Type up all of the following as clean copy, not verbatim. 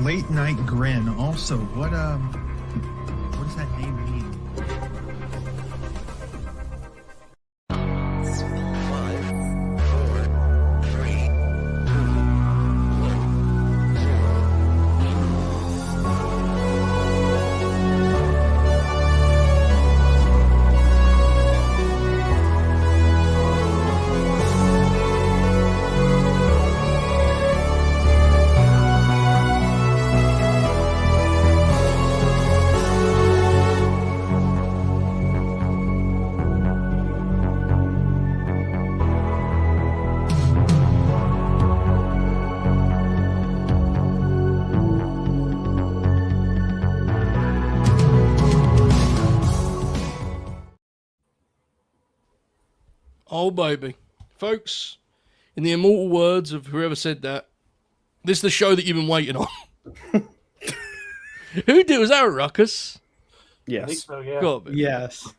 Late Night Grin. Also, what does that name mean? Oh, baby. Folks, in the immortal words of whoever said that, this is the show that you've been waiting on. Who did? Was that a Ruckus? Yes. I think so, yeah. God, Yes.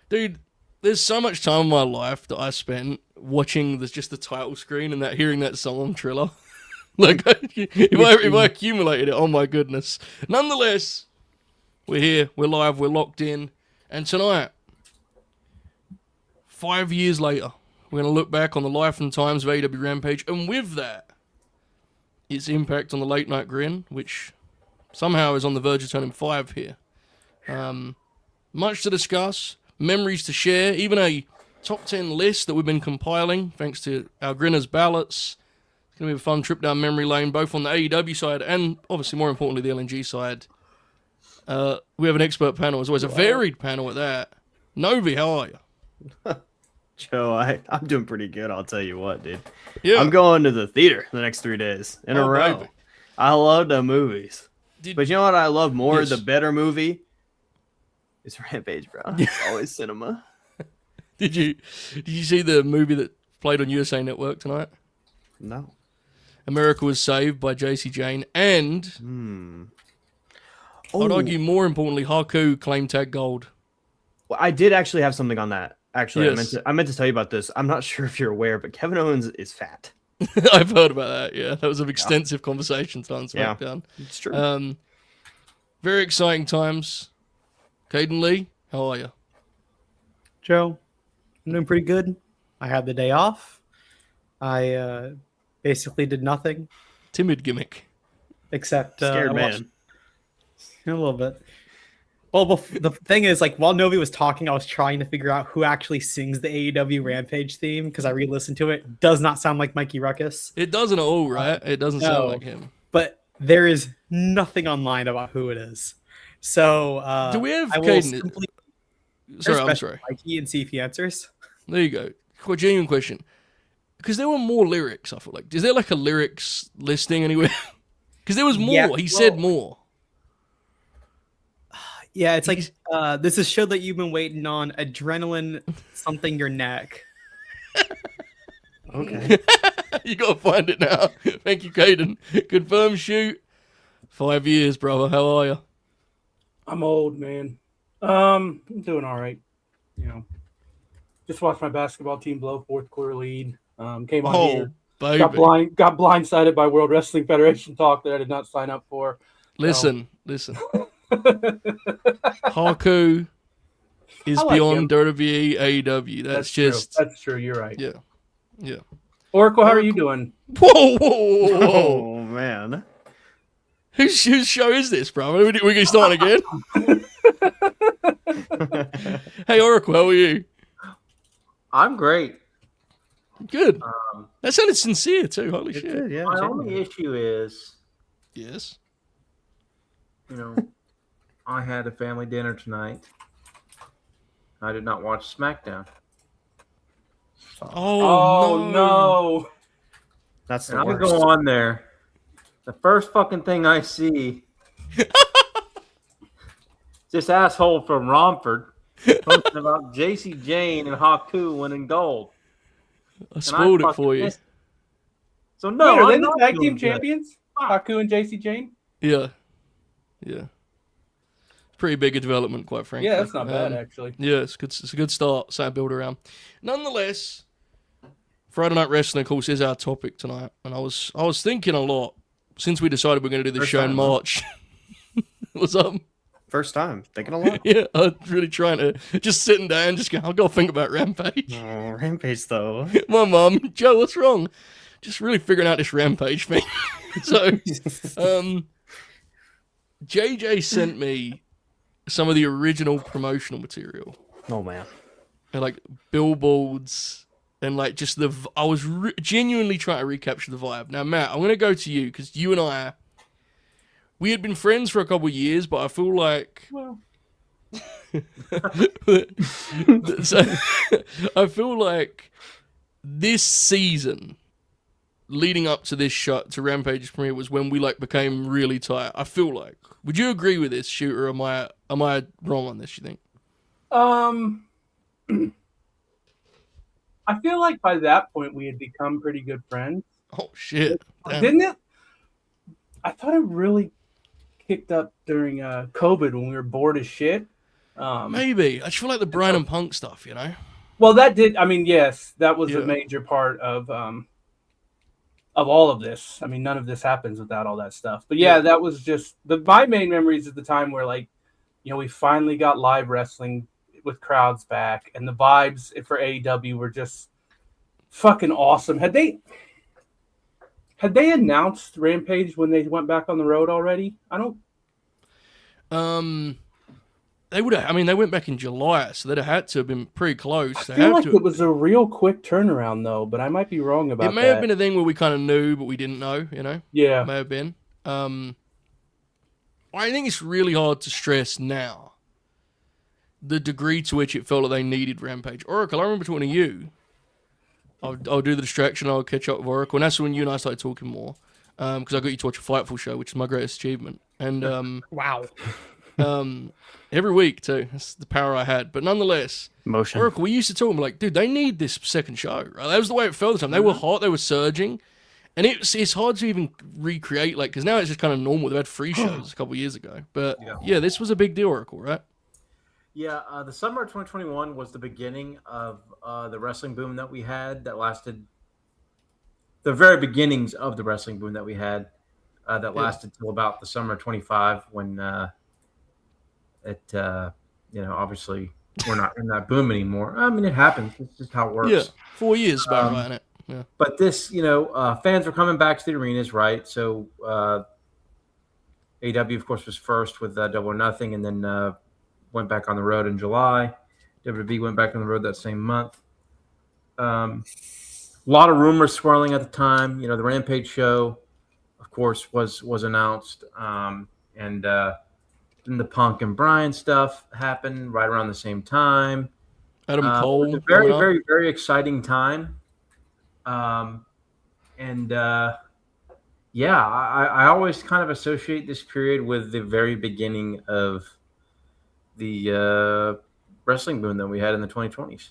dude, there's so much time in my life that I spent watching just the title screen and hearing that song on Triller. Like, if I accumulated it, oh my goodness. Nonetheless, we're here, we're live, we're locked in, and tonight, 5 years later, we're going to look back on the life and times of AEW Rampage, and with that, its impact on the Late Night Grin, which somehow is on the verge of turning 5 here. Much to discuss, memories to share, even a top 10 list that we've been compiling, thanks to our Grinners ballots. It's going to be a fun trip down memory lane, both on the AEW side and, obviously, more importantly, the LNG side. We have an expert panel, as always, a varied panel at that. Novi, how are you? Joe, I'm doing pretty good, I'll tell you what, dude. Yeah. I'm going to the theater the next 3 days in a row. Baby. I love the movies. But you know what I love more? Yes. The better movie is Rampage, bro. It's always cinema. Did you see the movie that played on USA Network tonight? No. America Was Saved by JC Jane, and I'd Oh, argue more importantly, Haku claim tag gold. well, I did actually have something on that. Actually, Yes. I meant to tell you about this. I'm not sure if you're aware, but Kevin Owens is fat. I've heard about that. Yeah, that was an extensive conversation on Yeah. SmackDown. It's true. Very exciting times. Kaden Lee, how are you? Joe, I'm doing pretty good. I had the day off. I basically did nothing Timid gimmick. except Scared I watched- man. a little bit. Well, the thing is, like, while Novi was talking, I was trying to figure out who actually sings the AEW Rampage theme because I re-listened to it. Does not sound like Mikey Ruckus, It doesn't at all, right? It doesn't sound No. like him. but there is nothing online about who it is. So Do we have I will Kaden? simply Sorry, I'm message sorry. Mikey and see if he answers. There you go. Quite genuine question. Because there were more lyrics, I feel like. Is there like a lyrics listing anywhere? Because there was more. Yeah, He said well- more. Yeah, it's like this is show that you've been waiting on. Adrenaline, something your neck. Okay. You gotta find it now. Thank you, Kaden. Confirm shoot. 5 years, brother. How are you? I'm old, man. I'm doing all right. You know, just watched my basketball team blow fourth quarter lead. Came on here. Baby. Got blindsided by World Wrestling Federation talk that I did not sign up for. Listen. Haku is I like beyond WWE AEW. That's just true. That's true. You're right. yeah. Oracle, how are you doing? Whoa. Oh, man. Whose show is this, bro? We're gonna start again. Hey, Oracle, how are you? I'm great. Good. That sounded sincere too. Holy It shit. did, yeah. My genuinely. only issue is, Yes. you know, I had a family dinner tonight. I did not watch SmackDown. Oh, no. That's the And I worst. go on there. The first fucking thing I see this asshole from Romford posting about JC Jane and Haku winning gold. I spoiled it for fucking you. missed it. So no, Wait, are they I'm the not tag doing team good. champions? Haku and JC Jane? Yeah. Pretty big a development, quite frankly. Yeah, that's not bad, actually. Yeah, it's good. It's a good start. Something to build around. Nonetheless, Friday Night Wrestling, of course, is our topic tonight, and I was thinking a lot since we decided we're going to do this First show in time, huh? March. What's up? First time. Thinking a lot. Yeah, I'm really trying to just sitting down, just go, I've got to think about Rampage. Oh, Rampage though. My mum, Joe, what's wrong? Just really figuring out this Rampage thing. So, JJ sent me some of the original promotional material, Oh man. and like billboards, and like just I was genuinely trying to recapture the vibe. Now, Matt, I'm going to go to you because you and we had been friends for a couple of years, but I feel like, Well, so, I feel like this season, leading up to this shot to Rampage's premiere, was when we like became really tight. I feel like. Would you agree with this, Shooter? Am I wrong on this? You think? I feel like by that point we had become pretty good friends. Oh shit! Damn. Didn't it? I thought it really kicked up during COVID when we were bored as shit. Maybe I just feel like the Brian and Punk stuff, you know. Well, that did. I mean, yes, that was Yeah. a major part of all of this. I mean, none of this happens without all that stuff. But yeah, that was just my main memories at the time were like, we finally got live wrestling with crowds back, and the vibes for AEW were just fucking awesome. Had they announced Rampage when they went back on the road already? I don't. They would have. I mean, they went back in July, so they'd have had to have been pretty close. I They feel have like to. it was a real quick turnaround though, but I might be wrong about that. It may have been a thing where we kind of knew, but we didn't know. You know. Yeah. May have been. I think it's really hard to stress now the degree to which it felt like they needed Rampage. Oracle, I remember talking to you. I'll do the distraction. I'll catch up with Oracle, and that's when you and I started talking more. Because I got you to watch a Fightful show, which is my greatest achievement. And Wow. every week too. That's the power I had. But nonetheless, Motion. Oracle, we used to talk and be like, dude, they need this second show. Right? That was the way it felt at the time. They were hot, they were surging. And it's hard to even recreate, like, because now it's just kind of normal. They had free shows a couple of years ago. But yeah, this was a big deal, Oracle, right? Yeah, the summer of 2021 was the beginning of the wrestling boom that we had that lasted. The very beginnings of the wrestling boom that we had that lasted till about the summer of 25 when obviously we're not in that boom anymore. I mean, it happens. It's just how it works. Yeah, 4 years about right, innit? Yeah. But this, fans were coming back to the arenas, right? So AEW, of course, was first with Double or Nothing, and then went back on the road in July. WWE went back on the road that same month. A lot of rumors swirling at the time. The Rampage show, of course, was announced, and then the Punk and Bryan stuff happened right around the same time. Adam It Cole. was a very, coming up. very, very exciting time. I always kind of associate this period with the very beginning of the wrestling boom that we had in the 2020s.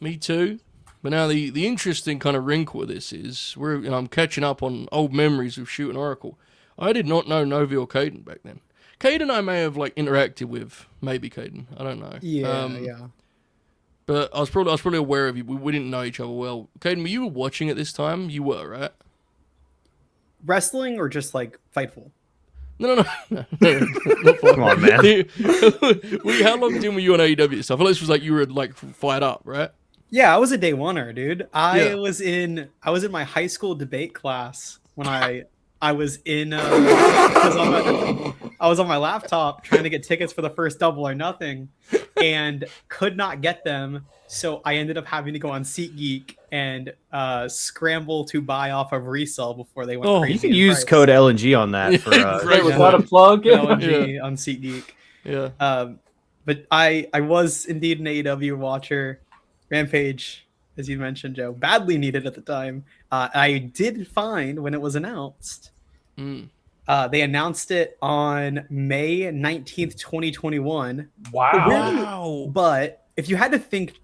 Me too. But now the interesting kind of wrinkle of this is I'm catching up on old memories of Shoot and Oracle. I did not know Novi or Kaden back then. Kaden I may have like interacted with, maybe Kaden. I don't know. Yeah. But I was probably aware of you. We didn't know each other well. Kaden, were you watching at this time? You were, right? Wrestling or just like Fightful? No. Come on, man. How long in were you on AEW stuff? I feel like this was like you were like fired up, right? Yeah, I was a day oneer, dude. I Yeah. was in my high school debate class when I was in I was on my laptop trying to get tickets for the first Double or Nothing and could not get them. So I ended up having to go on SeatGeek and scramble to buy off of resale before they went Oh, crazy. You can in use price. code LNG on that for Great. Was that a plug? LNG on SeatGeek. Yeah. But I was indeed an AEW watcher. Rampage, as you mentioned, Joe, badly needed at the time. I did find when it was announced. They announced it on May 19th, 2021. Wow. But if you had to think,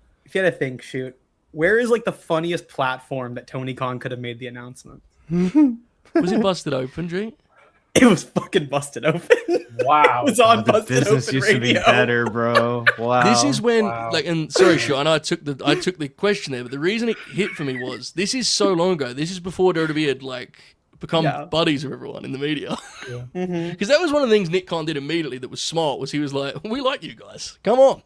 shoot, where is like the funniest platform that Tony Khan could have made the announcement? Was it busted open, G? It was fucking busted open. Wow. It was on the busted business open used to be radio. better, bro. Wow. This is when, Wow. and sorry, Sean, I know I took the question there, but the reason it hit for me was this is so long ago. This is before WWE had like become Yeah. buddies with everyone in the media. Mhm. Because that was one of the things Nick Khan did immediately that was smart, was he was like, we like you guys. Come on.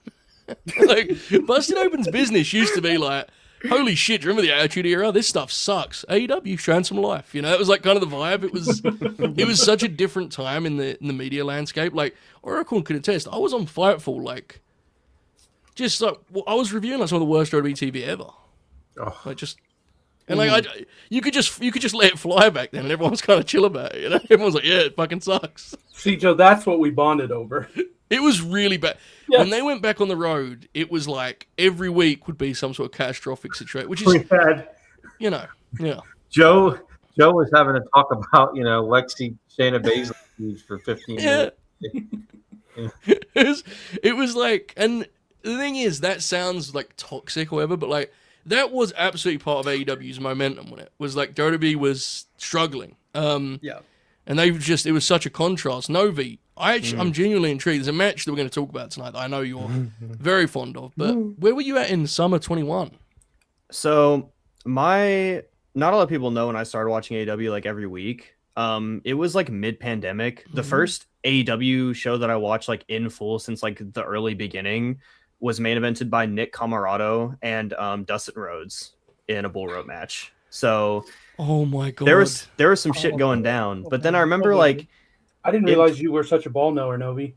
Like, Busted Open's business used to be like, holy shit, do you remember the Attitude Era? This stuff sucks. AEW, showing some life. You know, it was like kind of the vibe. It was such a different time in the media landscape. Like, Oracle could attest, I was on Fightful, like, just like, I was reviewing like some of the worst WWE TV ever. Oh. Like, just... And like you could just let it fly back then, and everyone was kind of chill about it. You know, everyone's like, "Yeah, it fucking sucks." See, Joe, that's what we bonded over. It was really bad. Yes. When they went back on the road, it was like every week would be some sort of catastrophic situation, which is, We had you know, yeah. Joe was having to talk about, Lexi Shayna Baszler feud for 15 Yeah. minutes. It was like, and the thing is, that sounds like toxic or whatever, but like that was absolutely part of AEW's momentum when it was like WWE was struggling. Yeah. And it was such a contrast. Novi, I'm genuinely intrigued. There's a match that we're going to talk about tonight that I know you're very fond of, but where were you at in summer 21? So not a lot of people know when I started watching AEW like every week. It was like mid-pandemic. The first AEW show that I watched like in full since like the early beginning was main evented by Nick Camarado and Dustin Rhodes in a bull rope match. So Oh my god. there was some shit going down. But then I remember like I didn't realize you were such a ball knower, Novi.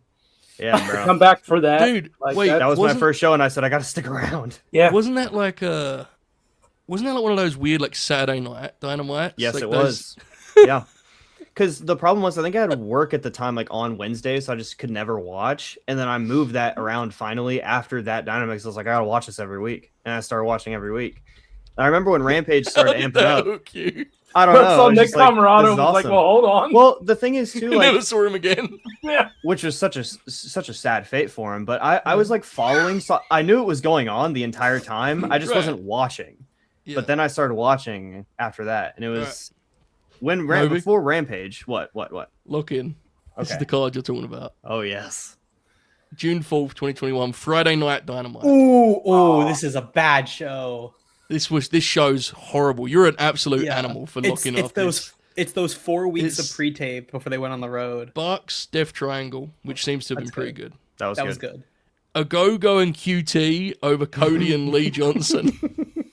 yeah, bro. Come back for that. Dude, Like, wait, That was my wasn't- first show and I said I got to stick around. Yeah. Wasn't that like one of those weird like Saturday night dynamites? Yes, like it those- was. Yeah. Because the problem was, I think I had work at the time, like on Wednesdays, so I just could never watch. And then I moved that around finally after that Dynamics. I was like, I gotta watch this every week, and I started watching every week. And I remember when Rampage started How did amping that up. hook you? I don't I know. saw I was Nick just like, Camarado this and is was like, awesome. well, hold on. Well, the thing is too, Never like, saw him again. Yeah. which was such a sad fate for him. But I was like following, so I knew it was going on the entire time. I just Right. wasn't watching. Yeah. But then I started watching after that, and it was when Novi? before Rampage. What? Lock in. This is Okay. the card you're talking about. Oh yes. June 4th, 2021, Friday Night Dynamite. Ooh, this is a bad show. This show's horrible. You're an absolute Yeah. animal for It's locking it's off those this. it's those 4 weeks It's- of pre-tape before they went on the road. Bucks, Death Triangle, which seems to have been That's pretty good. That was That good. was good. A Go-Go and QT over Cody and Lee Johnson.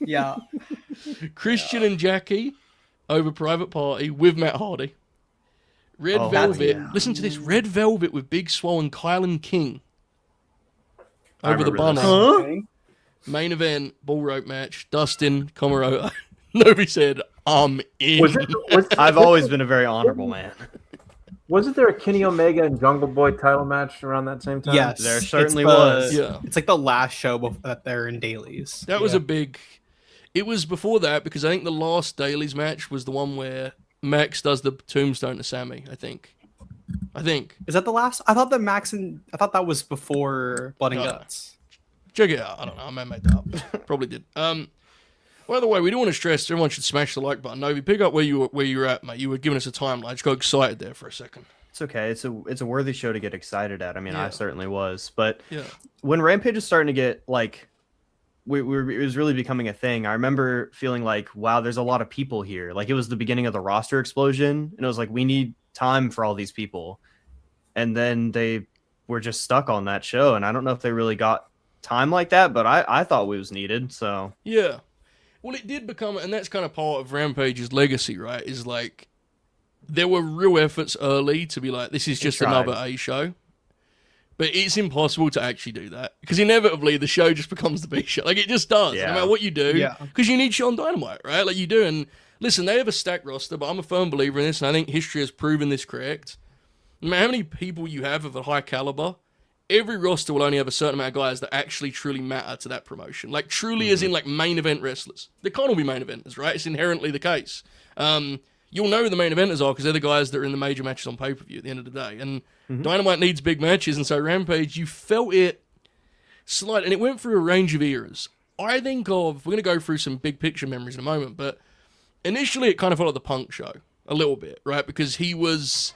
Yeah. Christian and Jackie over Private Party with Matt Hardy. Red Oh, Velvet. yeah. Listen to this. Red Velvet with Big Swole and Kylan King. I Over the remember banner. this. Okay. Main event, bull rope match. Dustin, Camarota. Nobody said, I'm in. I've always been a very honorable man. Wasn't there a Kenny Omega and Jungle Boy title match around that same time? Yes. There it's certainly the- was. Yeah. It's like the last show that they're in dailies. That was Yeah. a big... It was before that because I think the last Dailies match was the one where Max does the tombstone to Sammy, I think. Is that the last? I thought that was before Blood and No. Guts. Check it out. I don't know. I may have made that up. Probably did. By the way, we don't want to stress. Everyone should smash the like button. Novi, pick up where you're at, mate. You were giving us a timeline. I just got excited there for a second. It's okay. It's a worthy show to get excited at. I mean, Yeah. I certainly was. But Yeah. when Rampage is starting to get like, it was really becoming a thing. I remember feeling like, wow, there's a lot of people here. Like it was the beginning of the roster explosion, and it was like, we need time for all these people. And then they were just stuck on that show, and I don't know if they really got time like that, but I thought it was needed. So Yeah. Well, it did become, and that's kind of part of Rampage's legacy, right? Is like, there were real efforts early to be like, this is just tried. another A show. But it's impossible to actually do that. Because inevitably, the show just becomes the B show. Like, it just does. Yeah. No matter what you do. Yeah. Because you need shit on Dynamite, right? Like, you do. And listen, they have a stacked roster, but I'm a firm believer in this, and I think history has proven this correct. No matter how many people you have of a high caliber, every roster will only have a certain amount of guys that actually truly matter to that promotion. Like, truly as in, like, main event wrestlers. They can't all be main eventers, right? It's inherently the case. You'll know who the main eventers are because they're the guys that are in the major matches on pay-per-view at the end of the day. And Dynamite needs big matches, and so Rampage, you felt it slight, and it went through a range of eras. I think of, we're going to go through some big picture memories in a moment, but initially it kind of felt like the Punk show, a little bit, right? Because he was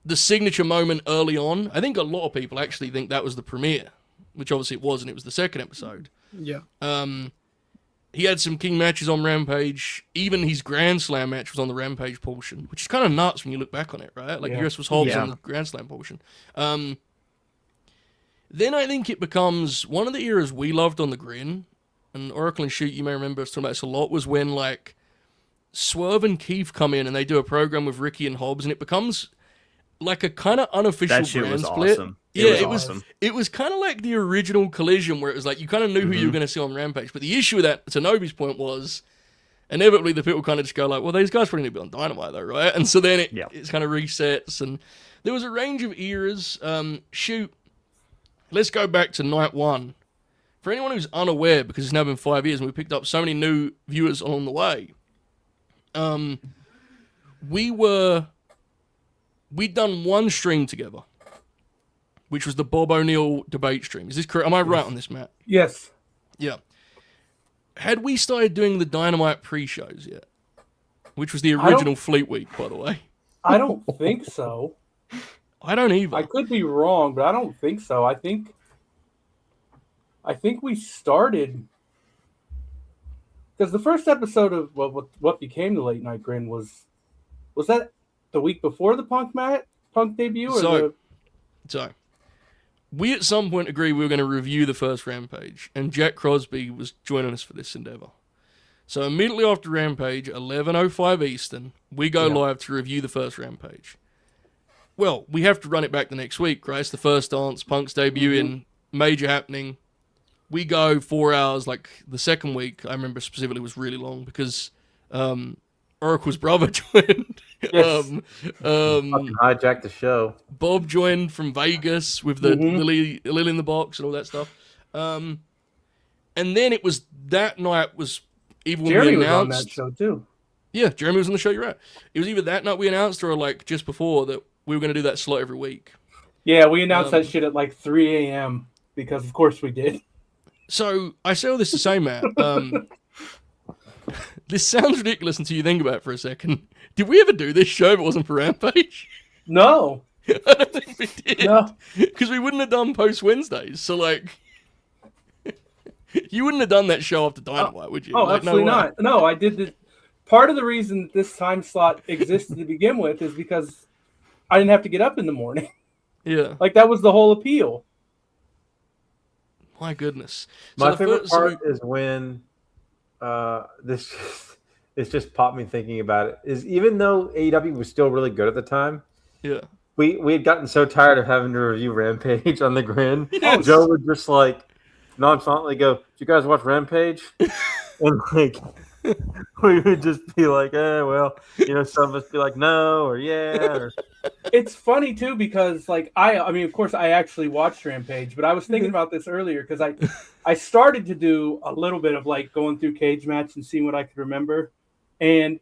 the signature moment early on. I think a lot of people actually think that was the premiere, which obviously it was, and it was the second episode. Yeah. he had some king matches on Rampage. Even his Grand Slam match was on the Rampage portion, which is kind of nuts when you look back on it, right? Like, US was Hobbs on the Grand Slam portion. Then I think it becomes one of the eras we loved on the Grin, and Oracle and Shoot, you may remember us talking about this a lot, was when, like, Swerve and Keith come in and they do a program with Ricky and Hobbs, and it becomes like a kind of unofficial That shit brand was split. awesome. It awesome. It was kind of like the original Collision, where it was like you kind of knew who you were going to see on Rampage. But the issue with that, to Novi's point, was inevitably the people kind of just go like, "Well, these guys probably need to be on Dynamite, though, right?" And so then it's kind of resets, and there was a range of eras. Shoot, let's go back to night one. For anyone who's unaware, because it's now been 5 years and we picked up so many new viewers along the way, we'd done one stream together, which was the Bob O'Neill debate stream. Is this correct? Am I right on this, Matt? Yes. Yeah. Had we started doing the Dynamite pre-shows yet? Which was the original Fleet Week, by the way. I don't think so. I don't either. I could be wrong, but I don't think so. I think we started because the first episode of what became the Late Night Grin was that the week before the Punk debut? Or So, we at some point agreed we were going to review the first Rampage, and Jack Crosby was joining us for this endeavor. So immediately after Rampage, 11:05 Eastern, we go live to review the first Rampage. Well, we have to run it back the next week, right? It's the first dance, Punk's debut in major happening. We go 4 hours, like the second week, I remember specifically was really long because Oracle's brother joined. Yes. Hijacked the show. Bob joined from Vegas with the Lily in the box and all that stuff. And then it was that night was even when Jeremy we was on announced. that show too. Yeah, Jeremy was on the show, you're right. It was either that night we announced or like just before that we were going to do that slot every week. Yeah, we announced that shit at like 3 a.m. because of course we did. So I say all this to say, Matt, this sounds ridiculous until you think about it for a second. Did we ever do this show if it wasn't for Rampage? No. I don't think we did. No. Because we wouldn't have done post Wednesdays. So, like, you wouldn't have done that show after Dynamite, would you? Oh, Like, absolutely no way. not. No, I did the part of the reason this time slot existed to begin with is because I didn't have to get up in the morning. Yeah. Like, that was the whole appeal. My goodness. My favorite part is when it's just popped me thinking about it. Is even though AEW was still really good at the time, we had gotten so tired of having to review Rampage on the Grin. Yes. Joe would just like nonchalantly go, "Did you guys watch Rampage?" And like we would just be like, well, some of us be like, no, or yeah. Or... It's funny too because like I mean, of course, I actually watched Rampage, but I was thinking about this earlier because I started to do a little bit of like going through Cage Match and seeing what I could remember, and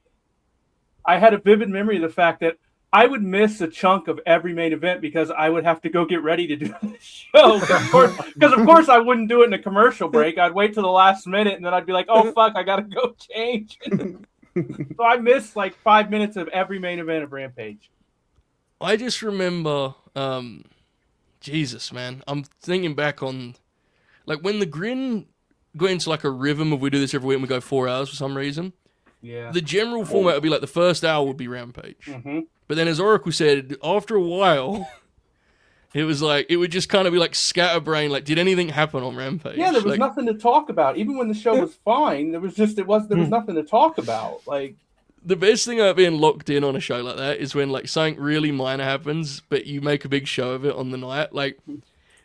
I had a vivid memory of the fact that I would miss a chunk of every main event because I would have to go get ready to do the show. Because of course I wouldn't do it in a commercial break. I'd wait till the last minute and then I'd be like, oh fuck, I gotta go change. So I missed like 5 minutes of every main event of Rampage. I just remember, Jesus, man. I'm thinking back on, like, when the Grin got into like a rhythm of we do this every week and we go 4 hours for some reason. Yeah. The general format would be like the first hour would be Rampage. Mm-hmm. But then, as Oracle said, after a while, it was like it would just kind of be like scatterbrain. Like, did anything happen on Rampage? Yeah, there was like, nothing to talk about. Even when the show was fine, there was nothing to talk about. Like, the best thing about being locked in on a show like that is when like something really minor happens, but you make a big show of it on the night. Like,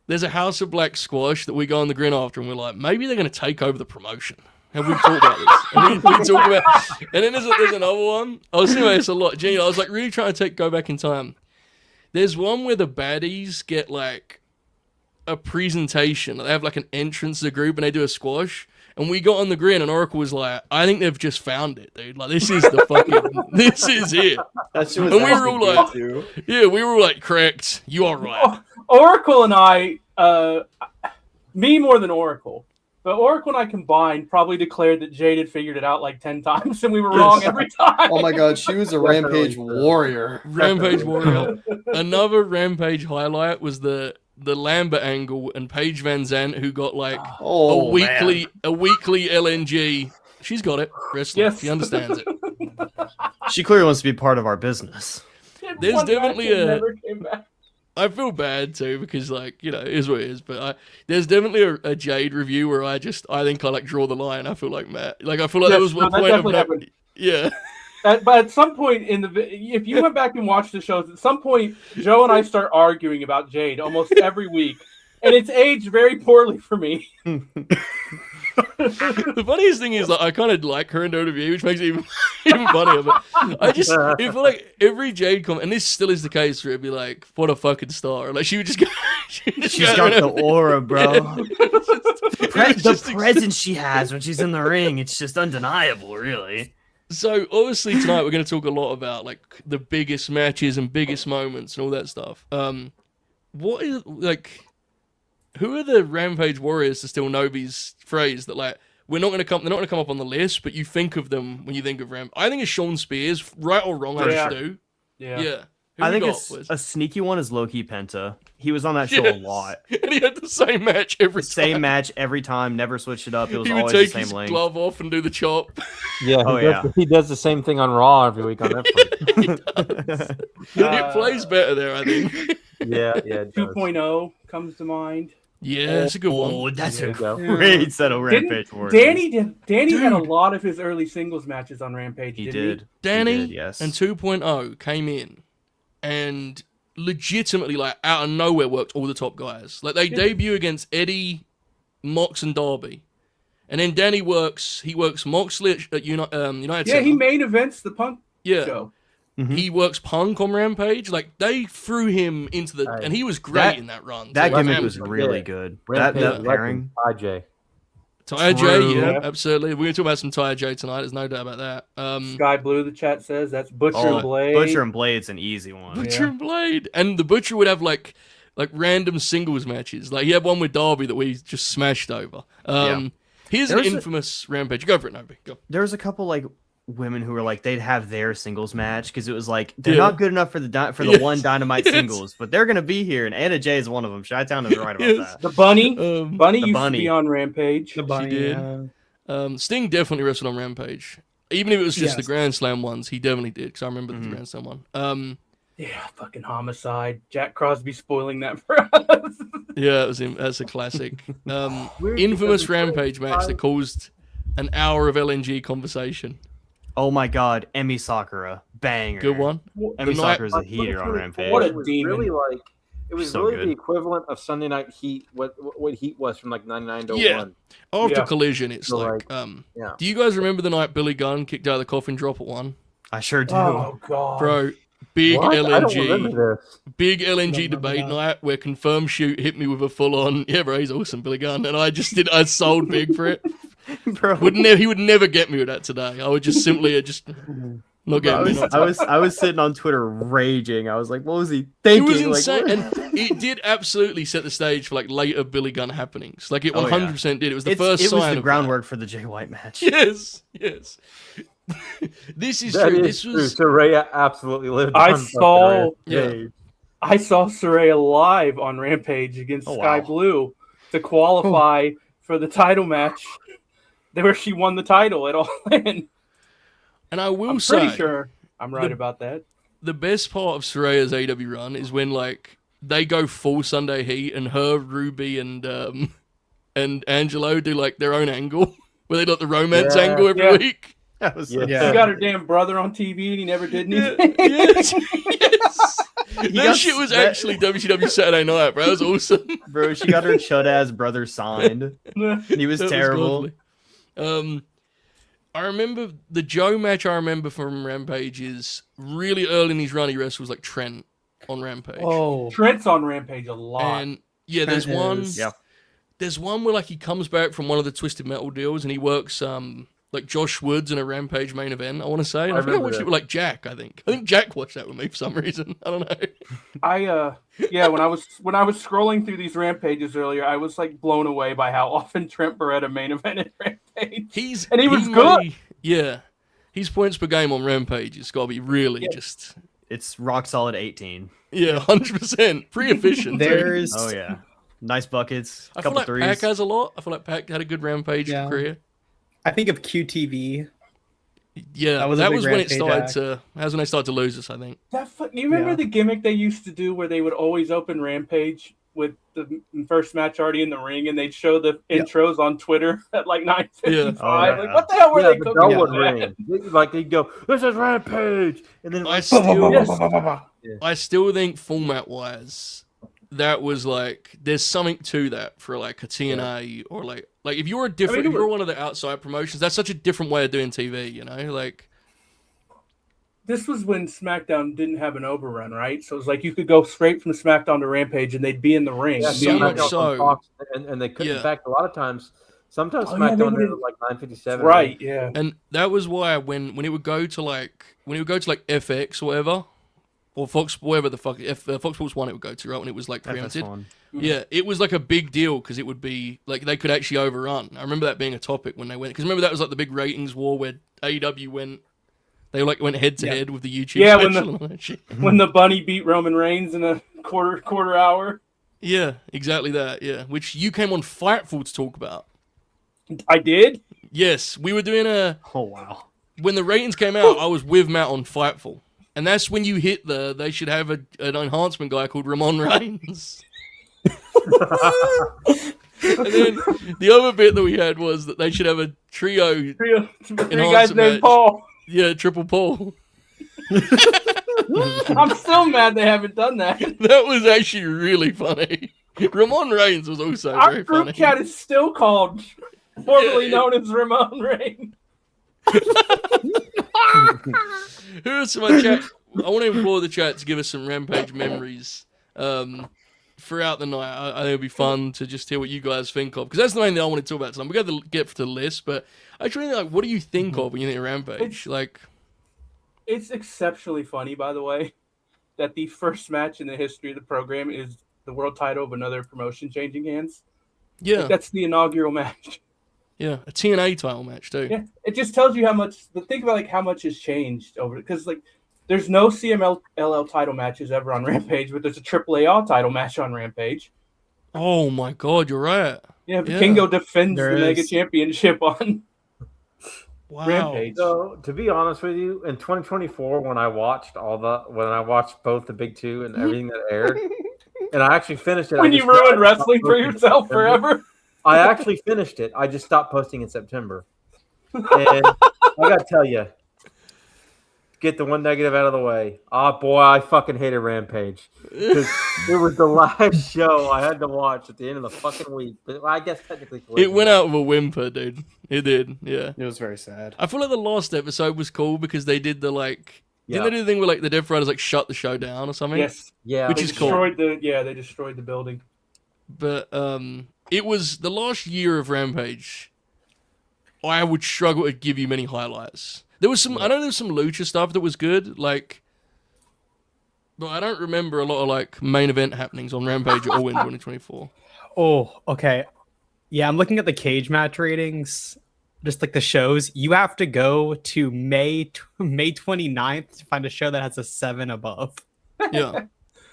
there's a House of Black squash that we go on the Grin after, and we're like, maybe they're going to take over the promotion. And we talked about this. And we talk about, and then there's another one. I was thinking about this a lot. Genuinely, I was like really trying to go back in time. There's one where the baddies get like a presentation. They have like an entrance to the group and they do a squash. And we got on the Grin and Oracle was like, I think they've just found it, dude. Like, this is the fucking, this is it. That shit was And we were all good, like, too. yeah, we were all like, correct. You are right. Oracle and I, me more than Oracle. But Oracle and I combined probably declared that Jade had figured it out like 10 times, and we were wrong every time. Oh my god, she was a Rampage warrior. Rampage warrior. Another Rampage highlight was the Lambert angle and Paige Van Zandt, who got like a weekly LNG She's got it. Wrestling. Yes. She understands it. She clearly wants to be part of our business. There's One match definitely and a- never came back. I feel bad too because, like, you know, it is what it is. But there's definitely a Jade review where I think I like draw the line. I feel like Matt. Like, I feel like Yes, that was one no, that point of definitely Matt. happened. Yeah. But at some point if you went back and watched the shows, at some point Joe and I start arguing about Jade almost every week, and it's aged very poorly for me. The funniest thing is, like, I kind of like her in WWE, which makes it even funnier. But I feel like every Jade comment, and this still is the case, where it'd be like, "What a fucking star!" Like she would just go. She's got the aura, bro. It's The just presence she has when she's in the ring, it's just undeniable, really. So obviously tonight we're going to talk a lot about like the biggest matches and biggest moments and all that stuff. What is like? Who are the Rampage Warriors to steal Novi's phrase that like they're not going to come up on the list, but you think of them when you think of Rampage? I think it's Sean Spears, right or wrong. I Yeah. just do. Yeah. Yeah. Who I we think got, a sneaky one is Low-Key Penta. He was on that show a Yes. lot. And he had the same match every time. Same match every time, never switched it up. It was He would always take the his same length. glove off and do the chop. Yeah, Oh, yeah. he does the same thing on Raw every week on Netflix. It plays better there, I think. yeah, it does. 2.0 comes to mind. Yeah, it's a good one. Oh, that's There a you go. great set of Rampage Warriors. Danny had a Dude. lot of his early singles matches on Rampage. He didn't did. Danny He did, yes. and 2.0 came in and legitimately, like, out of nowhere worked all the top guys. Like, they debut against Eddie, Mox, and Darby. And then Danny works Moxley at United Yeah, Center. he main events the Punk Yeah. show. He works Punk on Rampage. Like, they threw him into the... Right. And he was great in that run. That So, gimmick Ram- was really good. Rampage That pairing. IJ. Ty J, True. yeah, Yep. absolutely. We're going to talk about some Ty J tonight. There's no doubt about that. Sky Blue, the chat says. That's Butcher Oh, and Blade. Butcher and Blade's an easy one. Butcher and Blade. And the Butcher would have, like random singles matches. Like, he had one with Darby that we just smashed over. Here's an There's a- infamous Rampage. Go for it, Novi. Go. There was a couple like women who were like they'd have their singles match because it was like they're Yeah. not good enough for the Yes. one Dynamite Yes. singles, but they're gonna be here. And Anna Jay is one of them. Chi-Town is right about Yes. that. The Bunny. Um, Bunny The used Bunny. to be on Rampage. The bunny. did. Sting definitely wrestled on Rampage. Even if it was just the Yes. Grand Slam ones, he definitely did, because I remember Mhm. the Grand Slam one. Yeah, fucking Homicide. Jack Crosby spoiling that for us. Yeah, it was him. That's a classic. Weird Infamous because Rampage match that caused an hour of LNG conversation. Oh my God, Emi Sakura, banger. Good one. Emi The night- Sakura's a heater on Rampage. What a It was demon. Really like it was So really good. the equivalent of Sunday Night Heat. What Heat was from like 99 to Yeah. 01. After Yeah. Collision, it's So, like, yeah. do you guys remember the night Billy Gunn kicked out of the coffin drop at one? I sure do. Oh, God. Bro, big What? I don't LNG. remember this. Big LNG Don't remember debate that. night where Confirmed Shoot hit me with a full on, yeah, bro, he's awesome, Billy Gunn. And I just I sold big for it. Bro, He would never get me with that today. I would just simply not get me. I was sitting on Twitter raging. I was like, what was he It thinking? was Like, insane, what- and it did absolutely set the stage for like later Billy Gunn happenings. Like it Oh, yeah. 100% did. It was the it first was sign the of groundwork for the Jay White match. that. Yes. This is That true. is This was true. Soraya absolutely lived. I on saw- yeah. I saw Saraya live on Rampage against Oh, Sky wow. Blue to qualify for the title match where she won the title at All In. And I will I'm say pretty sure I'm right the- about that. the best part of Soraya's AW run is when like they go full Sunday Heat and her, Ruby, and Angelo do like their own angle where they got the romance Yeah. angle every Yeah. week. That was Yeah. Yeah. She got her damn brother on TV and he never did Yeah, anything. yes, yes. That got shit was that- actually WCW Saturday Night, bro. That was awesome. Bro, she got her chud ass brother signed. And he was That terrible. godly. I remember the Joe match I remember from Rampage is really early in his run. He wrestles like Trent on Rampage. Oh, Trent's on Rampage a lot. And yeah, there's Trent one. is- Yeah. There's one where like he comes back from one of the Twisted Metal deals and he works like Josh Woods in a Rampage main event. I want to say. And I think I remember watched that. it with like Jack. I think Jack watched that with me for some reason. I don't know. When I was scrolling through these Rampages earlier, I was like blown away by how often Trent Beretta main evented Rampage. And he was good. Yeah, his points per game on Rampage has got to be really Yeah. just It's rock solid 18. 100%, pretty efficient. too. there's Oh yeah. Nice buckets. I feel Couple like threes. Pac has a lot. I feel like Pac had a good Rampage Yeah. career. I think of QTV. Yeah, That was a that big was when it Rampage started act. to. That was when they started to lose us, I think. You remember Yeah. the gimmick they used to do where they would always open Rampage with the first match already in the ring, and they'd show the Yeah. intros on Twitter at like 9:55. Oh, yeah. Like, what the hell were Yeah, they the cooking? bell Yeah. would ring. Like they'd go, "This is Rampage," and then I like, still, Yes. I still think format-wise, that was like there's something to that for like a TNA or like if you're a different, if you're one of the outside promotions, that's such a different way of doing TV. You know, like. This was when SmackDown didn't have an overrun, right? So it was like you could go straight from SmackDown to Rampage, and they'd be in the ring. yeah, And so be much like, so. Fox, and they couldn't. Yeah. In fact, a lot of times, sometimes Oh, yeah, they SmackDown did would've- it like 9:57. right? Yeah. And that was why when it would go to like FX or whatever, or Fox, whatever the fuck, Fox Sports 1 it would go to, right, when it was like preempted. FS1. Yeah, it was like a big deal because it would be like they could actually overrun. I remember that being a topic when they went, because remember that was like the big ratings war where AEW went, they like went head to head with the YouTube Yeah, when special and all that shit. When the Bunny beat Roman Reigns in a quarter hour. Yeah, exactly that. Yeah, which you came on Fightful to talk about. I did. Yes, we were doing Oh, wow. when the ratings came out. I was with Matt on Fightful, and that's when you hit they should have an enhancement guy called Ramon Reigns. And then the other bit that we had was that they should have a trio. Three Enhancement guys named match. Paul. Yeah, Triple Paul. I'm still mad they haven't done that. That was actually really funny. Ramon Reigns was also Our very group funny. chat is still called, formerly known as Ramon Reigns. Who's my chat? I want to implore the chat to give us some Rampage memories throughout the night. I think it'd be fun to just hear what you guys think of, because that's the main thing I want to talk about tonight. We got to get to the list, but I actually think, like, what do you think of when you think of Rampage? It's exceptionally funny, by the way, that the first match in the history of the program is the world title of another promotion changing hands. Yeah, Like, that's the inaugural match. yeah, a TNA title match too. Yeah, it just tells you how much. But think about like how much has changed over, because like there's no CMLL title matches ever on Rampage, but there's a AAA All title match on Rampage. Oh my God, you're right. Yeah, Yeah. Vikingo defends There the Mega is. Championship on Wow. Rampage. So to be honest with you, in 2024, when I watched both the big two and everything that aired, and I actually finished it. When I you just ruined stopped wrestling for posting in yourself September. forever. I actually finished it. I just stopped posting in September. And I gotta tell you, get the one negative out of the way. Oh boy, I fucking hated Rampage because it was the last show I had to watch at the end of the fucking week. But I guess technically It went out with a whimper, dude. It did, yeah. It was very sad. I feel like the last episode was cool because they did the like. Yeah. Didn't they do the thing where like the Death Riders like shut the show down or something? Yes, Yeah, Which they is cool. they destroyed the building. But it was the last year of Rampage. I would struggle to give you many highlights. There was some. I know there was some lucha stuff that was good, like. But I don't remember a lot of like main event happenings on Rampage at all in 2024. Oh, okay. Yeah, I'm looking at the cage match ratings, just like the shows. You have to go to May 29th to find a show that has a 7 above. Yeah.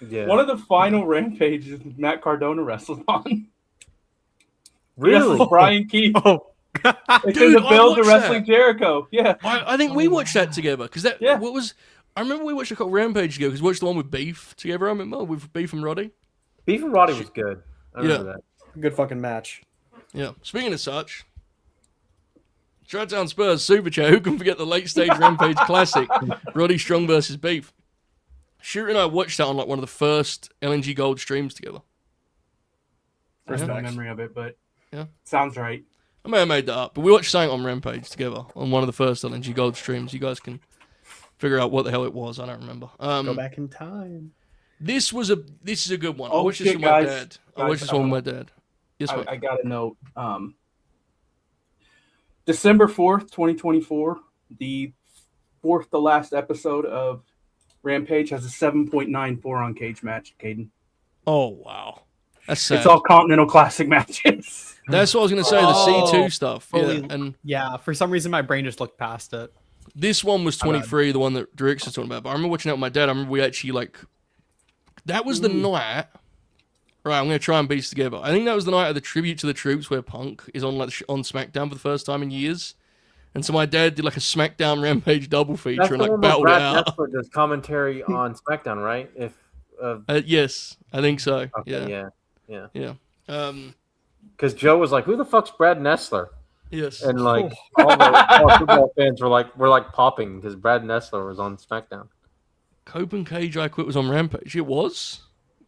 yeah. One of the final Rampages Matt Cardona wrestled on. really? Wrestled Brian Keith. Oh, It's Dude, in the I build to watched Wrestling that. Jericho. Yeah. I think we watched that together because that Yeah. what was. I remember we watched a couple Rampage together because we watched the one with Beef together. I remember with Beef and Roddy. Beef and Roddy was good. I remember Yeah. that. Good fucking match. Yeah. Speaking of such, Trouttown Spurs Super Chat. Who can forget the late stage Rampage classic, Roddy Strong versus Beef? Shooter and I watched that on like one of the first LNG Gold streams together. There's no Respect. memory of it, but Yeah. sounds right. I may have made that up, but we watched something on Rampage together on one of the first LNG Gold streams. You guys can figure out what the hell it was. I don't remember. go back in time. This is a good one. I Oh, watched this shit, with my guys. dad. I Guys, watched this I one with don't my dad. Yes, mate. I got a note. December 4th, 2024, the fourth to last episode of Rampage has a 7.94 on Cage Match, Kaden. Oh wow, that's sad. It's all Continental Classic matches. That's what I was gonna say. The Oh, C2 stuff. fully- Yeah, and Yeah, for some reason my brain just looked past it. this one was 23, the one that Drix was talking about. But I remember watching that with my dad. I remember we actually like that was the night. right, I'm going to try and piece together. I think that was the night of the tribute to the troops where Punk is on like on SmackDown for the first time in years. And so my dad did like a SmackDown Rampage double feature That's and the like one where battled it Brad out. Nessler does commentary on SmackDown, right? Yes, I think so. Okay, Yeah. Because Joe was like, "Who the fuck's Brad Nessler?" Yes. And like all the football fans were like popping because Brad Nessler was on SmackDown. Cope and Cage I Quit was on Rampage. It was?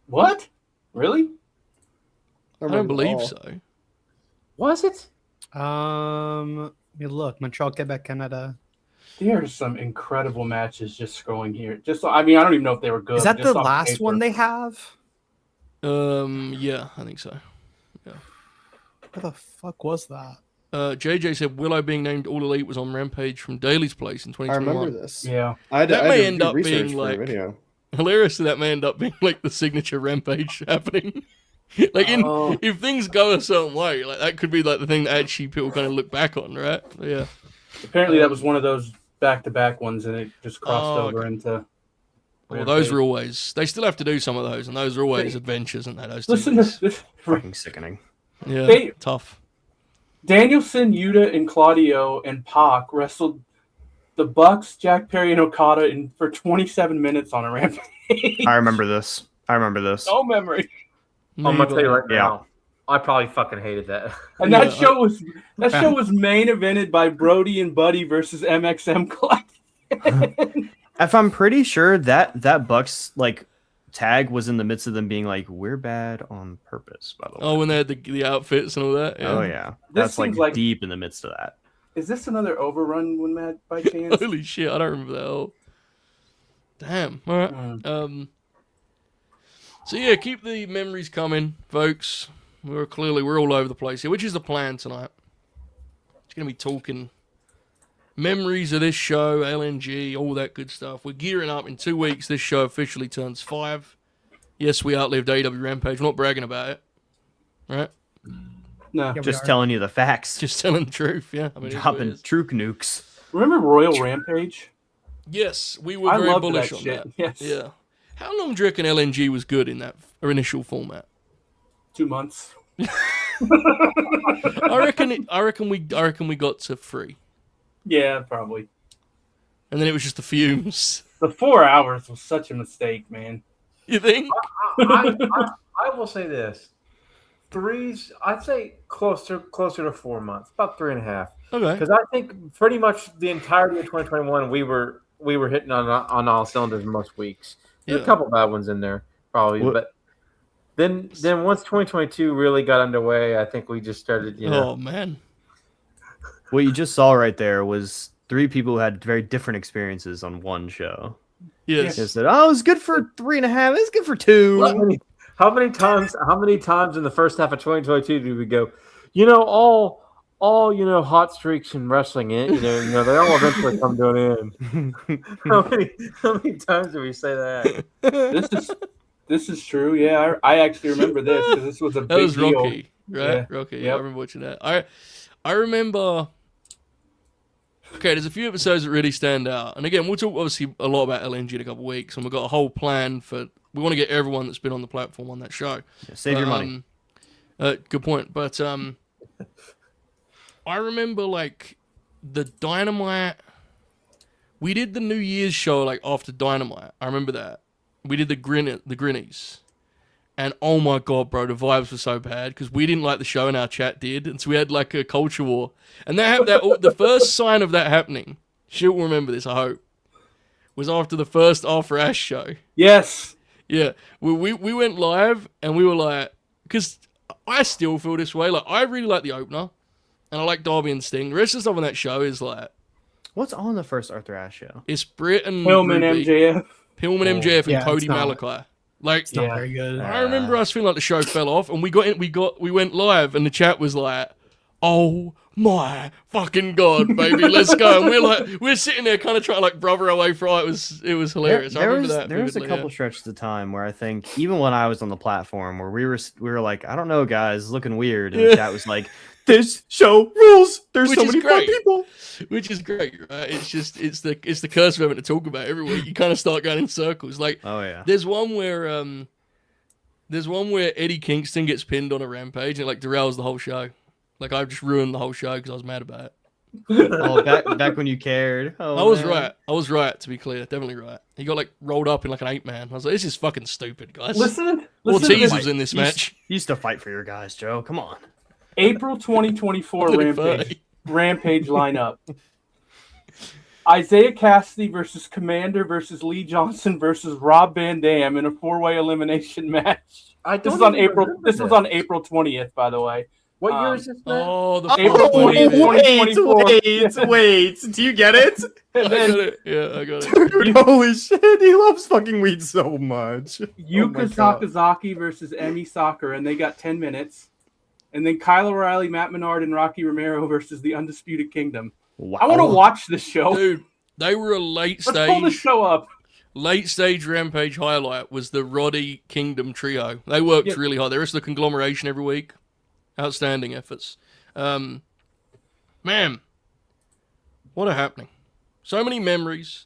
What? Really? I don't believe so. Was it? Let me look. Montreal, Quebec, Canada. There are some incredible matches just scrolling here. I don't even know if they were good. Is that just the off last paper. one they have? Yeah, I think so. What the fuck was that? JJ said Willow being named All Elite was on Rampage from Daly's Place in I 2021. remember this. Yeah. That may end up research being for a like video. hilariously. That may end up being like the signature Rampage happening. If things go a certain way, like that could be like the thing that actually people kind of look back on, right? Yeah. Apparently that was one of those back-to-back ones, and it just crossed over okay. into. Well, those were always. They still have to do some of those, and those are always adventures, and those. Listen to this. Fucking sickening. Yeah, tough. Danielson, Yuta, and Claudio and Pac wrestled the Bucks, Jack Perry, and Okada for 27 minutes on a Rampage. I remember this. No memory. I'm gonna tell you right Yeah. now. I probably fucking hated that. And that show was main evented by Brody and Buddy versus MXM Collective. If I'm pretty sure that Bucks like tag was in the midst of them being like, "We're bad on purpose." By the way. Oh, when they had the outfits and all that. Yeah. Oh yeah. This That's like seems like- deep in the midst of that. Is this another overrun one, Matt, by chance? Holy shit! I don't remember that. All. Damn. All right. So yeah, keep the memories coming, folks. We're all over the place here, which is the plan tonight. It's gonna be talking memories of this show, LNG, all that good stuff. We're gearing up in 2 weeks. This show officially turns 5. Yes, we outlived AEW Rampage. We're not bragging about it, right? No. Yeah, Just telling you the facts. Just telling the truth. Yeah, I mean, it is what it Dropping is. true nukes. Remember Royal Rampage? Yes, we were I very loved bullish that on shit. that. Yes. Yeah. How long do you reckon LNG was good in that initial format? 2 months. I reckon we got to 3, Yeah, probably. and then it was just the fumes. The 4 hours was such a mistake, man. You think? I will say this: I'd say closer to 4 months, about 3.5. Okay. Because I think pretty much the entirety of 2021 we were hitting on all cylinders most weeks. There's Yeah. a couple bad ones in there probably, What- but then once 2022 really got underway, I think we just started. Oh man. What you just saw right there was 3 people who had very different experiences on one show. Yes. They said, "Oh, it was good for 3.5. It's good for 2." How many times in the first half of 2022 did we go? All hot streaks in wrestling, they all eventually come to an end. How many times did we say that? This is true. Yeah, I actually remember this because this was a That big was deal. Rocky, right? Yeah. Rocky. Yep. I remember watching that. I remember. Okay, there's a few episodes that really stand out, and again, we'll talk obviously a lot about LNG in a couple of weeks, and we've got a whole plan for. We want to get everyone that's been on the platform on that show. Yeah, save your money. Good point, but I remember like the Dynamite. We did the New Year's show like after Dynamite. I remember that. We did the Grinnies. And oh my god, bro, the vibes were so bad because we didn't like the show and our chat did, and so we had like a culture war. And the first sign of that happening, she'll remember this, I hope, was after the first After Ash show. Yes. Yeah, we went live and we were like, because I still feel this way. Like I really like the opener, and I like Darby and Sting. The rest of the stuff on that show is like, What's on the first Arthur Ashe show? it's Britt and Pillman, Ruby, MJF. Pillman, MJF, and Yeah, Cody it's not- Malachi. Like, It's not Yeah. very good. I remember us feeling like the show fell off, and we went live, and the chat was like, "Oh my fucking god, baby, let's go!" And we're sitting there, kind of trying to like brother our way through it. It was hilarious. I remember that. There was a vividly, couple stretches of time where I think even when I was on the platform where we were like, I don't know, guys, looking weird, and the chat was like, "This show rules. There's Which so is many fun great. people." which is great, right? It's the curse of having to talk about every week. You kind of start going in circles. Like, Oh yeah. there's one where There's one where Eddie Kingston gets pinned on a Rampage and it like derails the whole show. Like I've just ruined the whole show because I was mad about it. Oh, back when you cared. Oh, I was man. right. I was right, to be clear. Definitely right. He got like rolled up in like an 8-man. I was like, this is fucking stupid, guys. Listen Ortiz to this. was in this match. You used to fight for your guys, Joe. Come on. April 2024 Really Rampage lineup. Isaiah Cassidy versus Commander versus Lee Johnson versus Rob Van Dam in a 4-way elimination match. This was on April 20th, by the way. What year is this? Man? Oh, the April 20th. Wait. Do you get it? I got it. Yeah, I got it. Dude, holy shit. He loves fucking weed so much. Yuka Sakazaki versus Emi Sakura, and they got 10 minutes. And then Kyle O'Reilly, Matt Menard, and Rocky Romero versus the Undisputed Kingdom. Wow. I want to watch this show. Dude, they were a late Let's pull the stage. show up. Late stage Rampage highlight was the Roddy Kingdom trio. They worked really hard. There is the conglomeration every week. Outstanding efforts. Man, what a happening. So many memories.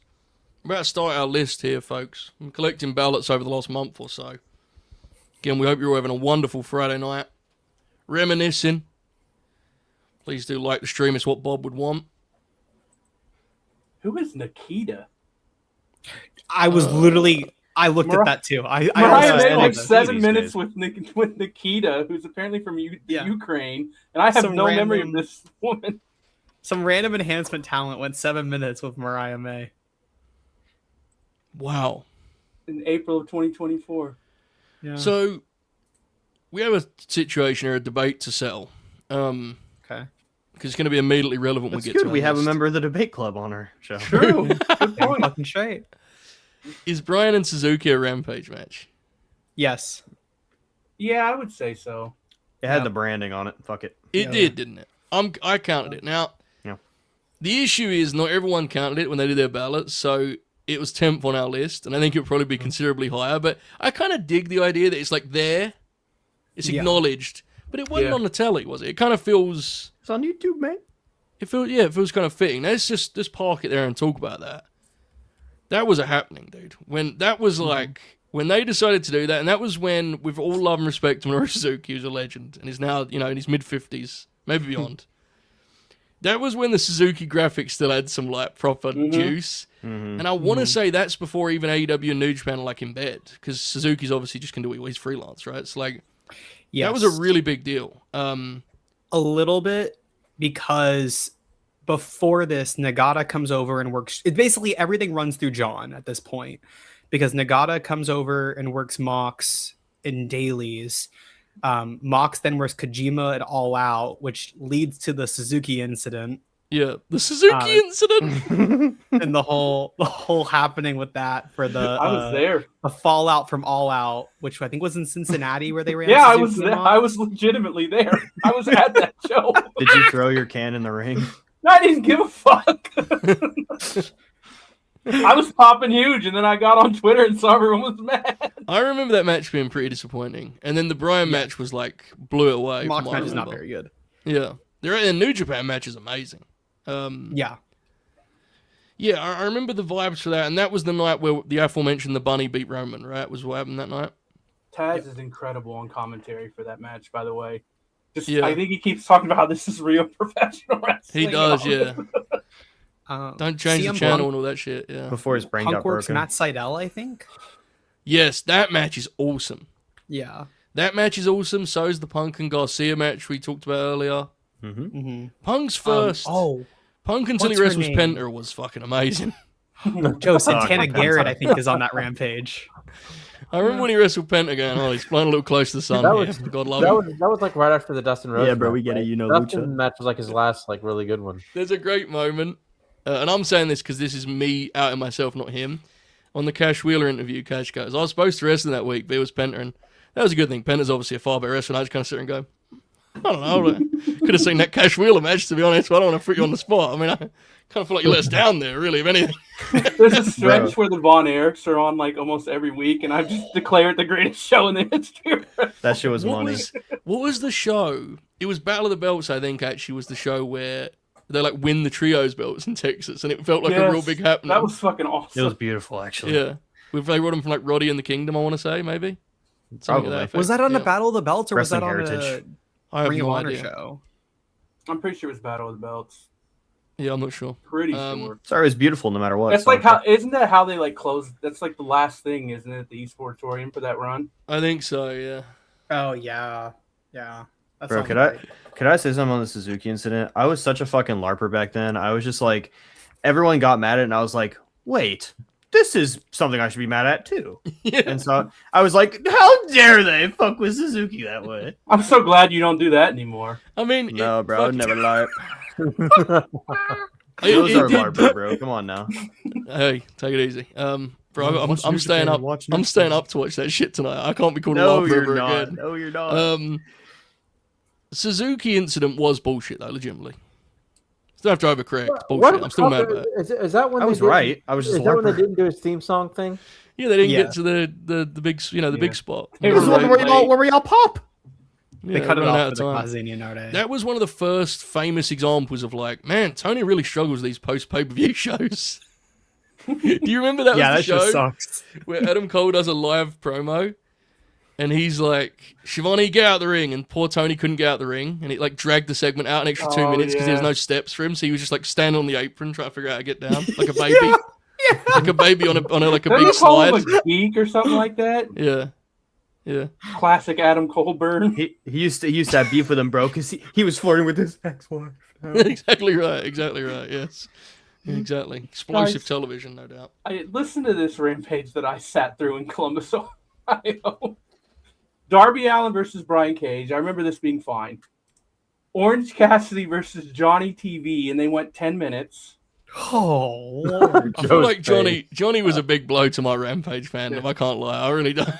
We're about to start our list here, folks. I'm collecting ballots over the last month or so. Again, we hope you're all having a wonderful Friday night. Reminiscing. Please do like the stream. It's what Bob would want. Who is Nikita? I was I looked at that too. I Mariah also made saw like that. 7 these minutes days. with Nikita, who's apparently from Yeah. Ukraine, and I have Some no memory of random- this woman. Some random enhancement talent went 7 minutes with Mariah May. Wow. In April of 2024. Yeah. So, we have a situation here, a debate to settle. Okay. Because it's going to be immediately relevant when That's we get good. to We our have a list. member of the debate club on our show. True. Good point. Fucking straight. Is Brian and Suzuki a Rampage match? Yes. Yeah, I would say so. It had Yeah. the branding on it. Fuck it. It Yeah. did, didn't it? I counted it. Now, Yeah. the issue is not everyone counted it when they did their ballots, so it was 10th on our list, and I think it would probably be considerably higher, but I kind of dig the idea that it's like there, it's Yeah. acknowledged, but it wasn't Yeah. on the telly, was it? It kind of feels... It's on YouTube, man. It feels kind of fitting. Let's park it there and talk about that. That was a happening, dude. When that was like when they decided to do that, and that was when, with all love and respect to Minoru Suzuki, who's a legend and is now in his mid-50s, maybe beyond. That was when the Suzuki graphics still had some like proper juice, and I want to say that's before even AEW and New Japan are like in bed, because Suzuki's obviously just can do it. He's freelance, right? It's like Yes. that was a really big deal. A little bit, because before this, Nagata comes over and works. It basically everything runs through John at this point, because Nagata comes over and works Mox in dailies. Mox then works Kojima at All Out, which leads to the Suzuki incident Yeah, the Suzuki incident. and the whole happening with that for the I was there. the fallout from All Out, which I think was in Cincinnati where they ran. Yeah, I Suzuki was and there. Mox. I was legitimately there. I was at that show. Did you throw your can in the ring? I didn't give a fuck. I was popping huge, and then I got on Twitter and saw everyone was mad. I remember that match being pretty disappointing, and then the Bryan match was like blew it away. Mox from what I match is not remember. very good. Yeah, the New Japan match is amazing. Yeah. Yeah, I remember the vibes for that, and that was the night where the aforementioned the Bunny beat Roman. Right, was what happened that night. Taz is incredible on commentary for that match, by the way. Just, Yeah. I think he keeps talking about how this is real professional wrestling. He does, and all yeah. this. Don't change the CM channel Punk- and all that shit. Yeah. Before his brain Punk got works broken. Matt Sydal, I think. Yes, that match is awesome. Yeah. That match is awesome. So is the Punk and Garcia match we talked about earlier. Mm-hmm. Punk's first. Punk until he what's her wrestles name? Penta was fucking amazing. Joe Santana Garrett, I think, is on that Rampage. I remember when he wrestled Penta going, oh, he's flying a little close to the sun. That here. was- God love That him. was like right after the Dustin Rhodes. Yeah, bro, match, we get it. right? You know Dustin Lucha. match was like his last like really good one. There's a great moment, and I'm saying this because this is me outing myself, not him. On the Cash Wheeler interview, Cash goes, I was supposed to wrestle that week, but it was Penta, and that was a good thing. Penta's obviously a far better wrestler, and I just kind of sit there and go, I don't know. Could have seen that Cash Wheeler match, to be honest, but I don't want to put you on the spot. I mean, I kind of feel like you let us down there, really, if anything. There's a stretch where the Von Erichs are on like almost every week, and I've just declared the greatest show in the history of wrestling. That shit was money. What was the show? It was Battle of the Belts, I think, actually, was the show where they like win the trios belts in Texas, and it felt like a real Yes, big happening. That was fucking awesome. It was beautiful, actually. Yeah. They brought him from like Roddy and the Kingdom, I want to say, maybe. Something to Probably. that effect, Was that on yeah. the Battle of the Belts or was that Wrestling on Heritage. I a have Ring of no Honor idea. show? I'm pretty sure it was Battle of the Belts. Yeah, I'm not sure. Pretty Um, sure. Sorry, it was beautiful no matter what. That's so like okay. how isn't that how they like close? That's like the last thing, isn't it? The esportorium for that run. I think so. Yeah. Oh yeah. Yeah. That Bro, sounds could right. I say something on the Suzuki incident? I was such a fucking LARPer back then. I was just like, everyone got mad at it, and I was like, wait, this is something I should be mad at too. Yeah. And so I was like, how dare they fuck with Suzuki that way? I'm so glad you don't do that anymore. I mean, No, it bro, I would fucking- never LARP. it- Those it are did- LARPer, bro. Come on now. Hey, take it easy. Bro, Well, watch I'm New staying Japan, up. watch New I'm staying Japan. up to watch that shit tonight. I can't be called a No, LARPer you're ever not. again. No, you're not. Suzuki incident was bullshit though, legitimately. Still have to overcorrect. Bullshit. I'm still mad about it. Is that when I they was didn't- right. I was just Is that when they LARPer. didn't do his theme song thing? Yeah, they didn't Yeah. get to the big the big spot. Hey, This is Right, one like- where we all pop. They Yeah, cut it ran off out for of the time. Kazanian Node. That was one of the first famous examples of like, man, Tony really struggles with these post pay-per-view shows. Do you remember that yeah, was that the show just sucks. where Adam Cole does a live promo and he's like, Shivani, get out the ring, and poor Tony couldn't get out the ring, and it like dragged the segment out an extra 2 Oh, minutes because there was yeah. no steps for him, so he was just like standing on the apron trying to figure out how to get down like a baby. Like a baby on a like a Didn't big you call him slide. a geek or something like that? Yeah. Yeah. Classic Adam Colburn. He used to have beef with him, bro, because he was flirting with his ex-wife. Exactly right. Yes. Exactly. Explosive Guys. television, no doubt. I listened to this Rampage that I sat through in Columbus, Ohio. Darby Allin versus Brian Cage. I remember this being fine. Orange Cassidy versus Johnny TV, and they went 10 minutes. Oh, Lord. I feel like Johnny was a big blow to my Rampage fandom. I can't lie. I really don't.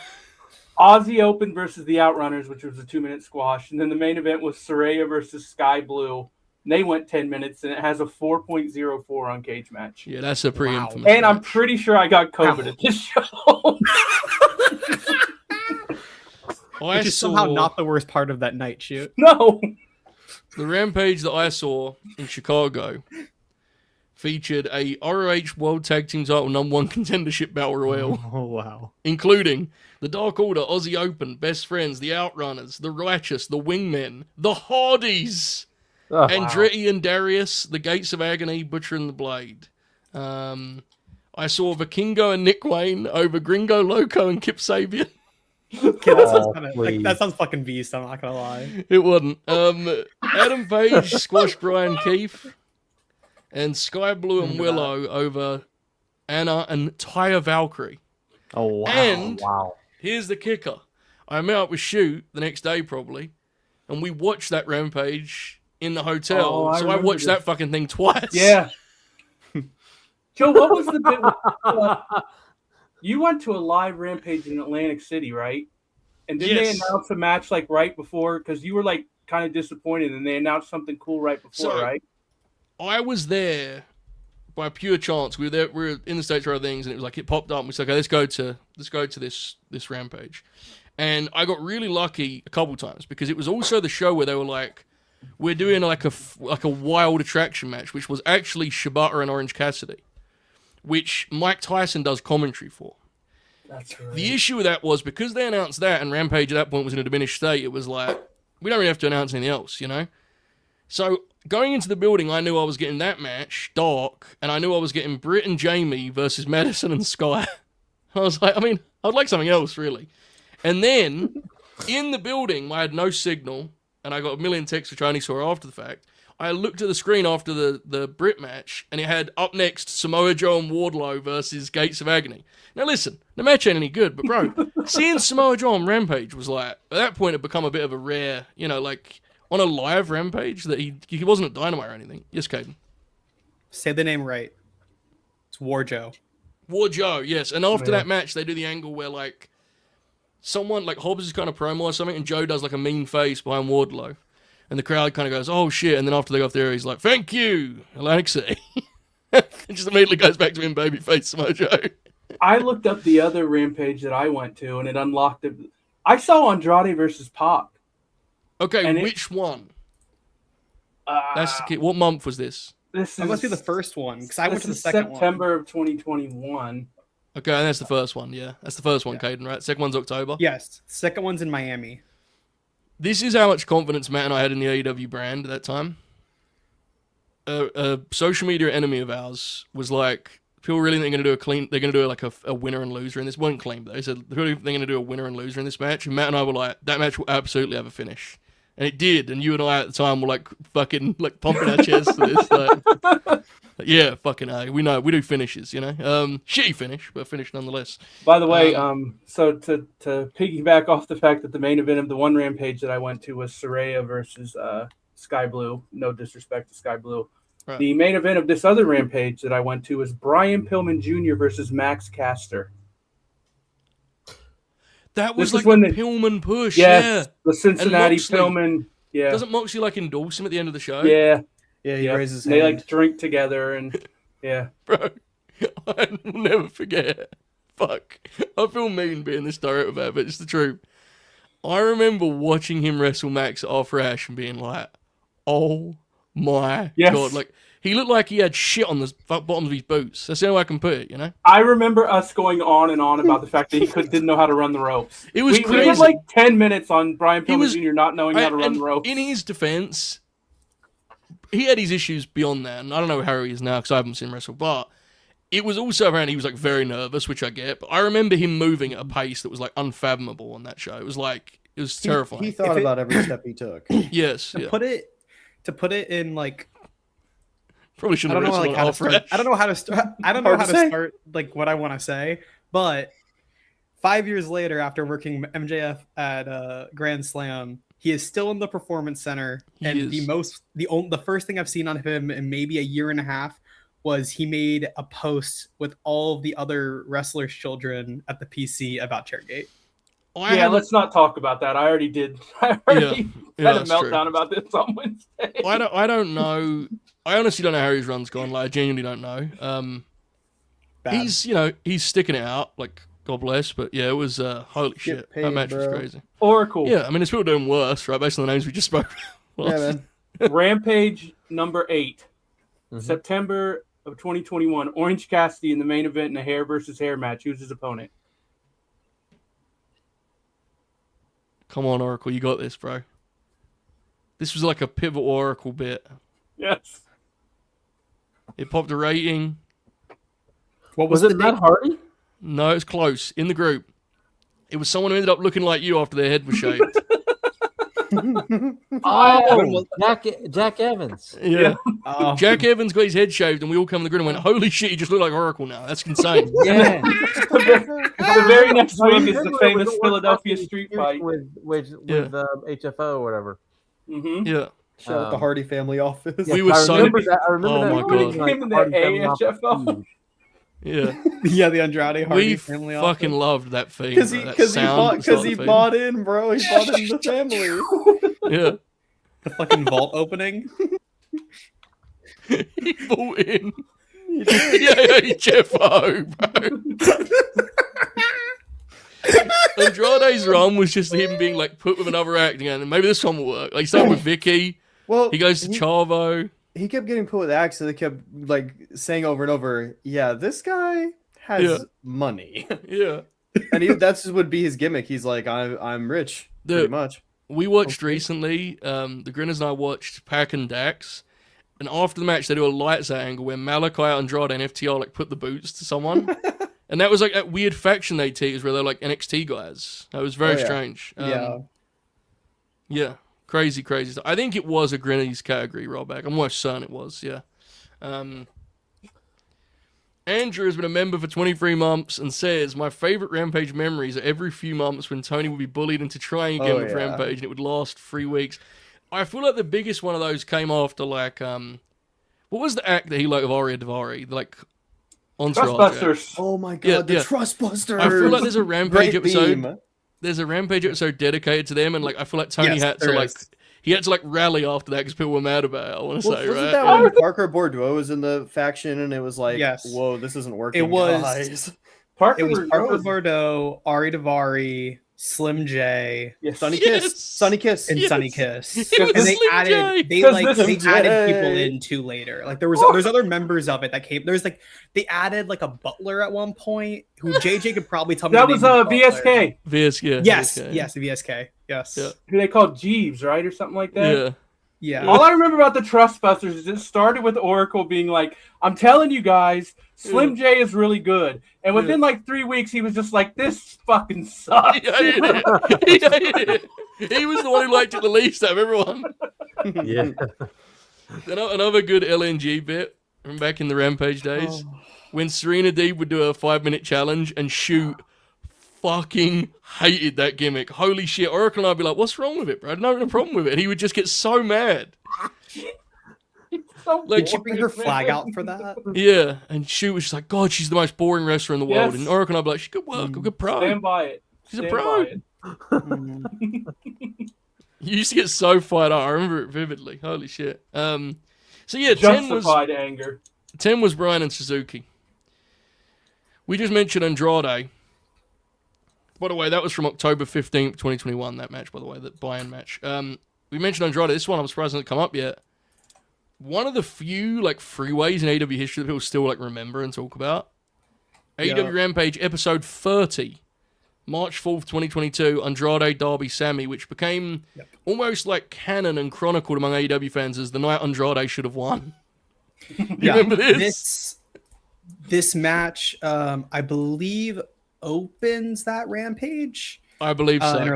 Aussie Open versus the Outrunners, which was a 2-minute squash. And then the main event was Saraya versus Sky Blue. And they went 10 minutes, and it has a 4.04 on Cage Match. Yeah, that's a pretty Wow. infamous. And I'm match. pretty sure I got COVID at this show. I Which is saw somehow not the worst part of that night shoot. No. the Rampage that I saw in Chicago featured a ROH World Tag Team Title #1 contendership battle royal, Oh wow. including the Dark Order, Aussie Open, Best Friends, the Outrunners, the Righteous, the Wingmen, the Hardys, Oh, Andretti and Darius, the Gates of Agony, Butcher and the Blade. I saw Vikingo and Nick Wayne over Gringo Loco and Kip Sabian. Okay, that sounds Oh, kinda, please. that sounds fucking beast. I'm not gonna lie. It wasn't. Adam Page squashed Brian Keefe, and Sky Blue and Willow over Anna and Taya Valkyrie. Oh wow. And wow. here's the kicker: I met up with Shoot the next day probably, and we watched that Rampage in the hotel. Oh, I so I remember watched this. that fucking thing twice. Yeah. Joe, what was the bit? You went to a live Rampage in Atlantic City, right? And didn't they Yes. announce a match like right before? Because you were like kind of disappointed, and they announced something cool right before, So- right? I was there by pure chance. We were there. We were in the States for other things, and it was like it popped up. And we said, "Okay, let's go to this Rampage." And I got really lucky a couple times because it was also the show where they were like, "We're doing like a wild attraction match," which was actually Shibata and Orange Cassidy, which Mike Tyson does commentary for. That's right. The issue with that was because they announced that, and Rampage at that point was in a diminished state. It was like we don't really have to announce anything else, you know. So going into the building, I knew I was getting that match, Dark, and I knew I was getting Britt and Jamie versus Madison and Sky. I was like, I mean, I'd like something else, really. And then in the building, I had no signal, and I got a million texts, which I only saw after the fact. I looked at the screen after the Brit match, and it had up next Samoa Joe and Wardlow versus Gates of Agony. Now listen, the match ain't any good, but bro, seeing Samoa Joe on Rampage was like, at that point, it become a bit of a rare, you know, like on a live Rampage that he wasn't at Dynamite or anything. Yes, Kaden. Say the name right. It's War Joe. War Joe, yes. And after Yeah. that match, they do the angle where like someone like Hobbs is kind of promo or something, and Joe does like a mean face behind Wardlow. And the crowd kind of goes, "Oh shit!" And then after they go off there, he's like, "Thank you, Atlantic City." It just immediately goes back to him, babyface Mojo. I looked up the other Rampage that I went to, and it unlocked it. I saw Andrade versus Pac. Okay, And which one? Uh, That's the key. What month was this? this That is must be the first one because I went this to the is second September of 2021. Okay, and that's the first one. Yeah, that's the first one, Kaden, right? Second one's October. Yes, second one's in Miami. This is how much confidence Matt and I had in the AEW brand at that time. A social media enemy of ours was like, people really think they're going to do a clean, they're going to do like a winner and loser in this. One claim, but they said they're going to do a winner and loser in this match. And Matt and I were like, that match will absolutely have a finish. And it did. And you and I at the time were like fucking like pumping our chests to this. Like, yeah, fucking A. We know, we do finishes, you know? Shitty finish, but finish nonetheless. By the way, so to piggyback off the fact that the main event of the one Rampage that I went to was Saraya versus Sky Blue. No disrespect to Sky Blue. Right. The main event of this other Rampage that I went to was Brian Pillman Jr. versus Max Caster. That was This like is when the the- Pillman push, Yes, yeah. the Cincinnati Moxley. Pillman. Yeah, Doesn't Moxley like endorse him at the end of the show? yeah, Yeah, he yeah. raises his They hand. like drink together and yeah. Bro, I will never forget. Fuck. I feel mean being this direct about it, but it's the truth. I remember watching him wrestle Max off Rash and being like, oh my Yes. God. Like, he looked like he had shit on the bottoms of his boots. That's the only way I can put it, you know? I remember us going on and on about the fact that he didn't know how to run the ropes. It was we crazy. had like 10 minutes on Brian He Pillman was- Jr. not knowing how to run And the ropes. in his defense, he had his issues beyond that. And I don't know how he is now because I haven't seen him wrestle, but it was also around he was like very nervous, which I get. But I remember him moving at a pace that was like unfathomable on that show. It was like, it was terrifying. He thought If it- about every step he took. Yes. to Yeah. put it in like Probably I shouldn't don't have know like wrestled how to off start. Rash. I don't know how to start. I don't know Hard how to to say. start like what I want to say. But 5 years later, after working MJF at Grand Slam, he is still in the Performance Center, He and is. the first thing I've seen on him in maybe a year and a half was he made a post with all of the other wrestlers' children at the PC about Chairgate. I Yeah, had let's not talk about that. I already did. I already Yeah, had a that's true. meltdown about this on Wednesday. I don't know. I honestly don't know how his run's gone. Like, I genuinely don't know. Bad. He's sticking it out. Like, God bless. But yeah, it was holy shit. paid, That match was bro. crazy. Oracle. Yeah, I mean, it's people doing worse, right? Based on the names we just spoke. Yeah, man. Rampage number 8, Mhm. September of 2021. Orange Cassidy in the main event in a hair versus hair match. Who's his opponent? Come on, Oracle, you got this, bro. This was like a pivotal Oracle bit. Yes. It popped a rating. What Was was, it the Matt name? Hardy? No, it's close. In the group. It was someone who ended up looking like you after their head was shaved. Oh, Jack Evans. Yeah. Oh, Jack Evans got his head shaved, and we all come in the grid and went, holy shit, you just look like Oracle now. That's insane. Yeah. The very next No, week you is said the it famous was Philadelphia fucking street feud fight. with Yeah. HFO or whatever. Mm-hmm. Yeah. Shout out the Hardy family office. We were I so- remember that. I remember Oh that. my being, God. like, Came in the Hardy family office AHFO. feud. Yeah. yeah, the Andrade Hardy We family fucking office. loved that theme. Because bro. he That because he sound bought at the start because he of the bought in, bro. He bought into the family. feed. The fucking vault opening. Yeah. He bought in. Yeah, Jeff O, bro. Andrade's run was just him being like put with another act again, and maybe this one will work. Like he started with Vicky, Well, he goes to Chavo. he kept getting put with acts, so they kept like saying over and over, "Yeah, this guy has Yeah. money," Yeah. and that's would be his gimmick. He's like, "I'm rich, The- pretty much." We watched recently, the Grinners and I watched Pac and Dax, and after the match they do a lights out angle where Malachi, Andrade, and FTR like put the boots to someone. And that was like that weird faction they teased where they're like NXT guys. That was very Oh, yeah. strange. Yeah. Yeah. Crazy stuff. I think it was a Grinnies category rollback. I'm almost certain it was, yeah. Andrew has been a member for 23 months and says, my favorite Rampage memories are every few months when Tony would be bullied into trying again Oh, with yeah. Rampage and it would last 3 weeks. I feel like the biggest one of those came after like, what was the act that he liked of Aria Davari? Like, Entourage act. Trustbusters. Oh my god, Yeah, the yeah. Trust Busters! I feel like there's a Rampage Great episode. theme. There's a Rampage episode dedicated to them, and like I feel like Tony Yes, had to there like is. he had to like rally after that because people were mad about it. I want to Well, say, wasn't right? that when Parker Bordeaux was in the faction and it was like, Yes. whoa, this isn't working, It was- guys. Parker, It was Parker Bordeaux, Ari Davari, Slim J, Yes. Sunny Yes. Kiss, Sunny Kiss. and Yes. Sunny Kiss. It was And they Slim added J. they Because like this they is added J. people in too later. Like there's other members of it that came. There's like they added like a butler at one point who JJ could probably tell me. That the was name of the butler. VSK. VS, yeah. Yes, VSK. yes, VSK. Yes. Yeah. Who they called Jeeves, right, or something like that. Yeah. Yeah. All I remember about the Trustbusters is it started with Oracle being like, "I'm telling you guys, Slim J is really good," and within like 3 weeks, he was just like, "This fucking sucks." He hated it. He hated it. He was the one who liked it the least out of everyone. Yeah. Another good LNG bit from back in the Rampage days when Serena Deeb would do a 5-minute challenge and shoot. Fucking hated that gimmick. Holy shit. Oracle and I'd be like, what's wrong with it, bro? I don't have a problem with it. And he would just get so mad. So Like, Did she bring her flag out for that? Yeah. And Shoot was just like, God, she's the most boring wrestler in the world. Yes. And Oracle and I'd be like, she's good work. A good pro. Stand by it. She's a Stand pro. by it. You used to get so fired up. I remember it vividly. Holy shit. So yeah, 'Justified anger. 10 was Bryan and Suzuki. We just mentioned Andrade. By the way, that was from October 15th, 2021, that match, by the way, that buy-in match. We mentioned Andrade. This one I'm surprised hasn't come up yet. One of the few, like, freeways in AEW history that people still, like, remember and talk about. AEW Rampage, episode 30. March 4th, 2022, Andrade, Darby, Sammy, which became almost, like, canon and chronicled among AEW fans as the night Andrade should have won. You remember this? This match, I believe, opens that Rampage. I believe so. In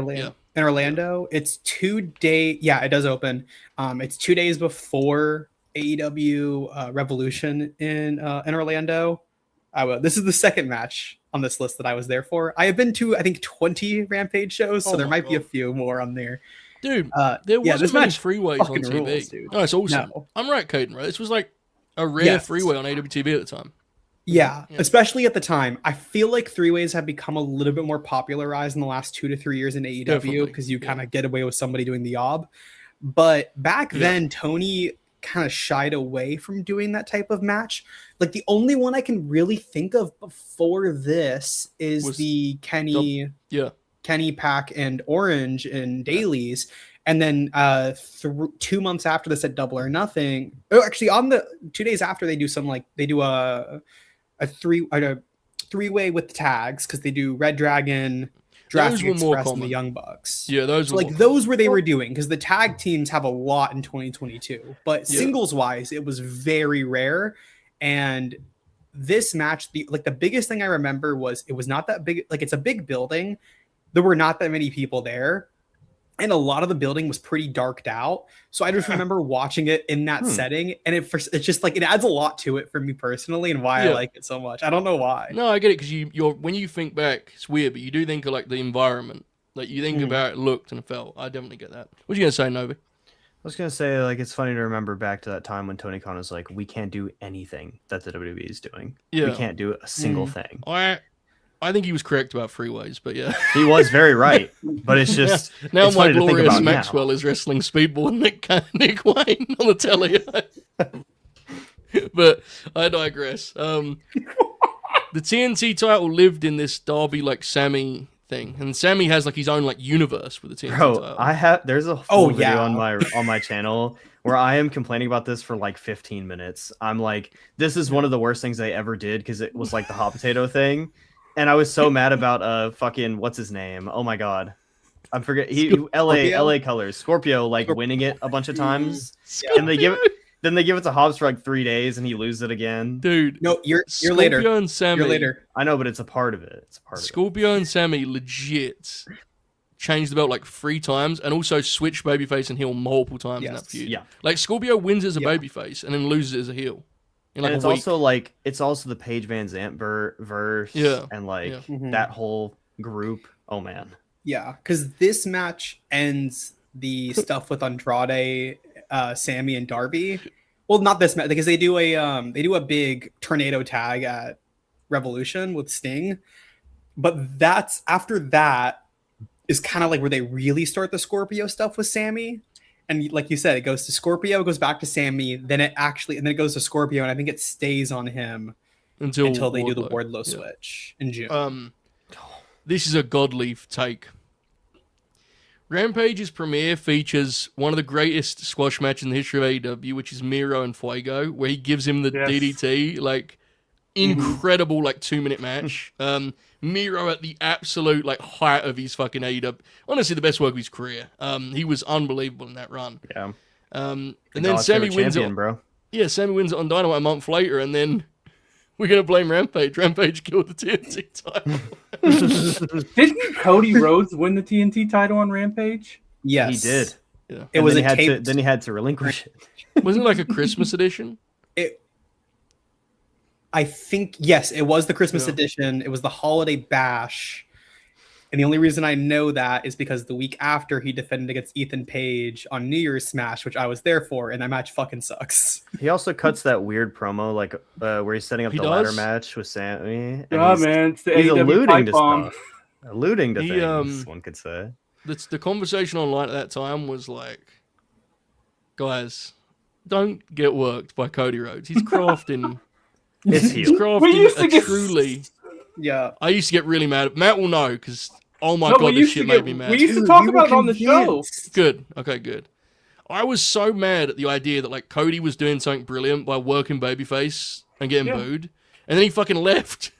Orlando. It's 2 days. Yeah, it does open. It's 2 days before AEW Revolution in Orlando. This is the second match on this list that I was there for. I have been to, I think, 20 Rampage shows, so there might be a few more on there. Dude, there wasn't this many match freeways on fucking TV. rules, dude. Oh, it's awesome. No. I'm right, Kaden, right? This was like a rare freeway on AEW TV at the time. Yeah, especially at the time. I feel like three-ways have become a little bit more popularized in the last 2 to 3 years in AEW because you kind of get away with somebody doing the ob. But back then, Tony kind of shied away from doing that type of match. Like the only one I can really think of before this is the Kenny Pack and Orange in dailies. And then 2 months after this at Double or Nothing. Oh, actually, on the 2 days after they do a three-way with tags because they do Red Dragon, Jurassic Express, and the Young Bucks. Yeah, those were those were they were doing because the tag teams have a lot in 2022, but singles wise, it was very rare. And this match, the biggest thing I remember was it was not that big. Like it's a big building, there were not that many people there. And a lot of the building was pretty darked out. So I just remember watching it in that setting. And it's just like, it adds a lot to it for me personally and why I like it so much. I don't know why. No, I get it. Because you're when you think back, it's weird, but you do think of like the environment. Like you think about it looked and felt. I definitely get that. What are you going to say, Novi? I was going to say, like, it's funny to remember back to that time when Tony Khan was like, we can't do anything that the WWE is doing. Yeah. We can't do a single thing. I think he was correct about freeways, but yeah. He was very right, but it's just... now it's my funny to think glorious about Maxwell is wrestling Speedball and Nick Wayne on the telly. But I digress. The TNT title lived in this Darby, like, Sammy thing. And Sammy has, like, his own, like, universe with the TNT title. There's a full video on my channel where I am complaining about this for like 15 minutes. I'm like, this is one of the worst things they ever did because it was like the hot potato thing. And I was so mad about fucking what's his name? Oh my god. I forget LA Colors. Scorpio winning it a bunch of times. And they give it to Hobbs for like 3 days and he loses it again. Dude. No, you're Scorpio later. And Sammy, you're later. I know, but it's a part of it. Scorpio and Sammy legit changed the belt like 3 times and also switched babyface and heel multiple times in that feud. Yeah. Like Scorpio wins as a babyface and then loses as a heel. And it's also the Paige Van Zant verse and that whole group. Oh man. Yeah, because this match ends the stuff with Andrade, Sammy, and Darby. Well, not this match because they do a big tornado tag at Revolution with Sting, but that's after that is kind of like where they really start the Scorpio stuff with Sammy. And like you said, it goes to Scorpio, it goes back to Sammy, then it goes to Scorpio, and I think it stays on him until they do the Wardlow switch in June. This is a godly take Rampage's premiere features one of the greatest squash matches in the history of AEW, which is Miro and Fuego, where he gives him the Yes. DDT, like incredible, like 2-minute match. Miro at the absolute like height of his fucking AEW, honestly the best work of his career. He was unbelievable in that run. Yeah. And then Sammy wins champion, it. bro. Yeah, Sammy wins it on Dynamite a month later, and then we're gonna blame Rampage. Rampage killed the TNT title. Didn't Cody Rhodes win the TNT title on Rampage? Yes, He did. Yeah. It was then a taped. then he had to relinquish it. Wasn't it like a Christmas edition? I think yes, it was the Christmas Yeah. edition. It was the Holiday Bash, and the only reason I know that is because the week after he defended against Ethan Page on New Year's Smash, which I was there for, and that match fucking sucks. He also cuts that weird promo, like where he's setting up He the ladder does? match with Sammy. And Oh he's, man, it's the he's AEW alluding pipe to bomb. stuff. Alluding to He, things, one could say. The conversation online at that time was like, guys, don't get worked by Cody Rhodes. He's crafting. It's He's heel. We used crafting to a get- truly. Yeah, I used to get really mad. Matt will know because oh my No, god, we this used shit to made get- me mad. we used to Dude, talk we about were it on the show. convinced. Good. Okay, good. I was so mad at the idea that like Cody was doing something brilliant by working babyface and getting Yeah. booed, and then he fucking left.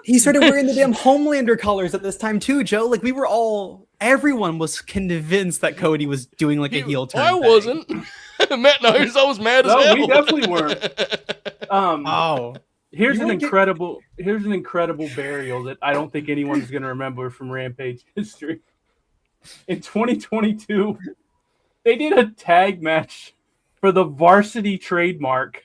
He started wearing the damn Homelander colors at this time too, Joe. Like everyone was convinced that Cody was doing like a heel turn. I thing. wasn't. Matt knows I was mad as No, hell. we definitely weren't. Oh, Here's You an wanna get- incredible burial that I don't think anyone's going to remember from Rampage history. In 2022, they did a tag match for the varsity trademark,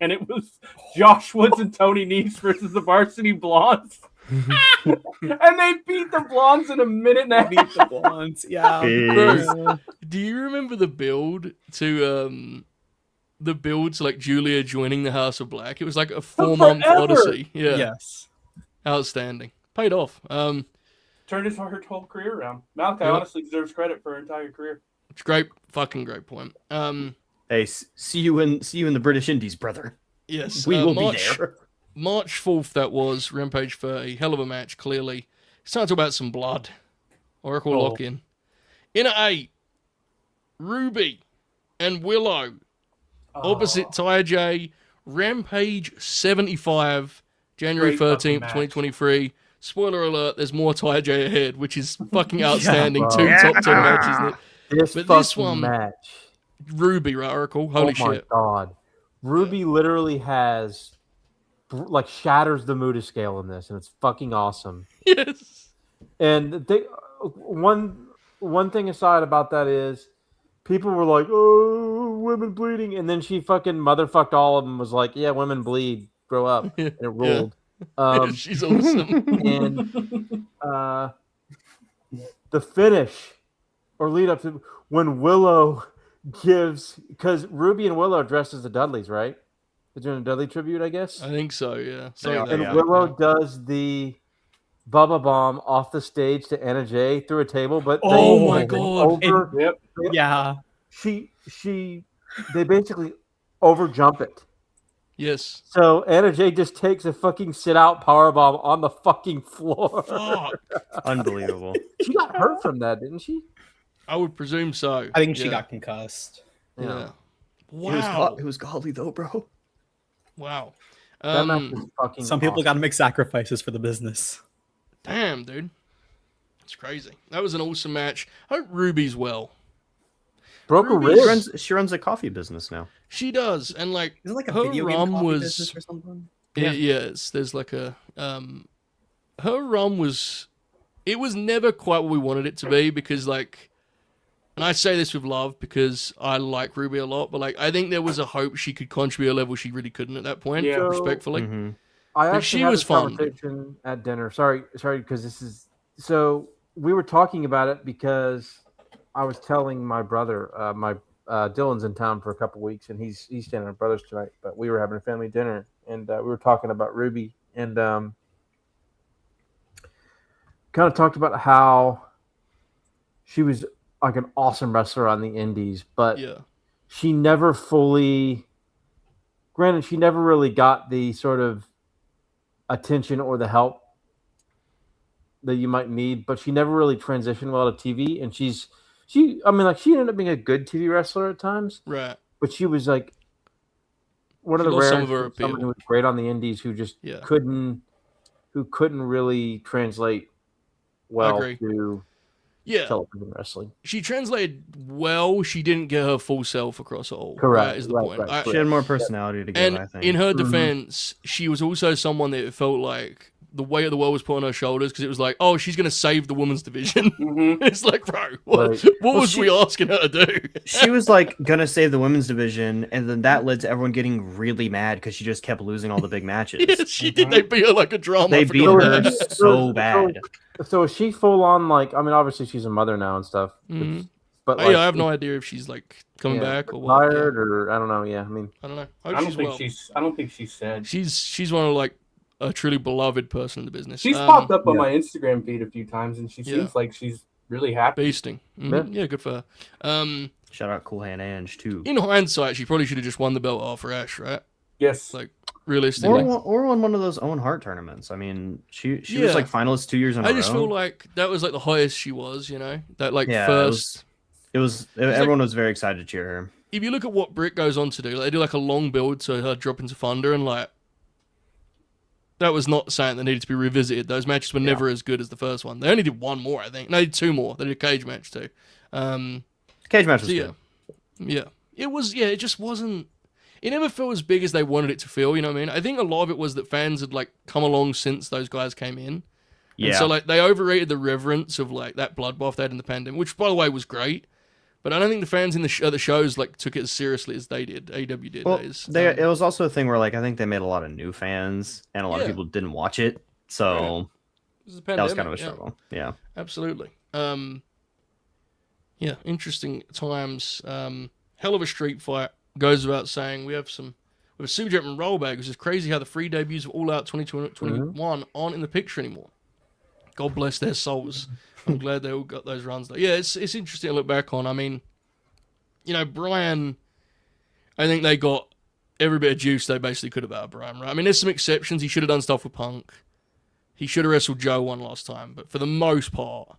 and it was Josh Woods and Tony Nese versus the Varsity Blondes. And they beat the Blondes in a minute and a half. beat the blondes. Yeah. Bro, do you remember the build to like Julia joining the House of Black? It was like a 4-month forever. odyssey. Yeah. Yes. Outstanding. Paid off. Turned his whole career around. Malachi Yep. honestly deserves credit for her entire career. It's great, fucking great point. Hey, see you in the British Indies, brother. Yes, We will March, be there. March 4th, that was Rampage 30. Hell of a match, clearly. It's time to talk about some blood. Oracle Oh. lock in. In at 8, Ruby and Willow. Opposite Ty J. Rampage 75, January Great fucking 13th, match. 2023. Spoiler alert, there's more Ty J ahead, which is fucking outstanding. bro. 2 top 10 matches. In it. This But fucking this one- match. Ruby, right, Oracle? Holy oh my shit. god, Ruby literally has like shatters the Muda scale in this, and it's fucking awesome. Yes. And they one thing aside about that is people were like, "Oh, women bleeding," and then she fucking motherfucked all of them. Was like, "Yeah, women bleed. Grow up." Yeah. And it ruled. She's awesome. And the finish or lead up to when Willow gives, because Ruby and Willow are dressed as the Dudleys, right? They're doing a Dudley tribute, I guess. I think so, yeah. So Yeah, And yeah. Willow does the Bubba Bomb off the stage to Anna Jay through a table, but Oh they- my God. over, Yep. Yeah. they basically over jump it. Yes. So Anna Jay just takes a fucking sit out power bomb on the fucking floor. Fuck. Unbelievable. She got hurt from that, didn't she? I would presume so. I think she Yeah. got concussed. Yeah. It Wow. was golly though, bro. Wow. That match is fucking Some people awesome. got to make sacrifices for the business. Damn, dude. It's crazy. That was an awesome match. Hope Ruby's well. broke a Ruby's- rib. She runs a coffee business now. She does. And like Isn't it like a her video game run coffee was business or something? yes, there's like a her run was it was never quite what we wanted it to be because like and I say this with love because I like Ruby a lot, but like I think there was a hope she could contribute a level she really couldn't at that point, Yeah. respectfully. Mhm. I But actually she had was this fun. conversation at dinner. Sorry, because this is so we were talking about it because I was telling my brother, Dylan's in town for a couple weeks and he's staying at my brother's tonight. But we were having a family dinner and we were talking about Ruby and kind of talked about how she was like an awesome wrestler on the indies, but Yeah. she never fully. Granted, she never really got the sort of attention or the help that you might need, but she never really transitioned well to TV. And she ended up being a good TV wrestler at times, Right. but she was like one of She the lost rare some of her appeal. someone who was great on the indies who just Yeah. couldn't really translate well agree. to Yeah. television wrestling. She translated well. She didn't get her full self across at all. Correct. Right, is the Right, point. right, She had more personality to give, And I think. in her defense, she was also someone that it felt like the weight of the world was put on her shoulders because it was like, oh, she's going to save the women's division. Mm-hmm. It's like, bro, what Right. was we asking her to do? She was like gonna save the women's division, and then that led to everyone getting really mad because she just kept losing all the big matches. Yes, she did. They beat her like a drama. They I beat forgot her about that. so bad. So is she full on like? I mean, obviously she's a mother now and stuff. Mhm. But Oh, like, yeah, I have no idea if she's like coming yeah, back or what. retired Yeah. or I don't know. Yeah, I mean, I don't know. I don't She's think well. I don't think she's said. She's one of like a truly beloved person in the business. She's popped up on yeah. my Instagram feed a few times, and she Yeah. seems like she's really happy. Beasting. Mhm. Yeah, good for her. Shout out Cool Hand Ange too. In hindsight, she probably should have just won the belt after Ash, right? Yes. Like realistically. Or won one of those Owen Hart tournaments. I mean, she Yeah. was like finalist 2 years in a row. I just feel like that was like the highest she was, you know? That like Yeah, first. everyone was very excited to cheer her. If you look at what Britt goes on to do, like, they do like a long build to her drop into Thunder, and like that was not something that needed to be revisited. Those matches were never as good as the first one. They only did one more, I think. No, they did two more. They did a cage match too. Cage match was So, yeah. good. Yeah. It was, yeah, it just wasn't. It never felt as big as they wanted it to feel, you know what I mean? I think a lot of it was that fans had like come along since those guys came in. Yeah. And so like they overrated the reverence of like that bloodbath they had in the pandemic, which by the way was great. But I don't think the fans in the shows like took it as seriously as they did. AEW did. Well, that is. it was also a thing where like I think they made a lot of new fans, and a lot of Yeah. people didn't watch it, so It was a that was kind of a pandemic, yeah. struggle. Yeah. Absolutely. Yeah, interesting times. Hell of a street fight. Goes without saying. We have a Super Jet and Rollback, which is crazy how the free debuts of All Out 2021 aren't in the picture anymore. God bless their souls. I'm glad they all got those runs though. Yeah, it's interesting to look back on. I mean, you know, Brian, I think they got every bit of juice they basically could have out of Brian, right? I mean, there's some exceptions. He should have done stuff with Punk. He should have wrestled Joe one last time. But for the most part,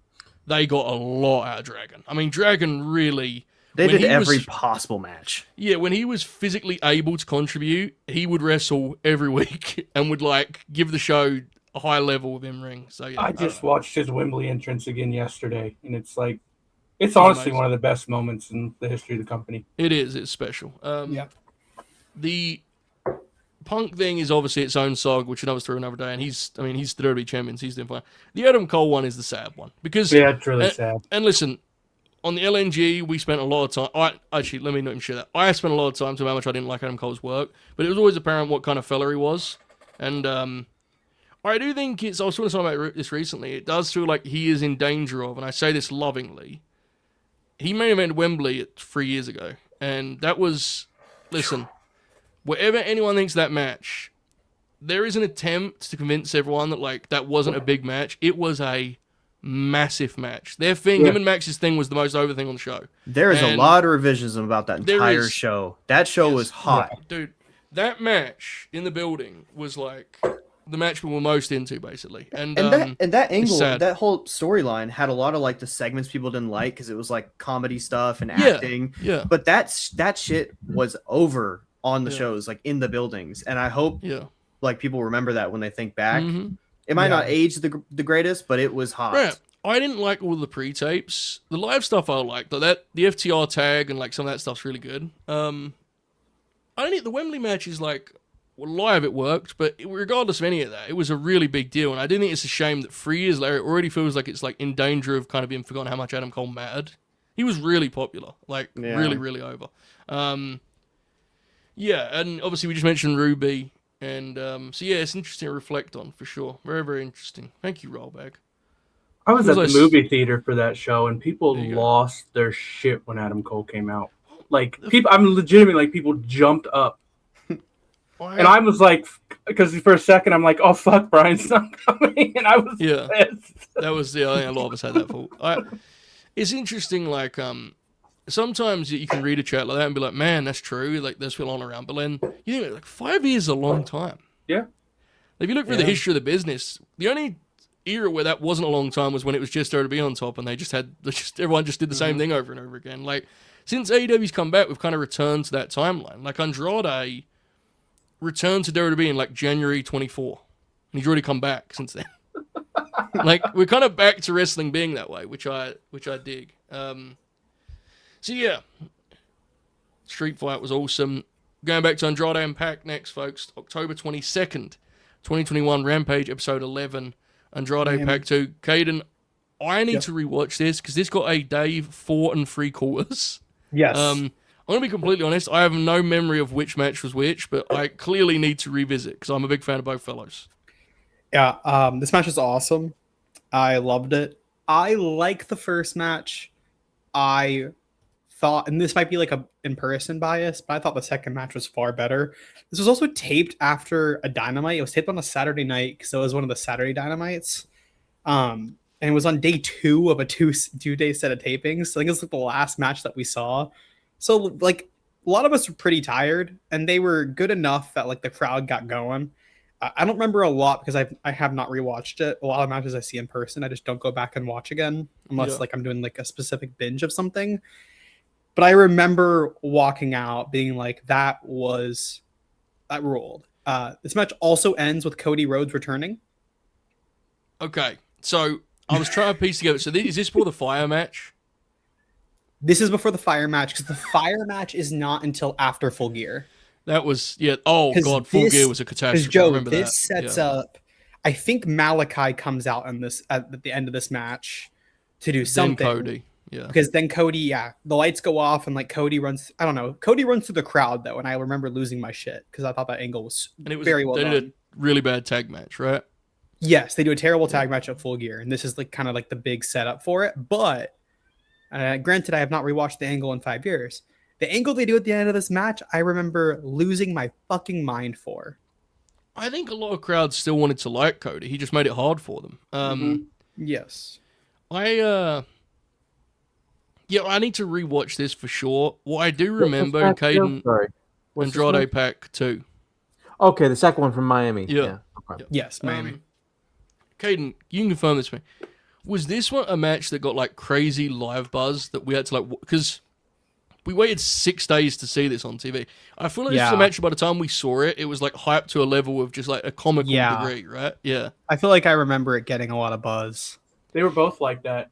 they got a lot out of Dragon. I mean, Dragon really... They when did he every was- possible match. Yeah, when he was physically able to contribute, he would wrestle every week and would, like, give the show a high level of in-ring. So, yeah. I just watched his Wembley entrance again yesterday, and it's like, it's honestly amazing. one of the best moments in the history of the company. It is. It's special. Yeah. The Punk thing is obviously its own saga, which another story another day. And he's the WWE champion. So he's doing fine. The Adam Cole one is the sad one because Yeah, it's really sad. And listen, on the LNG, we spent a lot of time. Actually, let me not even share that. I spent a lot of time to how much I didn't like Adam Cole's work, but it was always apparent what kind of fella he was. And I do think it's. I was talking to someone about this recently. It does feel like he is in danger of, and I say this lovingly. He may have entered Wembley 3 years ago, and that was. Listen, whatever anyone thinks of that match, there is an attempt to convince everyone that like that wasn't a big match. It was a massive match. Their thing, him and Max's thing, was the most over thing on the show. There is a And lot of revisionism about that there entire is- show. That show was hot. Dude, that match in the building was like the match we were most into, basically. And that angle, sad. that whole storyline had a lot of like the segments people didn't like because it was like comedy stuff and Yeah. acting. yeah, But that shit was over on the Yeah. shows, like in the buildings, and I hope yeah. like people remember that when they think back. Mhm. It might Yeah. not age the greatest, but it was hot. Right. I didn't like all the pre-tapes. The live stuff I liked. Like the FTR tag and like some of that stuff's really good. I don't think the Wembley match is like well, live it worked, but regardless of any of that, it was a really big deal. And I do think it's a shame that 3 years later it already feels like it's like in danger of kind of being forgotten how much Adam Cole mattered. He was really popular, like Yeah. really, really over. Yeah, and obviously we just mentioned Ruby, and so yeah, it's interesting to reflect on for sure. Very, very interesting. Thank you, Rollback. I was at the Was I s- movie theater for that show, and people There you go. lost their shit when Adam Cole came out. Like people, I'm legitimately like people jumped up, and I was like, because for a second I'm like, oh fuck, Brian's not coming, and I was Yeah. pissed. That was I think a lot of us had that fault. It's interesting, like sometimes you can read a chat like that and be like, man, that's true. Like there's people on around, but then you think like 5 years is a long time. Yeah. If you look through the history of the business, the only era where that wasn't a long time was when it was just WWE on top, and everyone just did the same thing over and over again. Like, since AEW's come back, we've kind of returned to that timeline. Like, Andrade returned to WWE in like January 24, and he's already come back since then. Like, we're kind of back to wrestling being that way, which I dig. So yeah, Street Fight was awesome. Going back to Andrade and Pac next, folks. October 22nd, 2021, Rampage, episode 11. Andrade Pac 2. Kaden, I need to rewatch this because this got a Dave 4 3/4. Yes. I'm going to be completely honest. I have no memory of which match was which, but I clearly need to revisit because I'm a big fan of both fellows. Yeah, this match is awesome. I loved it. I like the first match. I thought, and this might be like a in-person bias, but I thought the second match was far better. This was also taped after a Dynamite. It was taped on a Saturday night, so it was one of the Saturday Dynamites. And it was on day 2 of a two-day set of tapings. So I think it's like the last match that we saw. So like a lot of us were pretty tired, and they were good enough that like the crowd got going. I don't remember a lot because I have not rewatched it. A lot of matches I see in person, I just don't go back and watch again unless like I'm doing like a specific binge of something. But I remember walking out being like, that ruled. This match also ends with Cody Rhodes returning. Okay, so I was trying to piece together. So is this for the Fire match? This is before the Fire match because the Fire match is not until after Full Gear. That was, yeah. Oh, God, Full Gear was a catastrophe. Joe, I remember this sets up, I think Malachi comes out in this at the end of this match to do something. Then Cody, yeah. Because then Cody, the lights go off and like Cody runs, I don't know. Cody runs through the crowd though, and I remember losing my shit because I thought that angle was, very well done. They did a really bad tag match, right? Yes, they do a terrible tag match at Full Gear, and this is like kind of like the big setup for it. But granted, I have not rewatched the angle in 5 years. The angle they do at the end of this match, I remember losing my fucking mind for. I think a lot of crowds still wanted to like Cody. He just made it hard for them. Yes. I need to rewatch this for sure. What I do remember in Kaden, Andrade Pac 2. Okay, the second one from Miami. Yeah. Okay. Yes, Miami. Caden, you can confirm this for me. Was this one a match that got like crazy live buzz that we had to like, because we waited 6 days to see this on TV. I feel like this is a match by the time we saw it, it was like hyped to a level of just like a comical degree, right? Yeah. I feel like I remember it getting a lot of buzz. They were both like that.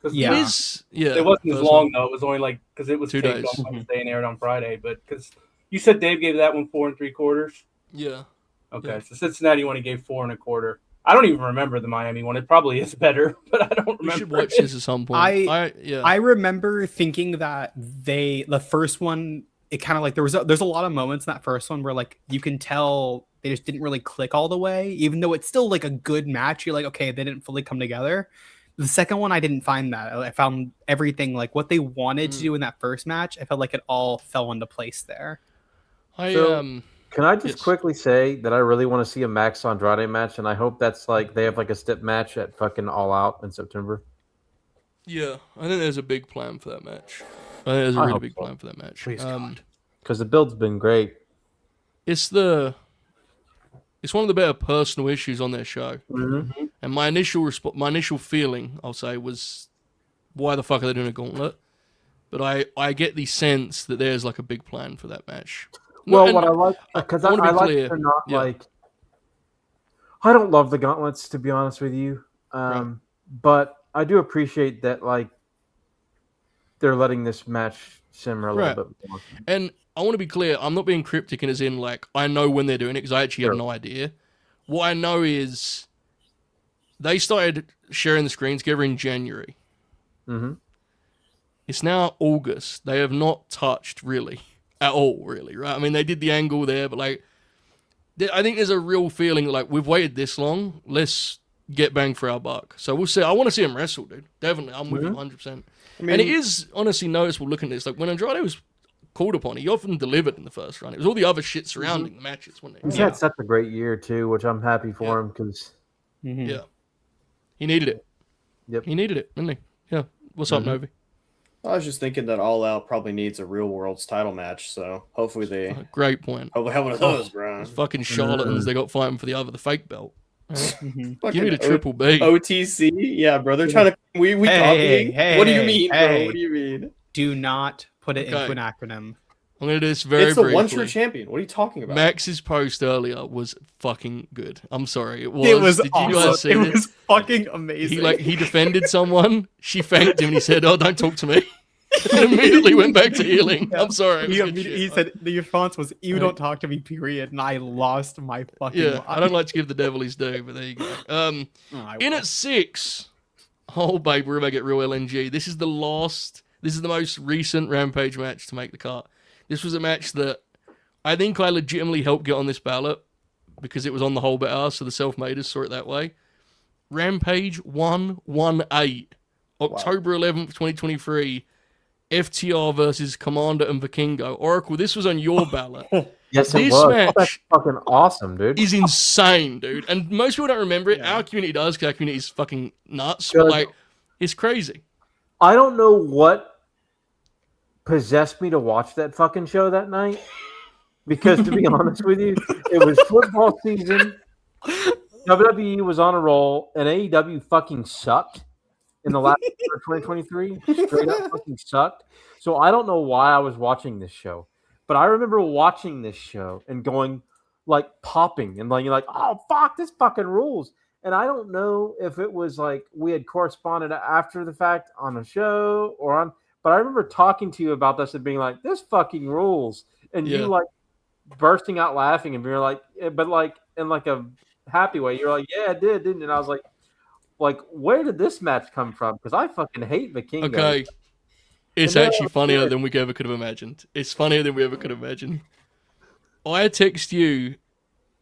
It wasn't as long though. It was only like, because it was 2 taped days on Wednesday and aired on Friday. But because you said Dave gave that one 4 3/4. Yeah. Okay, so Cincinnati one he gave 4 1/4. I don't even remember the Miami one. It probably is better, but I don't remember. We should watch this at some point. I remember thinking that the first one, it kind of like there's a lot of moments in that first one where like you can tell they just didn't really click all the way, even though it's still like a good match. You're like, okay, they didn't fully come together. The second one, I didn't find that. I found everything like what they wanted to do in that first match. I felt like it all fell into place there. Can I just quickly say that I really want to see a Max Andrade match, and I hope that's like they have like a step match at fucking All Out in September. Yeah, I think there's a big plan for that match. I think there's a really big plan for that match. Because the build's been great. It's one of the better personal issues on their show. Mm-hmm. And my initial feeling, I'll say, was why the fuck are they doing a gauntlet? But I get the sense that there's like a big plan for that match. Well, what I like, because I like they're not like. I don't love the gauntlets, to be honest with you, but I do appreciate that like they're letting this match simmer a little bit more. And I want to be clear, I'm not being cryptic and as in like I know when they're doing it because I actually have no idea. What I know is they started sharing the screen together in January. Mm-hmm. It's now August. They have not touched really. At all, really, right? I mean, they did the angle there, but like, I think there's a real feeling like we've waited this long. Let's get bang for our buck. So we'll see. I want to see him wrestle, dude. Definitely, I'm with you 100%. I mean, and it is honestly noticeable looking at this. Like when Andrade was called upon, he often delivered in the first run. It was all the other shit surrounding the matches, wasn't it? He's had such a great year too, which I'm happy for him because he needed it. Yep, he needed it, didn't he? Yeah. What's up, Novi? I was just thinking that All Out probably needs a Real World's title match, so hopefully they great point. hopefully have one of those, bro. Those fucking charlatans they got fighting for the fake belt. Give me the triple B. OTC, yeah, bro. They're trying to we Hey, copying. hey, What do you hey, mean, hey. bro? What do you mean? Do not put it Okay. into an acronym. I'm going to do this very It's the briefly. one true champion. What are you talking about? Max's post earlier was fucking good. I'm sorry. It It was Did awesome. you guys see It this? was fucking amazing. He defended someone. She thanked him and he said, "Oh, don't talk to me." And immediately went back to healing. I'm sorry. It was good shit. He said the response was, "You Right. don't talk to me, period." And I lost my fucking. Yeah, mind. I don't like to give the devil his due, but there you go. Oh, I In will. at 6, oh babe, we're about to get real LNG. This is the most recent Rampage match to make the cut. This was a match that I think I legitimately helped get on this ballot because it was on the whole better, so the self-maders saw it that way. Rampage 118, October 11th, 2023. FTR versus Commander and Vikingo. Oracle, this was on your ballot. Yes, it This was. match- That's fucking awesome, dude. Is insane, dude. And most people don't remember it. Yeah. Our community does because our community is fucking nuts. Good. But like, it's crazy. I don't know what possessed me to watch that fucking show that night. Because to be honest with you, it was football season. WWE was on a roll, and AEW fucking sucked in the last year of 2023. Straight up fucking sucked. So I don't know why I was watching this show, but I remember watching this show and going like popping and like, oh fuck, this fucking rules. And I don't know if it was like we had corresponded after the fact on a show or on, but I remember talking to you about this and being like, this fucking rules. And Yeah. you like bursting out laughing and being like, but like in like a happy way. You're like, yeah, it did, didn't it? And I was like, where did this match come from? Because I fucking hate Vikingo. Okay. It's And then actually I was funnier like- than we ever could have imagined. It's funnier than we ever could have imagined. I text you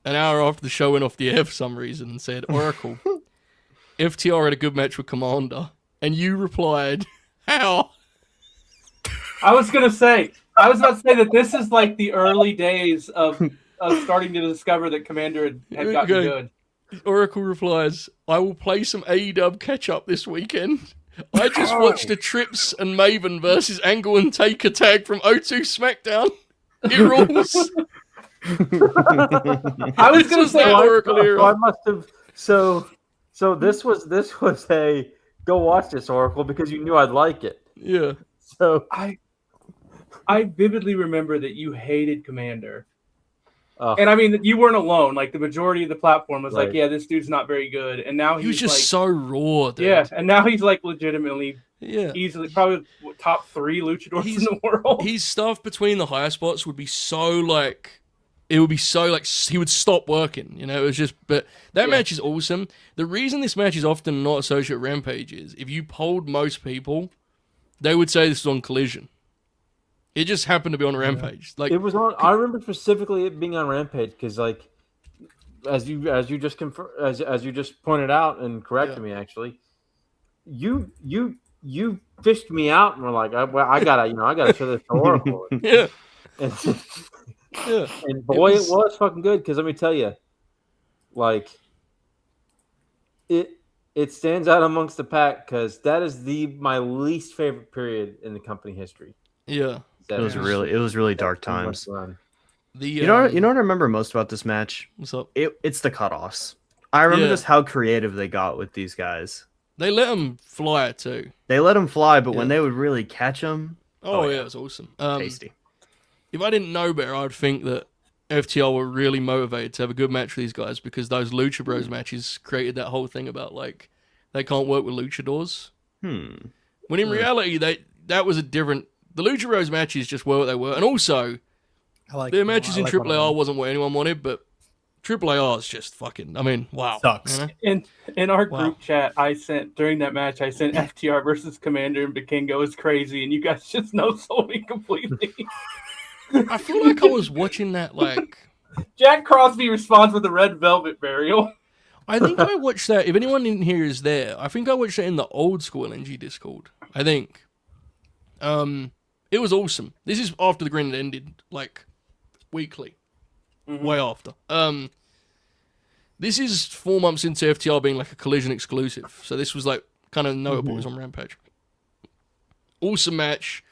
an hour after the show went off the air for some reason and said, Oracle, FTR had a good match with Commander. And you replied, how? I was about to say that this is like the early days of starting to discover that Commander had gotten Okay. good. Oracle replies, I will play some AEW catch-up this weekend. I just watched a Trips and Maven versus Angle and Taker tag from O2 SmackDown. It rules. I was This gonna was say, that Oracle So I era. must have. So this was a go watch this Oracle because you knew I'd like it. Yeah. So I vividly remember that you hated Commander. uh, And I mean, you weren't alone. Like the majority of the platform was like, Right. yeah, this dude's not very good. And now He was he's just like, so raw, dude. yeah, and now he's like legitimately Yeah. easily probably top 3 luchadors He's- in the world. His stuff between the high spots would be so like, it would be so like he would stop working. You know, it was just. But that match is awesome. The reason this match is often not associated with Rampage is if you polled most people, they would say this is on Collision. It just happened to be on Rampage. Like it was on. I remember specifically it being on Rampage because like as you just as you just pointed out and corrected me actually, you fished me out and were like, I gotta show this to Oracle. yeah, And, yeah. and boy, was- it was fucking good because let me tell you, like it stands out amongst the pack because that is my least favorite period in the company history. Yeah. It was really dark times. The You know what I remember most about this match? what's up? It's the cutoffs. I remember Yeah. just how creative they got with these guys. They let him fly too. They let them fly, but when Yeah. they would really catch them, Oh, Oh, yeah, yeah. it was awesome. tasty. If I didn't know better, I'd think that FTR were really motivated to have a good match for these guys because those Lucha Bros matches created that whole thing about like they can't work with luchadors. When in reality, that was a different. The Lucha Bros matches just were what they were, and also I like their matches in I like one of AAA them. wasn't what anyone wanted, but AAA is just fucking. I mean, wow, Sucks. you know? In our Wow. group chat, during that match, I sent FTR versus Commander and Vikingo is crazy, and you guys just no sold me completely. I feel like I was watching that like. Jack Crosby responds with a red velvet burial. I think I watched that. If anyone in here is there, I think I watched that in the old school LNG Discord. I think. It was awesome. This is after the Grin had ended, like weekly, way after. This is 4 months into FTR being like a Collision exclusive, so this was like kind of notable. It was on Rampage. Awesome match.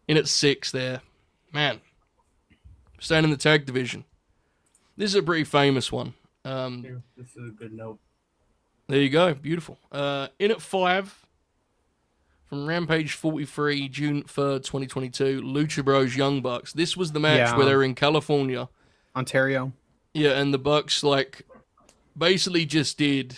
In at 6 there, man. Staying in the tag division. This is a pretty famous one. Here, this is a good note. There you go. Beautiful. In at 5 from Rampage 43, June 3rd, 2022, Lucha Bros Young Bucks. This was the match where they were in California. Ontario. Yeah, and the Bucks, like, basically just did...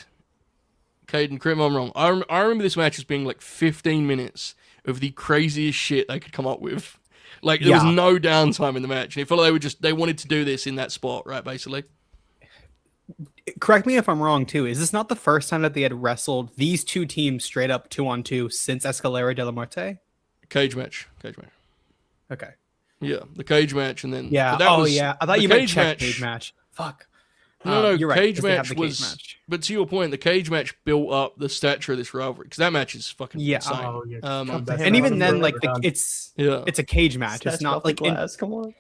Kaden, correct me if I'm wrong. I remember this match as being, like, 15 minutes of the craziest shit they could come up with. Like, there was no downtime in the match. And it felt like they wanted to do this in that spot, right, basically? Correct me if I'm wrong, too. Is this not the first time that they had wrestled these two teams straight up 2-on-2 since Escalera de la Muerte? Cage match. Okay. Yeah, the cage match, and then... Yeah. But I thought you meant cage match. Fuck. No, you're right, cage 'cause they have match the was... cage match. But to your point, the cage match built up the stature of this rivalry, because that match is fucking insane. Oh, yeah. And even then, like, it's a cage match. Snatch It's not off the like glass. Come on.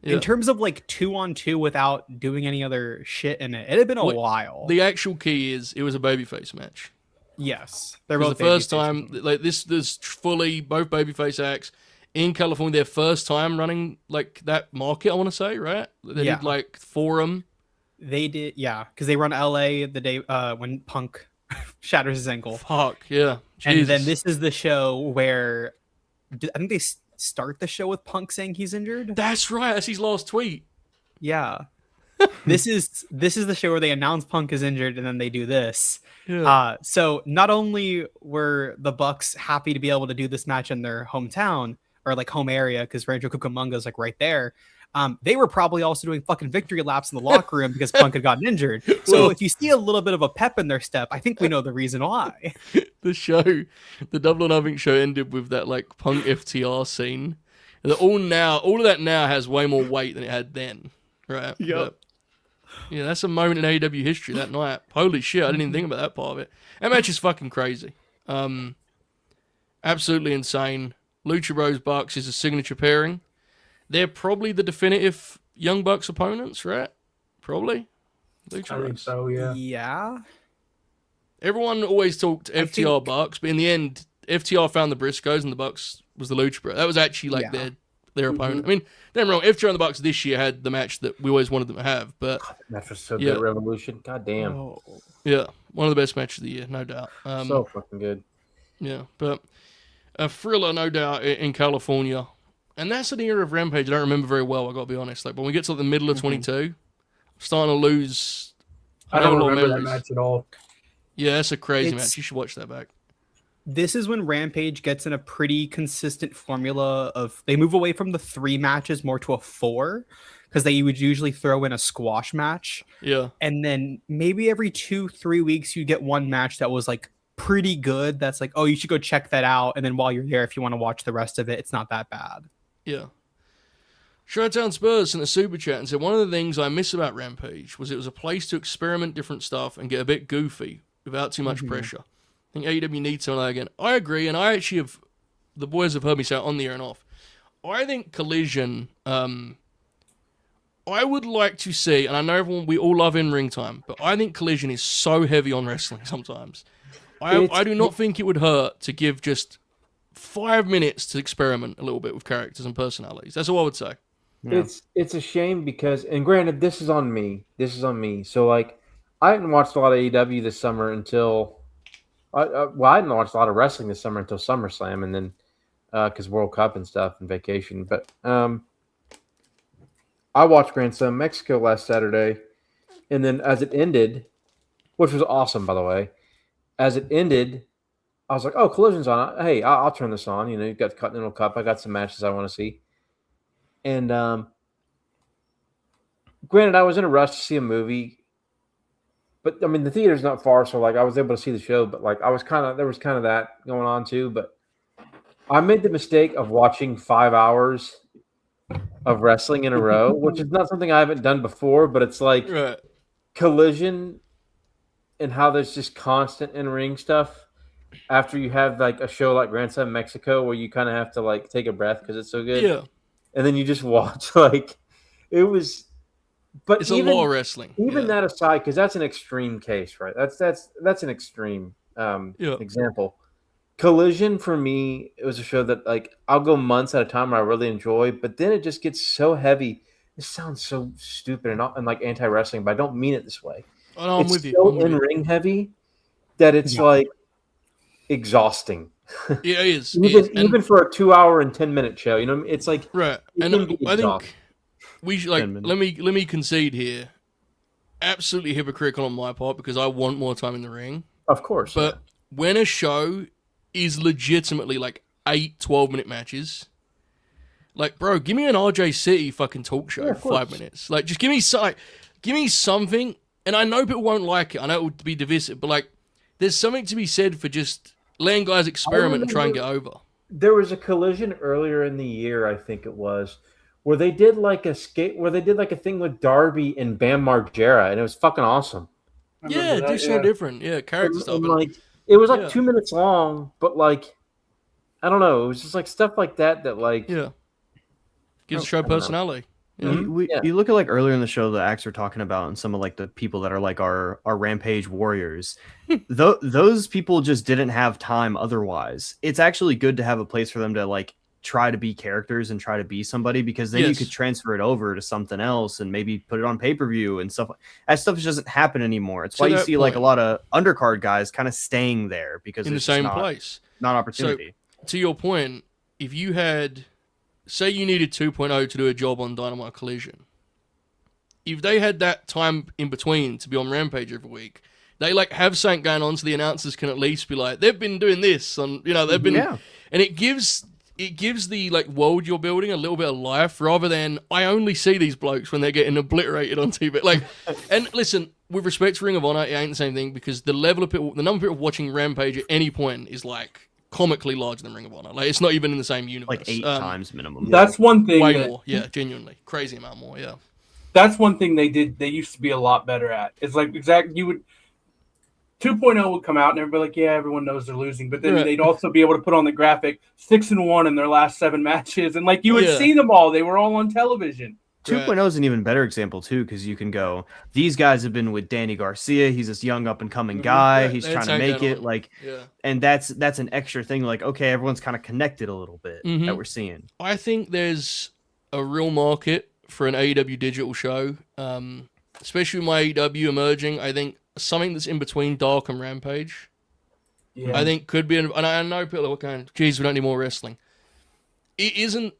Yeah. in terms of like 2-on-2 without doing any other shit in it. It had been a while. The actual key is it was a babyface match. Yes, they're It was both the first babyface. time, like this fully both babyface acts in California. Their first time running like that market, I want to say, right? They did like Forum. They did, because they run LA the day when Punk shatters his ankle. Fuck yeah! And Jesus. then this is the show where I think they start the show with Punk saying he's injured. That's right. That's his last tweet. Yeah. this is the show where they announce Punk is injured and then they do this. Yeah. So not only were the Bucks happy to be able to do this match in their hometown or like home area because Rancho Cucamonga is like right there. They were probably also doing fucking victory laps in the locker room because Punk had gotten injured. So Well, if you see a little bit of a pep in their step, I think we know the reason why. The Double or Nothing show ended with that like Punk FTR scene. All of that now has way more weight than it had then, right? Yep. Yeah, that's a moment in AEW history that night. Holy shit, I didn't even think about that part of it. That match is fucking crazy. Absolutely insane. Lucha Bros Bucks is a signature pairing. They're probably the definitive Young Bucks opponents, right? Probably. Lucha I think Bros. so, yeah. Yeah. Everyone always talked FTR Bucks, but in the end, FTR found the Briscoes and the Bucks was the Lucha Bros. That was actually like their opponent. I mean, don't get me wrong, FTR and the Bucks this year had the match that we always wanted them to have, but That was so good, Revolution. God damn. Oh. yeah, one of the best matches of the year, no doubt. So fucking good. Yeah, but a thriller, no doubt, in California. And that's an era of Rampage I don't remember very well, I got to be honest. Like, when we get to like, the middle of 22, I'm starting to lose... I don't a lot of remember that memories. match at all. Yeah, that's a crazy It's- match. You should watch that back. This is when Rampage gets in a pretty consistent formula of they move away from the 3 matches more to a 4 because they would usually throw in a squash match. Yeah. And then maybe every 2-3 weeks you get one match that was like pretty good. That's like, oh, you should go check that out. And then while you're there, if you want to watch the rest of it, it's not that bad. Yeah. Showtown Spurs in the super chat and said, one of the things I miss about Rampage was it was a place to experiment different stuff and get a bit goofy without too much pressure. I think AEW needs something like that again. I agree, and I actually have, the boys have heard me say it on the air and off. I think Collision, I would like to see, and I know we all love in-ring time, but I think Collision is so heavy on wrestling sometimes. I do not think it would hurt to give just 5 minutes to experiment a little bit with characters and personalities. That's all I would say. Yeah. It's a shame because, and granted, this is on me. So like, I hadn't watched a lot of AEW this summer until, I hadn't watched a lot of wrestling this summer until SummerSlam, and then because World Cup and stuff and vacation. But I watched Grand Slam Mexico last Saturday, and then as it ended, which was awesome by the way, as it ended, I was like, "Oh, Collision's on. Hey, I'll turn this on." You know, you've got Continental Cup. I got some matches I want to see. And granted, I was in a rush to see a movie, but I mean the theater's not far, so like I was able to see the show. But like there was kind of that going on too. But I made the mistake of watching 5 hours of wrestling in a row, which is not something I haven't done before. But it's like Collision and how there's just constant in-ring stuff after you have like a show like Grand Slam Mexico where you kind of have to like take a breath because it's so good. Yeah. And then you just watch like it was, but It's even, a lot of wrestling. Even that aside, because that's an extreme case, right? That's an extreme example. Collision for me, it was a show that like I'll go months at a time where I really enjoy, but then it just gets so heavy this sounds so stupid and like anti-wrestling, but I don't mean it this way. Oh, no, I'm It's with you. so I'm with you. in-ring heavy that it's Yeah. like exhausting. Yeah, it is. It is. Even for a 2-hour and 10-minute show, you know, it's like Right, it and can be I exhausting. think we should, like, 10 minutes. let me concede here. Absolutely hypocritical on my part because I want more time in the ring. Of course, But when a show is legitimately like 8 12-minute matches, like, bro, give me an RJ City fucking talk show Yeah, of for 5 course. minutes. Like, just give me something. And I know people won't like it. I know it would be divisive, but like, there's something to be said for just letting guys experiment and try and get over. there was a collision earlier in the year, I think it was, where they did like a thing with Darby and Bam Margera, and it was fucking awesome. I remember Yeah, that, do something different. Yeah, character stuff. And, And, like it was like Yeah. 2 minutes long, but like I don't know, it was just like stuff like that like yeah, gives Oh, the show I don't know. personality. Yeah. Yeah. You look at like earlier in the show, the acts we're talking about, and some of like the people that are like our Rampage warriors. Those people just didn't have time otherwise. It's actually good to have a place for them to like try to be characters and try to be somebody, because then you Yes. could transfer it over to something else and maybe put it on pay-per-view and stuff. That stuff just doesn't happen anymore. It's To why you that see like a point. lot of undercard guys kind of staying there because In the it's just same not, place. not opportunity. To your point, if you had, say you needed 2.0 to do a job on Dynamite Collision, if they had that time in between to be on Rampage every week, they like have something going on so the announcers can at least be like, they've been doing this, and you know, they've been, Yeah. and it gives the like world you're building a little bit of life, rather than I only see these blokes when they're getting obliterated on TV. Like, and listen, with respect to Ring of Honor, it ain't the same thing, because the level of people, the number of people watching Rampage at any point is like comically larger than Ring of Honor. Like, it's not even in the same universe. Like 8 times minimum. That's one thing. Way that- more, yeah, genuinely, crazy amount more, yeah. That's one thing they used to be a lot better at. It's like 2.0 would come out and everybody like, yeah, everyone knows they're losing, but then Right. they'd also be able to put on the graphic 6-1 in their last 7 matches, and like you would Yeah. see them all. They were all on television. 2.0 is an even better example too, because you can go, these guys have been with Danny Garcia. He's this young up and coming guy. Right, He's they trying to take make that it on. like, Yeah. and that's an extra thing. Like, okay, everyone's kind of connected a little bit Mhm. that we're seeing. I think there's a real market for an AEW digital show, especially with my AEW emerging. I think something that's in between Dark and Rampage, Yeah. I think could be, and I know people are going, geez, we don't need more wrestling. It isn't,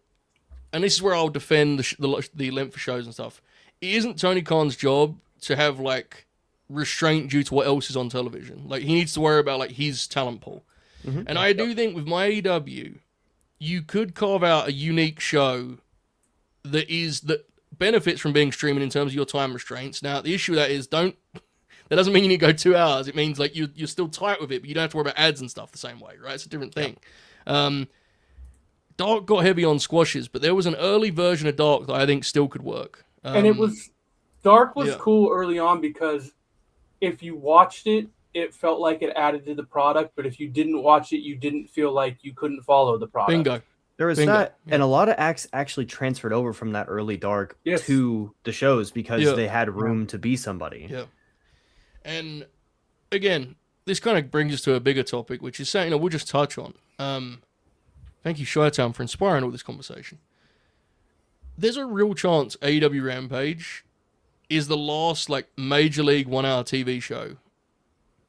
and this is where I'll defend the length of shows and stuff. It isn't Tony Khan's job to have like restraint due to what else is on television. Like, he needs to worry about like his talent pool. And I do think with my AEW, you could carve out a unique show that benefits from being streaming in terms of your time restraints. Now, the issue with that is that doesn't mean you need to go 2 hours. It means like you're still tight with it, but you don't have to worry about ads and stuff the same way, right? It's a different thing. Dark got heavy on squashes, but there was an early version of Dark that I think still could work. And it was Dark was yeah. cool early on because if you watched it, it felt like it added to the product, but if you didn't watch it, you didn't feel like you couldn't follow the product. bingo. There was Bingo. that, and a lot of acts actually transferred over from that early Dark Yes. to the shows because Yeah. they had room to be somebody. Yeah. And again, this kind of brings us to a bigger topic, which is something we'll just touch on. Thank you, Chi-Town, for inspiring all this conversation. There's a real chance AEW Rampage is the last like major league 1 hour TV show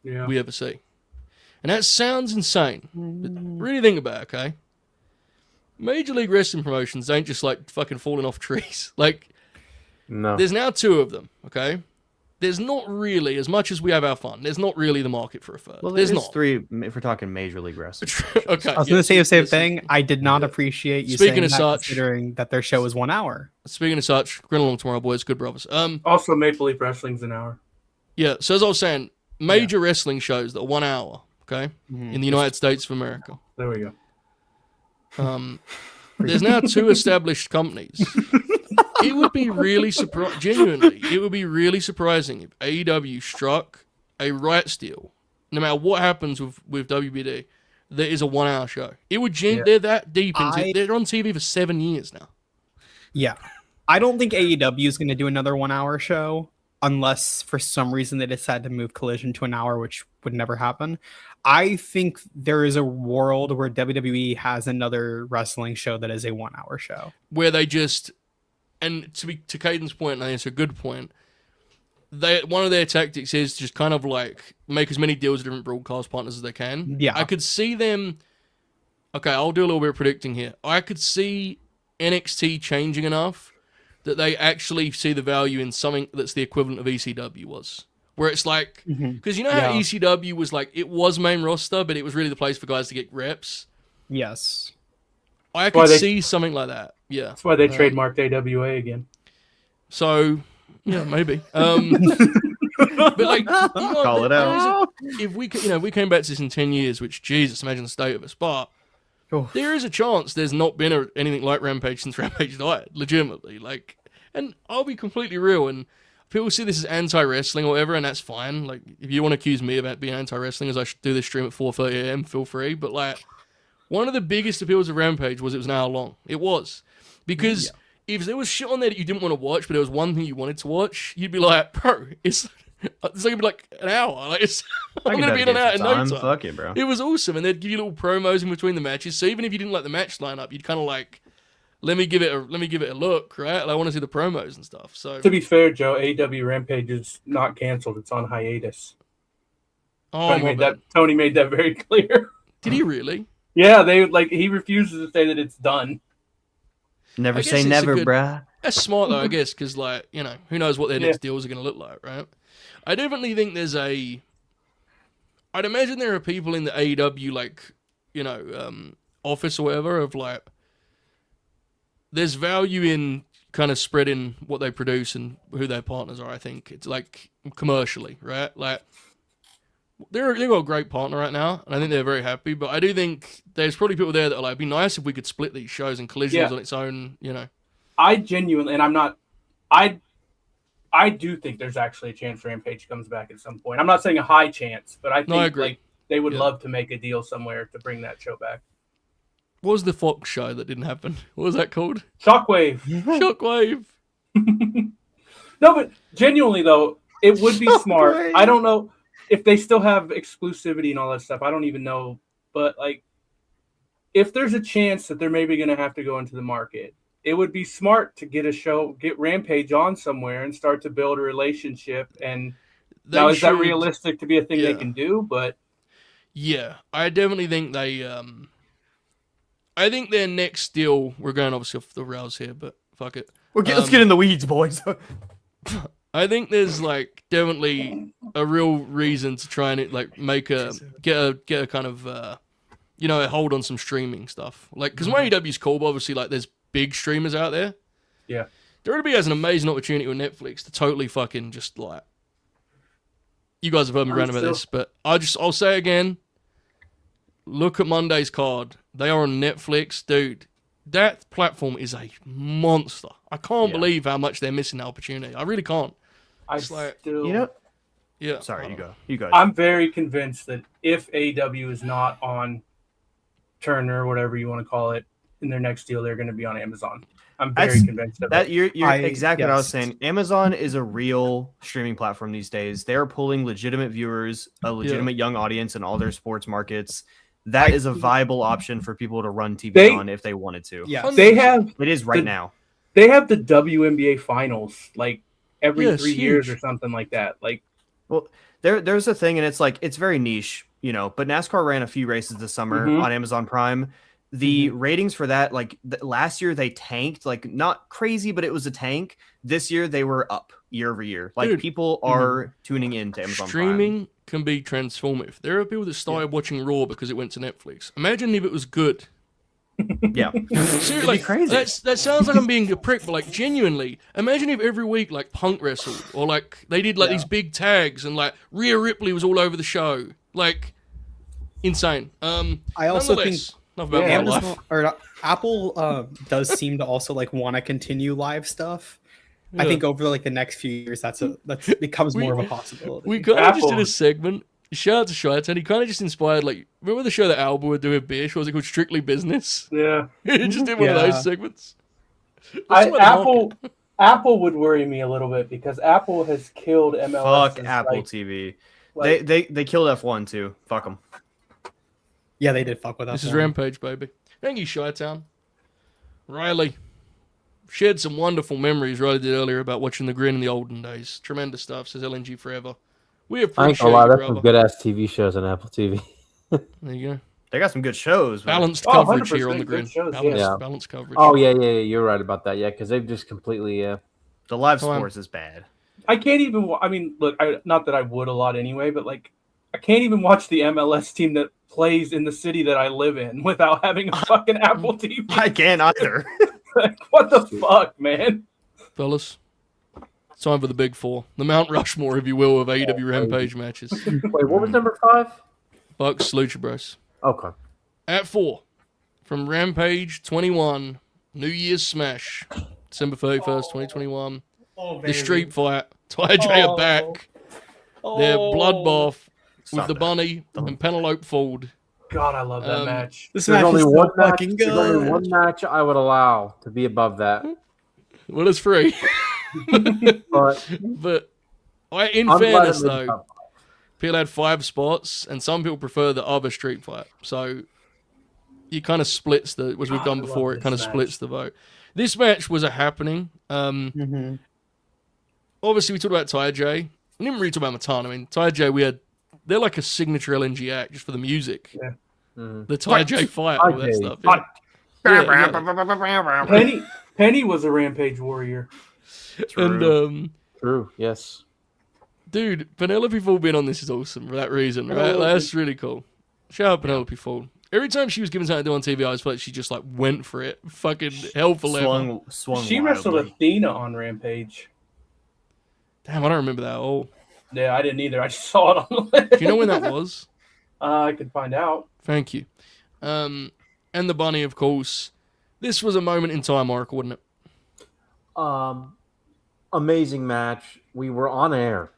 Yeah. we ever see. And that sounds insane, but really think about it, okay? Major league wrestling promotions ain't just like fucking falling off trees. Like, no. there's now 2 of them, okay? There's not really, as much as we have our fun, there's not really the market for a third. Well, there's there's not. 3 if we're talking Major League Wrestling. Okay. I was going to say the same yes. thing. I did not appreciate you Speaking saying of that, such- considering that their show is 1 hour. Speaking of such, grin along tomorrow, boys. Good brothers. Also, Maple Leaf Wrestling's an hour. Yeah. So as I was saying, major wrestling shows that are 1 hour, okay, in the United States of America. There we go. There's now 2 established companies. It would be really genuinely, it would be really surprising if AEW struck a rights deal, no matter what happens with WBD, that is a 1 hour show. It would they're that deep into it. They're on TV for 7 years now. Yeah. I don't think AEW is going to do another 1 hour show unless for some reason they decide to move Collision to an hour, which would never happen. I think there is a world where WWE has another wrestling show that is a 1 hour show. Where they just and to Caden's point, and I think it's a good point. One of their tactics is just kind of like make as many deals with different broadcast partners as they can. Yeah. I could see them. Okay, I'll do a little bit of predicting here. I could see NXT changing enough that they actually see the value in something that's the equivalent of ECW was. Where it's like, because you know how Yeah. ECW was like, it was main roster, but it was really the place for guys to get reps. Yes. I why could they- see something like that. Yeah. That's why they trademarked AWA again. So, yeah, maybe. But like, you know, Call it out. if we came back to this in 10 years, which Jesus, imagine the state of us. But Oh. there is a chance there's not been anything like Rampage since Rampage died, legitimately. Like, and I'll be completely real. And people see this as anti-wrestling or whatever, and that's fine. Like, if you want to accuse me about being anti-wrestling, as I should do this stream at 4:30 a.m., feel free. But like, one of the biggest appeals of Rampage was it was an hour long. It was because if there was shit on there that you didn't want to watch, but there was one thing you wanted to watch, you'd be like, bro, it's gonna be like an hour. Like, I'm gonna be in and out in no time. Fuck it, bro. It was awesome, and they'd give you little promos in between the matches. So even if you didn't like the match lineup, you'd kind of like, let me give it a look, right? Like, I want to see the promos and stuff. So To be fair, Joe, AEW Rampage is not canceled. It's on hiatus. oh, my bad. Tony made that very clear. Did he really? Yeah, he refuses to say that it's done. Never I guess say it's a never, good- bruh. That's smart though, I guess, because like, you know, who knows what their next deals are going to look like, right? I definitely think I'd imagine there are people in the AEW, like, you know, office or whatever, of like, there's value in kind of spreading what they produce and who their partners are. I think it's like commercially, right? Like, they've got a great partner right now, and I think they're very happy. But I do think there's probably people there that are like, it'd be nice if we could split these shows and Collisions on its own, you know. I genuinely, and I'm not, I do think there's actually a chance Rampage comes back at some point. I'm not saying a high chance, but I think I agree. like they would Yeah. love to make a deal somewhere to bring that show back. What was the Fox show that didn't happen? What was that called? Shockwave. Shockwave. No, but genuinely though, it would be smart. Shockwave. I don't know if they still have exclusivity and all that stuff. I don't even know, but like, if there's a chance that they're maybe going to have to go into the market, it would be smart to get Rampage on somewhere and start to build a relationship. And now, is that realistic to be a thing they can do? But yeah, I definitely think I think their next deal, we're going obviously off the rails here, but fuck it. Let's get in the weeds, boys. I think there's like definitely a real reason to try and like get a kind of you know, a hold on some streaming stuff. Like, because AEW's cool, but obviously like there's big streamers out there. yeah, WWE has an amazing opportunity with Netflix to totally fucking just like, you guys have heard me rant about this, but I'll say again, look at Monday's card. They are on Netflix, dude. That platform is a monster. I can't believe how much they're missing that opportunity. I really can't. It's like, You know, yeah. sorry, you go. You go. I'm very convinced that if AEW is not on Turner or whatever you want to call it in their next deal, they're going to be on Amazon. I'm very convinced of That it. you're exactly what I was yes. saying. Amazon is a real streaming platform these days. They are pulling legitimate viewers, a legitimate young audience in all their sports markets. That is a viable option for people to run TV on if they wanted to. Yeah. They have It is right now. they have the WNBA finals like every Yeah, it's 3 years huge. or something like that. Like, Well, there's a thing, and it's like it's very niche, you know. But NASCAR ran a few races this summer on Amazon Prime. The ratings for that, like last year, they tanked, like not crazy, but it was a tank. This year, they were up year over year. Like Dude. people are tuning in to Amazon Streaming can be transformative. There are people that started watching Raw because it went to Netflix. Imagine if it was good. Prime. Yeah, Seriously, like, crazy. That sounds like I'm being a prick, but like genuinely, imagine if every week like Punk wrestled or like they did like these big tags and like Rhea Ripley was all over the show. Like insane. I also think nonetheless, enough about my Amazon life. or Apple does seem to also like want to continue live stuff. I Yeah. think over like the next few years, that becomes more of a possibility. We kind of just did Apple. a segment. Shout out to Shites, and he kind of just inspired, like, remember the show that Alba would do with beer? What was it called? Strictly Business? yeah, He just did one of Yeah. those segments. That's what Apple would worry me a little bit because Apple has killed MLS. fuck Apple TV. like- They killed F1 too. Fuck them. Yeah, they did fuck with us. This is Rampage, baby. Thank you, Chi-Town. Riley. shared some wonderful memories, right? I did earlier about watching the Grin in the olden days. Tremendous stuff, says LNG Forever. We I ain't appreciate gonna lie, you, that's some brother. good ass TV shows on Apple TV. There you go. They got some good shows. man. Balanced Oh, coverage here 100% on the good Grin. shows, Balanced, yeah. balanced coverage. Oh yeah, you're right about that. Yeah, because they've just completely The live Come on. sports is bad. I can't even. I mean, look, not that I would a lot anyway, but like, I can't even watch the MLS team that plays in the city that I live in without having a fucking Apple TV. I can't either. Like, what the fuck, man? Fellas, it's time for the big four. The Mount Rushmore, if you will, of AEW Rampage matches. Wait, what was number 5? Bucks, Lucha Bros. Okay. At 4, from Rampage 21, New Year's Smash, December 31st, 2021. Oh, The Street Fight. Ty are back. Their bloodbath with Stop the it. Bunny and Penelope Ford. God, I love that match. This There's match only is one so match. fucking There's only good. one match I would allow to be above that. Well, it's free. But But in I'm glad fairness, it made though, top people had 5 spots, and some people prefer the other Street Fight. So it kind of splits the, as we've done I love before, it this kind of match. splits the vote. This match was a happening. Mhm. Obviously, we talked about Ty J. We didn't really talk about Matan. I mean, Ty J, they're like a signature LNG act just for the music. Yeah. Mhm. The Ty J fight, all that Ty J. stuff. Yeah. Yeah, exactly. Penny was a Rampage warrior. And True. Yes. dude, Penelope Ford being on this is awesome for that reason, right? Penelope. That's really cool. Shout out Penelope Ford. Every time she was given something to do on TV, I just felt like she just like went for it. Fucking hell for leather. Swung She wrestled wildly. Athena on Rampage. Damn, I don't remember that at all. Yeah, I didn't either. I just saw it on the list. Do you know when that was? I could find out. Thank you. And the Bunny, of course. This was a moment in time, Oracle, wasn't it? Amazing match. We were on air,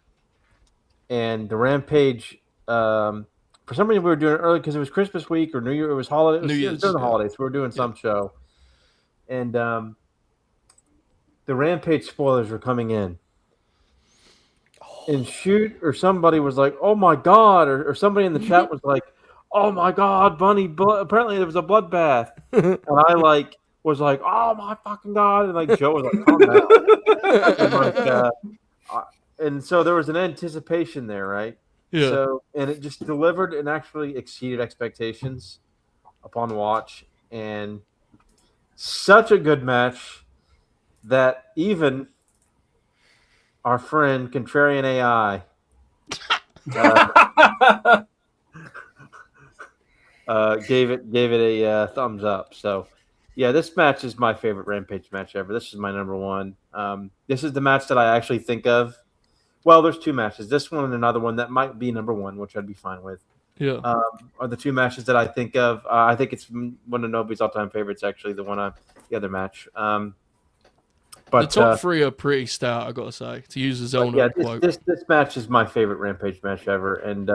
and the Rampage. For some reason, we were doing it early because it was Christmas week or New Year. It was holiday. It was, New it was Year's, during the yeah. holidays. We were doing some show, and the Rampage spoilers were coming in. And shoot, or somebody was like, "Oh my god!" or somebody in the chat was like, "Oh my god, Bunny!" Apparently, there was a bloodbath, and I was like, "Oh my fucking god!" And like Joe was like, "Calm down." And so there was an anticipation there, right? Yeah. So, and it just delivered and actually exceeded expectations upon watch, and such a good match that even our friend Contrarian AI gave it a thumbs up. So, yeah, this match is my favorite Rampage match ever. This is my number one. This is the match that I actually think of. Well, there's 2 matches. This one and another one that might be number 1, which I'd be fine with. Yeah. Are the 2 matches that I think of. I think it's one of Novi's all-time favorites, actually, the other match. The But top 3 are pretty stout, I gotta say, to use the Zelda yeah, quote. this match is my favorite Rampage match ever, and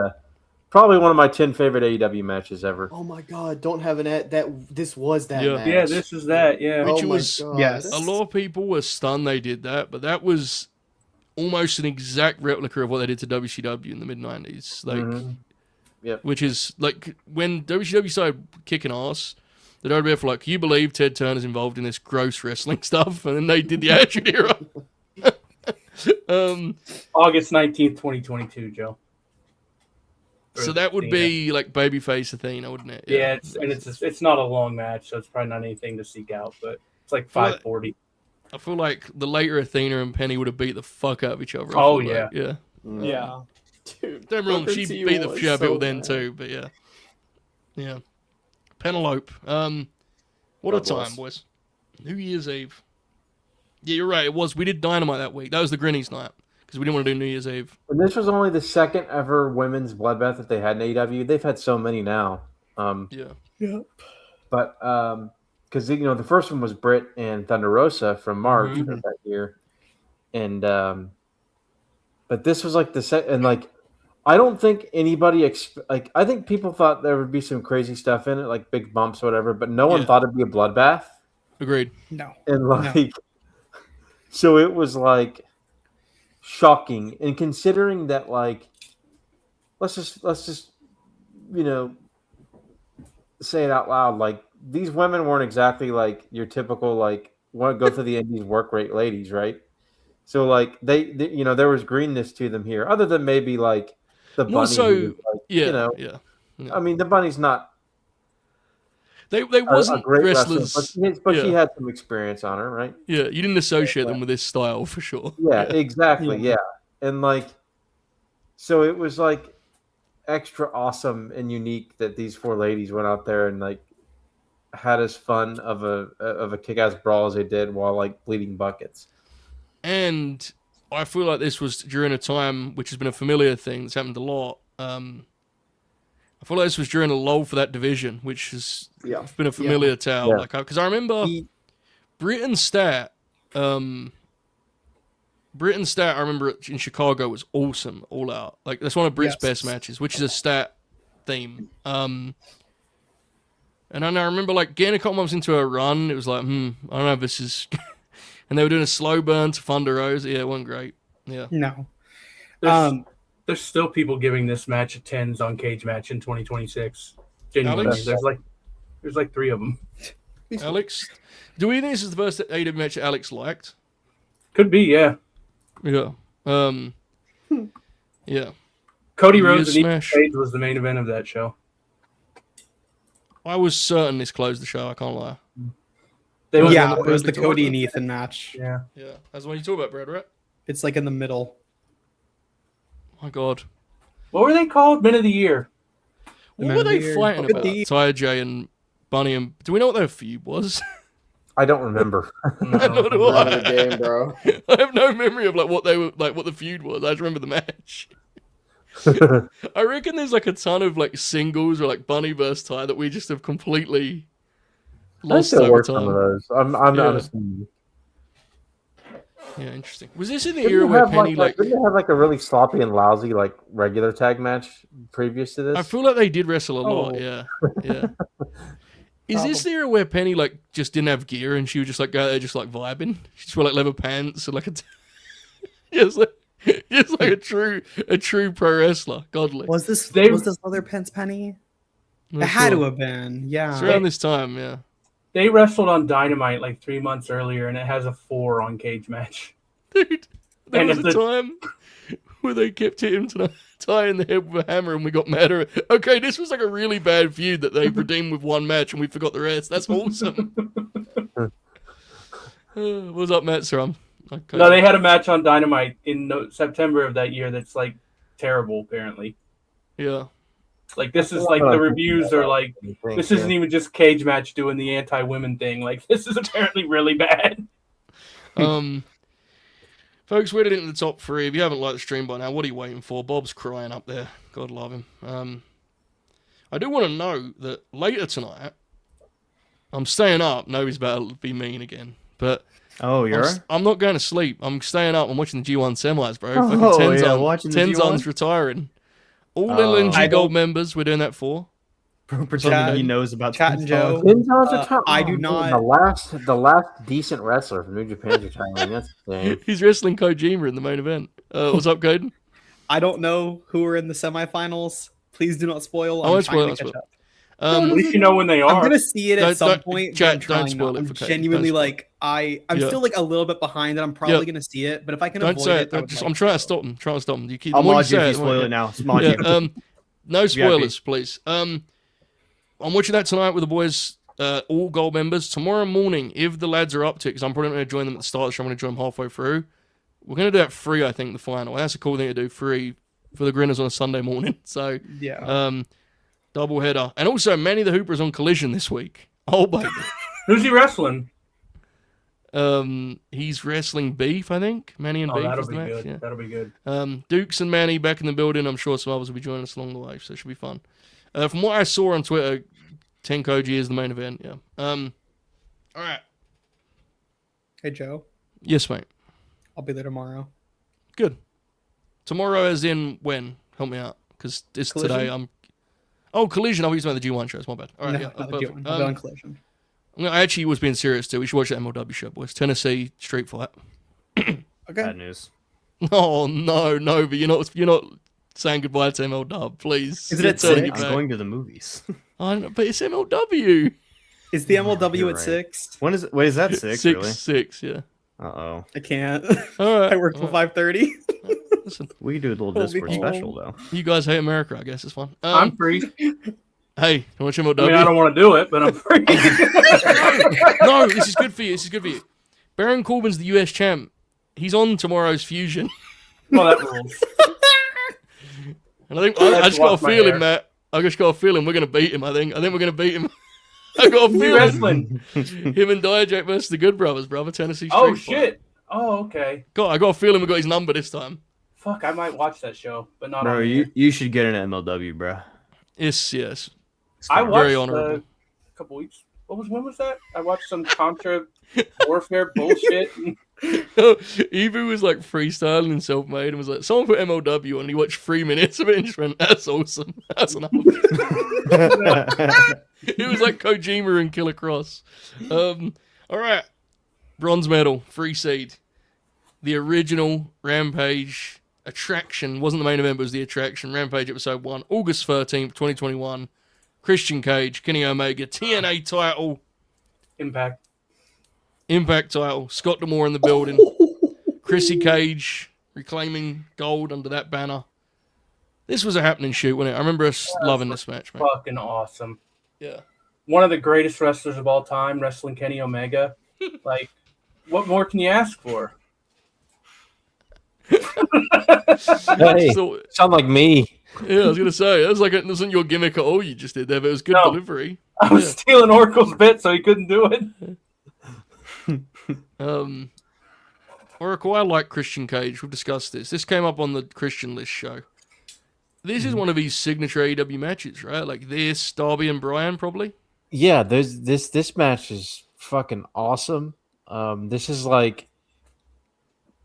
probably one of my 10 favorite AEW matches ever. Oh my god! Don't have an ad. This was that Yeah. match. Yeah, this is that. Yeah. Which Oh my was- God. yes. A lot of people were stunned they did that, but that was almost an exact replica of what they did to WCW in the mid-90s. Like, Mhm. Yep. Which is, like, when WCW started kicking ass, the WWF were like, can you believe Ted Turner's involved in this gross wrestling stuff? And then they did the Attitude Era. August 19th, 2022, Joe. So that would be, like, babyface Athena, wouldn't it? Yeah, it's not a long match, so it's probably not anything to seek out, but it's like 540. I feel like the later Athena and Penny would have beat the fuck out of each other. I Oh, feel like. Yeah. Yeah. Dude, Don't get me wrong, Booker she T beat the was shit out of so people then bad. too, but yeah. Yeah. Penelope. What a God time, bless. boys. New Year's Eve. Yeah, you're right, it was. We did Dynamite that week. That was the Grinnies night, because we didn't want to do New Year's Eve. And this was only the second ever women's bloodbath that they had in AEW. They've had so many now. Yeah. But because the first one was Britt and Thunder Rosa from March Mhm. of that year, and but this was like the set, and like I don't think anybody I think people thought there would be some crazy stuff in it, like big bumps or whatever, but no one Yeah. thought it'd be a bloodbath, Agreed. No. and like so it was like shocking, and considering that like let's just say it out loud, like these women weren't exactly like your typical like want to go to the Indies work rate ladies, right? So like they there was greenness to them here, other than maybe like the bunny. More so, who was, like, yeah. I mean, the bunny's not They a wasn't great wrestlers. wrestler, but she had some experience on her, right? Yeah, you didn't associate them with this style for sure. Yeah, exactly. Yeah, and like, so it was like extra awesome and unique that these 4 ladies went out there and like had as fun of a kick-ass brawl as they did while like bleeding buckets. And I feel like this was during a time which has been a familiar thing that's happened a lot. I feel like this was during a lull for that division, which has been a familiar tale. Yeah. Like, because I remember Britain Stat. Britain Stat, I remember it in Chicago was awesome, all out. Like that's one of Brit's best matches, which is a stat theme. And then I remember like getting a couple months into a run, it was like, I don't know if this is. And they were doing a slow burn to Thunder Rose. Yeah, it wasn't great. Yeah. No. There's still people giving this match a 10s on Cage Match in 2026. Genuinely, Alex? there's like 3 of them. Alex, do we think this is the first AEW match that Alex liked? Could be, yeah. Yeah. Yeah. Cody Rhodes and Smash. Ethan Page was the main event of that show. I was certain this closed the show. I can't lie. They went Yeah, on it was the perfect Cody order. and Ethan match. Yeah. Yeah, that's the one you talk about, Brad, right? It's like in the middle. My God. What were they called? Men of the Year. What Man were of they the Year. fighting Look at about? the- Ty J and Bunny and... Do we know what their feud was? I don't remember. Nor do Run of I. the game, bro. I have no memory of like what they were like, what the feud was. I just remember the match. I reckon there's like a ton of like singles or like Bunny versus Ty that we just have completely I lost still over work some of time. those. I'm Yeah. honestly. Yeah, interesting. Was this in the era where Penny like? Didn't they have like a really sloppy and lousy like regular tag match previous to this? I feel like they did wrestle a lot. Oh. Yeah, yeah. Is this the era where Penny like just didn't have gear and she would just like go there just like vibing? She just wore like leather pants and like a just like a true pro wrestler. Godly. Was this other Pence Penny? Not It had sure. to have been. Yeah. It's around this time, yeah. They wrestled on Dynamite like 3 months earlier, and it has a 4 on Cage Match. Dude, there And was if a the- time where they kept hitting to Ty in the head with a hammer and we got mad at it. Okay, this was like a really bad feud that they redeemed with one match and we forgot the rest. That's awesome. What's up, Matt? Sir, No, they had a match on Dynamite in September of that year that's like terrible, apparently. Yeah. Like, this is like the reviews are like, this isn't even just Cage Match doing the anti-women thing. Like, this is apparently really bad. Folks, we're into the top 3. If you haven't liked the stream by now, what are you waiting for? Bob's crying up there. God love him. I do want to know that later tonight, I'm staying up. Novi's about to be mean again. But I'm not going to sleep. I'm staying up. I'm watching the G1 semis, bro. Oh, Fucking yeah, watching the Tenzon's G1? retiring. All Oh. LNG Gold members, we're doing that for. Pretending he knows about Chat and Joe. Tenzon's retiring. I do not- The last decent wrestler from New Japan's retiring. That's insane. He's wrestling Kojima in the main event. What's up, Kaden? I don't know who are in the semifinals. Please do not spoil. I won't I'm spoil trying it, to catch spoil up. At least you know when they I'm are. gonna see it at some Don't- point. Jack, but I'm don't trying spoil not. it I'm for Kate. genuinely Don't spoil like I'm Yeah. still like a little bit behind, and I'm probably Yeah. gonna see it. But if I can Don't avoid say it, it. I would Just, like I'm trying to stop them. Trying to stop them. You keep. I'll the more mod you if say you it, the more- spoil it now. Mod Yeah. you. No spoilers, please. I'm watching that tonight with the boys, all gold members. Tomorrow morning, if the lads are up to it, because I'm probably not going to join them at the start of the show, I'm going to join them halfway through. We're going to do that free, I think, the final. That's a cool thing to do, free for the Grinners on a Sunday morning. So, yeah. double header. And also, Manny the Hooper is on Collision this week. Oh, baby. Who's he wrestling? He's wrestling Beef, I think. Manny and Oh, Beef that'll is the be match. good. Yeah. That'll be good. Dukes and Manny back in the building. I'm sure some others will be joining us along the way, so it should be fun. From what I saw on Twitter, Tenkoji is the main event. Yeah. All right. Hey Joe, Yes, mate. I'll be there tomorrow. Good. Tomorrow, as in when? Help me out, because it's Collision? today. Collision. I'll use about the G1 shows. My bad. All right. No, Yeah. not the Perfect. G1. I'll be on Collision. I actually was being serious too. We should watch that MLW show, boys. Tennessee Street Fight. Okay. Bad news. Oh no, Novi, you're not saying goodbye to MLW, please. Is it You're at turning 6? your I'm back. going to the movies. I don't know, but it's MLW. Is the MLW You're at right. 6? When is it? Wait, is that 6? Really? 6, yeah. Uh-oh. I can't. All right. I work till 5:30. Listen, We could do a little Holy Discord cow. special, though. you guys hate America, I guess it's fun. I'm free. Hey, you watch MLW? I mean, I don't want to do it, but I'm free. No, this is good for you. This is good for you. Baron Corbin's the US champ. He's on tomorrow's Fusion. Well, that rules. And I think I just got a Wash my feeling, hair. Matt. I just got a feeling we're gonna beat him. I think we're gonna beat him. I got a We feeling. wrestling. Him and Dijak versus the Good Brothers, brother. Tennessee Street Oh Fight. shit. Oh, okay. I got a feeling we got his number this time. Fuck, I might watch that show, but not Bro, on you should get an MLW, bro. Yes. I Very watched honorable. a couple weeks. When was that? I watched some Contra Warfare bullshit. Evu was like freestyling and self-made and was like, someone put MLW on and he watched 3 minutes of it and just went, that's awesome. That's enough. It was like Kojima and Killer Cross. All right. Bronze medal, free seed. The original Rampage attraction wasn't the main event, but it was the attraction. Rampage episode 1, August 13th, 2021. Christian Cage, Kenny Omega, TNA title, Impact. Impact title, Scott D'Amore in the building. Chrissy Cage reclaiming gold under that banner. This was a happening shoot, wasn't it? I remember us loving this match, man. Fucking awesome. Yeah. One of the greatest wrestlers of all time, wrestling Kenny Omega. Like, what more can you ask for? Hey, So, sound like me. yeah, I was gonna say that was like it wasn't your gimmick at all. You just did there, but it was good No. delivery. I was Yeah. stealing Oracle's bit, so he couldn't do it. Oracle, I like Christian Cage. We've discussed this. This came up on the Christian List show. This is one of his signature AEW matches, right? Like this, Darby and Bryan, probably. Yeah, this match is fucking awesome. This is like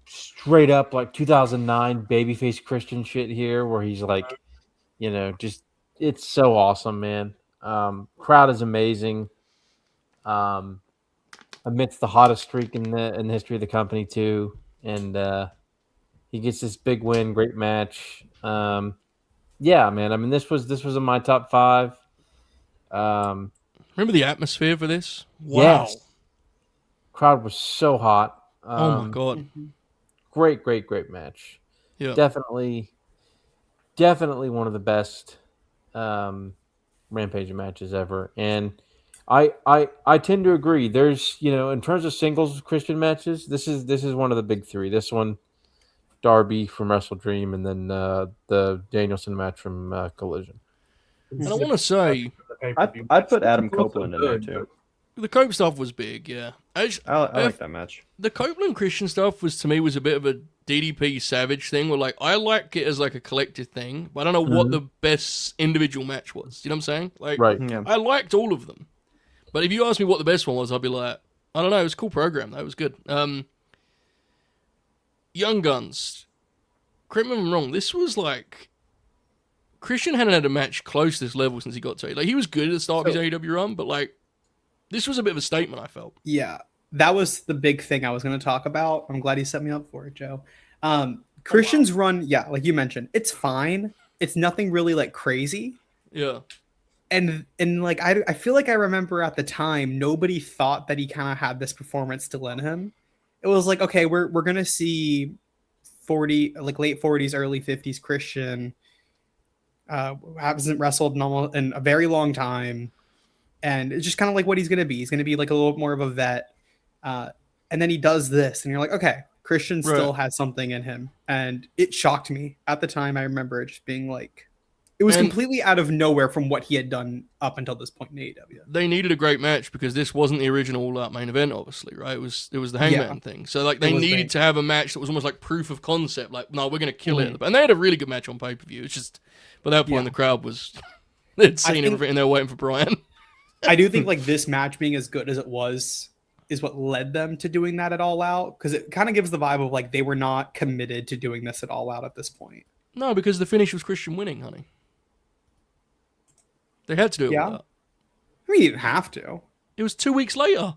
straight up like 2009 babyface Christian shit here, where he's like, just it's so awesome, man. Crowd is amazing. Amidst the hottest streak in the history of the company too, and he gets this big win, great match. Yeah, man. I mean, this was in my top 5. Remember the atmosphere for this? Wow. Yes. Crowd was so hot. Oh my god. Great match. Yeah. Definitely one of the best Rampage matches ever. And I tend to agree. There's, in terms of singles Christian matches, this is one of the big 3. This one, Darby from Wrestle Dream, and then the Danielson match from Collision. And I want to say I'd put Adam Both are Copeland in there good, too. the Cope stuff was big. Yeah. I like that match. The Copeland Christian stuff was a bit of a DDP Savage thing where like I like it as like a collective thing, but I don't know what the best individual match was. You know what I'm saying? Like Right. Yeah. I liked all of them. But if you ask me what the best one was, I'd be like, I don't know, it was a cool program, that was good. Young Guns. Correct me if I'm wrong, this was like Christian hadn't had a match close to this level since he got to it. Like he was good at the start of his AEW run, but like this was a bit of a statement, I felt. Yeah, that was the big thing I was going to talk about. I'm glad you set me up for it, Joe. Christian's run, yeah, like you mentioned, it's fine. It's nothing really like crazy. Yeah. And like I feel like I remember at the time nobody thought that he kind of had this performance still in him. It was like, okay, we're gonna see late 40s, early 50s Christian. Hasn't wrestled in a very long time, and it's just kind of like what he's gonna be. He's gonna be like a little more of a vet, and then he does this, and you're like, okay, Christian still has something in him, and it shocked me at the time. I remember it just being like, it was completely out of nowhere from what he had done up until this point in AEW. They needed a great match because this wasn't the original main event, obviously, right? It was the Hangman thing. So like they needed to have a match that was almost like proof of concept. Like, no, we're gonna kill it. And they had a really good match on pay-per-view. It's just by that point the crowd was they'd seen everything and they were waiting for Bryan. I do think like this match being as good as it was is what led them to doing that at All Out, because it kind of gives the vibe of like they were not committed to doing this at All Out at this point. No, because the finish was Christian winning, honey. They had to do it with that. I mean, you didn't have to. It was 2 weeks later.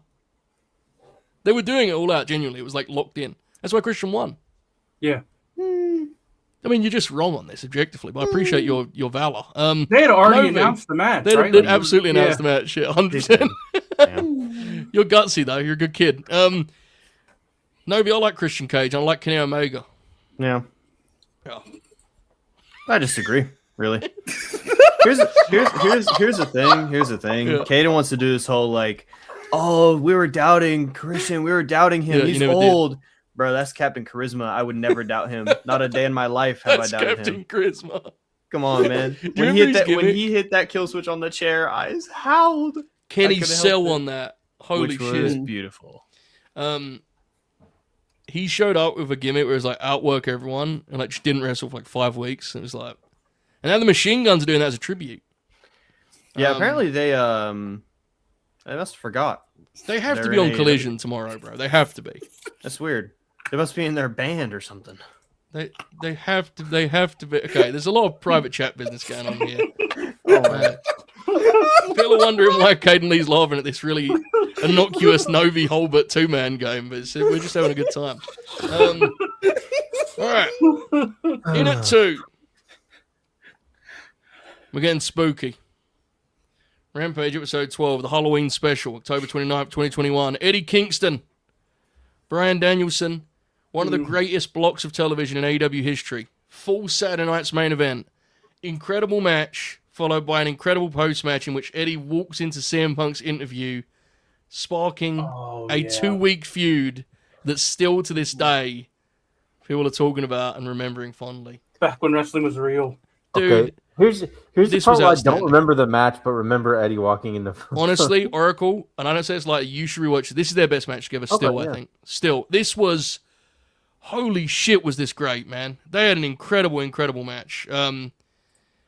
They were doing it all out, genuinely. It was like locked in. That's why Christian won. Yeah. I mean, you're just wrong on this objectively, but I appreciate your valor. They had already Novi, announced the match, They right? did absolutely announce the match, yeah, 100%. You're gutsy though. You're a good kid. Novi, I like Christian Cage. I like Kenny Omega. Yeah. Yeah. I disagree. Really. Here's the thing. Here's the thing. Yeah. Kaden wants to do this whole like, oh, we were doubting Christian. We were doubting him. Yeah, He's you never old. Bro, that's Captain Charisma. I would never doubt him. Not a day in my life have That's I doubted Captain him. Charisma. Come on, man. Do you When remember his when gimmick? he hit that kill switch on the chair, I howled. Kenny couldn't help sell it. on that. Holy Which shit. was beautiful. He showed up with a gimmick where it was like outwork everyone and like just didn't wrestle for like 5 weeks. And it was like, and now the Machine Guns are doing that as a tribute. Yeah, apparently they must have forgot. They have to they're be in on AEW. Collision tomorrow, bro. They have to be. That's weird. They must be in their band or something. They have to be. Okay, there's a lot of private chat business going on here. Oh man. People are wondering why Kaden Lee's laughing at this really innocuous Novi Holbert 2-man game, but we're just having a good time. All right, in at 2. We're getting spooky. Rampage episode 12, the Halloween special, October 29th, 2021. Eddie Kingston, Bryan Danielson, one of the greatest blocks of television in AEW history. Full Saturday night's main event. Incredible match, followed by an incredible post-match in which Eddie walks into CM Punk's interview, sparking a 2-week feud that still to this day people are talking about and remembering fondly. Back when wrestling was real. Dude, Okay, here's the this part was where I outstanding. don't remember the match, but remember Eddie walking in the. honestly, Oracle, and I don't say it's like you should rewatch it. This is their best match together still, Okay, yeah. I think. Still, this was... Holy shit, was this great, man. They had an incredible match. And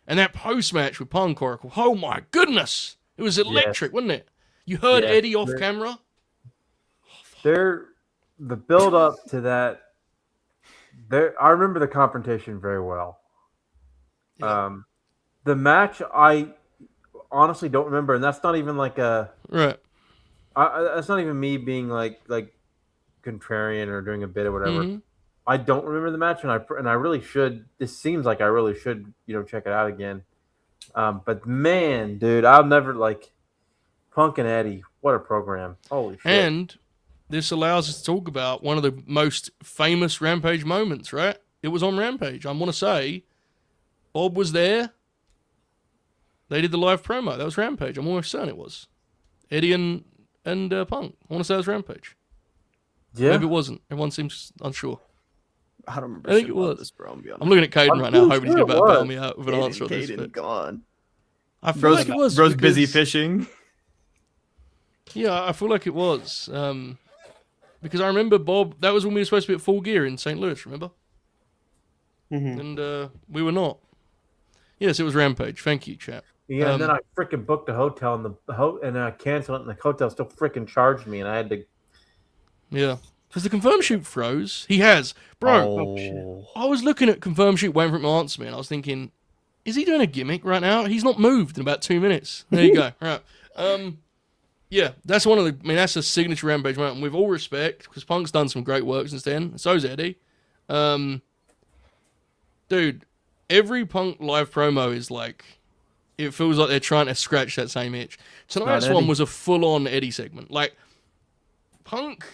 that post-match with Punk Oracle, oh my goodness. It was electric, wasn't it? You heard Yeah, Eddie off sure. camera? The build up to that. I remember the confrontation very well. Yeah. The match I honestly don't remember, and that's not even like a. Right. That's not even me being like contrarian or doing a bit or whatever. Mhm. I don't remember the match, and I really should. This seems like I really should, check it out again. But man, dude, I'll never like Punk and Eddie. What a program! Holy shit! And this allows us to talk about one of the most famous Rampage moments, right? It was on Rampage. I want to say Bob was there. They did the live promo. That was Rampage. I'm almost certain it was. Eddie and Punk. I want to say it was Rampage. yeah, Maybe it wasn't. Everyone seems unsure. I don't remember. I think shit it about was. This, bro. I'm, be honest. I'm looking at Kaden I'm right now, pretty hoping he's sure going it to bail was. me out with an answer on this. Kaden, But come on. I feel Bro's, like it was. bro's busy because- fishing. Yeah, I feel like it was. Because I remember Bob, that was when we were supposed to be at Full Gear in St. Louis, remember? Mhm. And we were not. Yes, it was Rampage. Thank you, chap. yeah. And then I freaking booked a hotel, and I canceled it, and the hotel still freaking charged me, and I had to. Yeah. Because the confirm shoot froze. He has. Bro, Oh. I was looking at confirm shoot waiting for him to answer me, and I was thinking, is he doing a gimmick right now? He's not moved in about 2 minutes. There you go. Right. Yeah, that's one of the. I mean, that's a signature Rampage moment. And with all respect, because Punk's done some great work since then. And so's Eddie. Dude, every Punk live promo is like, it feels like they're trying to scratch that same itch. Tonight's Not one Eddie. was a full-on Eddie segment. Like, Punk,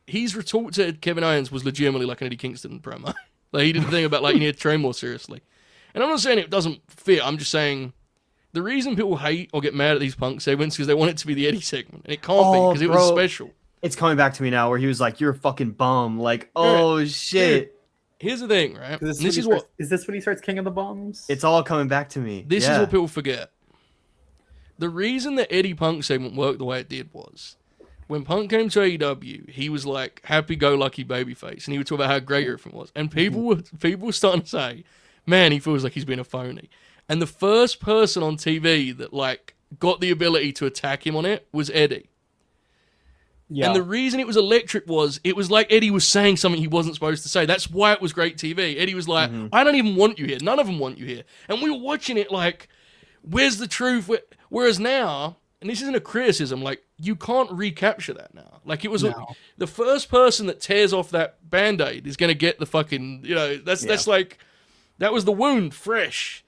his retort to Kevin Owens was legitimately like an Eddie Kingston promo. Like, he did the thing about, like, you need to train more seriously. And I'm not saying it doesn't fit. I'm just saying the reason people hate or get mad at these Punk segments is because they want it to be the Eddie segment. And it can't be Oh, because it was bro. special. It's coming back to me now where he was like, you're a fucking bum. Like, oh, shit. Here's the thing, right? Is And this, this is when he what starts, is this when he starts King of the Bombs? It's all coming back to me. This is Yeah. what people forget. The reason the Eddie Punk segment worked the way it did was when Punk came to AEW, he was like happy-go-lucky babyface, and he would talk about how great everything was. And people were starting to say, "Man, he feels like he's been a phony." And the first person on TV that like got the ability to attack him on it was Eddie. Yeah. And the reason it was electric was it was like Eddie was saying something he wasn't supposed to say. That's why it was great TV. Eddie was like, I don't even want you here. None of them want you here. And we were watching it like, where's the truth? Whereas now, and this isn't a criticism, like, you can't recapture that now. Like, it was the first person that tears off that Band-Aid is going to get the fucking, that's like, that was the wound fresh.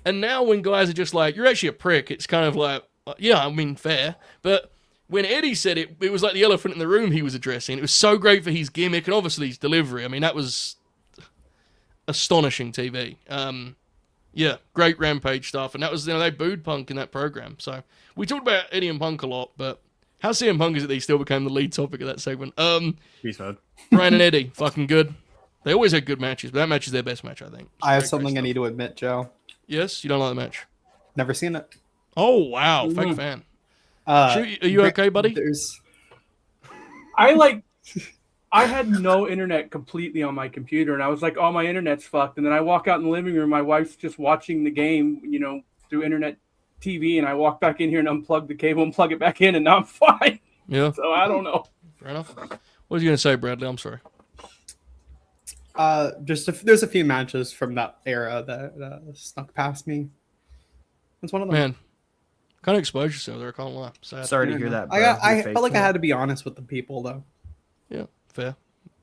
And now when guys are just like, you're actually a prick, it's kind of like, yeah, I mean, fair. But when Eddie said it, it was like the elephant in the room he was addressing. It was so great for his gimmick and obviously his delivery. I mean, that was astonishing TV. Yeah, great Rampage stuff. And that was, they booed Punk in that program. So we talked about Eddie and Punk a lot, but how CM Punk is it that he still became the lead topic of that segment? Beast mode. Brian and Eddie, fucking good. They always had good matches, but that match is their best match, I think. I have Great something I stuff. need to admit, Joe. Yes, you don't like the match. Never seen it. Oh wow, fake fan. Are you okay, buddy? I had no internet completely on my computer, and I was like, "Oh, my internet's fucked." And then I walk out in the living room, my wife's just watching the game, through internet TV, and I walk back in here and unplug the cable and plug it back in, and now I'm fine. Yeah. So I don't know. Fair enough. What was you gonna say, Bradley? I'm sorry. There's a few matches from that era that snuck past me. It's one of them. Man, kind of exposed yourself there. I can't lie. Sad. Sorry to hear that. Bro. I You're felt like I faithful. had to be honest with the people, though. Yeah, fair.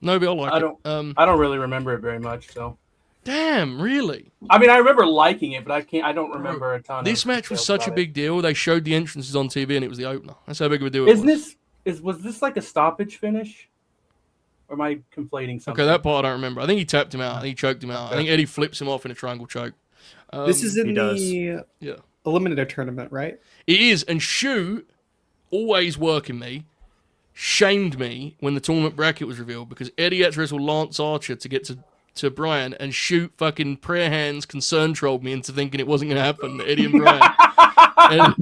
Novi, I like I it. I don't really remember it very much. So Damn, really? I mean, I remember liking it, but I don't remember a ton. This of match was details such a about big deal. They showed the entrances on TV, and it was the opener. That's how big of a deal it it. was. Was this like a stoppage finish? Or am I conflating something? Okay, that part I don't remember. I think he tapped him out. I think he choked him out. Okay. I think Eddie flips him off in a triangle choke. This is in he does. the Yeah. Eliminator tournament, right? It is, and Shu, always working me, shamed me when the tournament bracket was revealed because Eddie had to wrestle Lance Archer to get to Brian, and Shu fucking prayer hands concern trolled me into thinking it wasn't going to happen, Eddie and Brian. And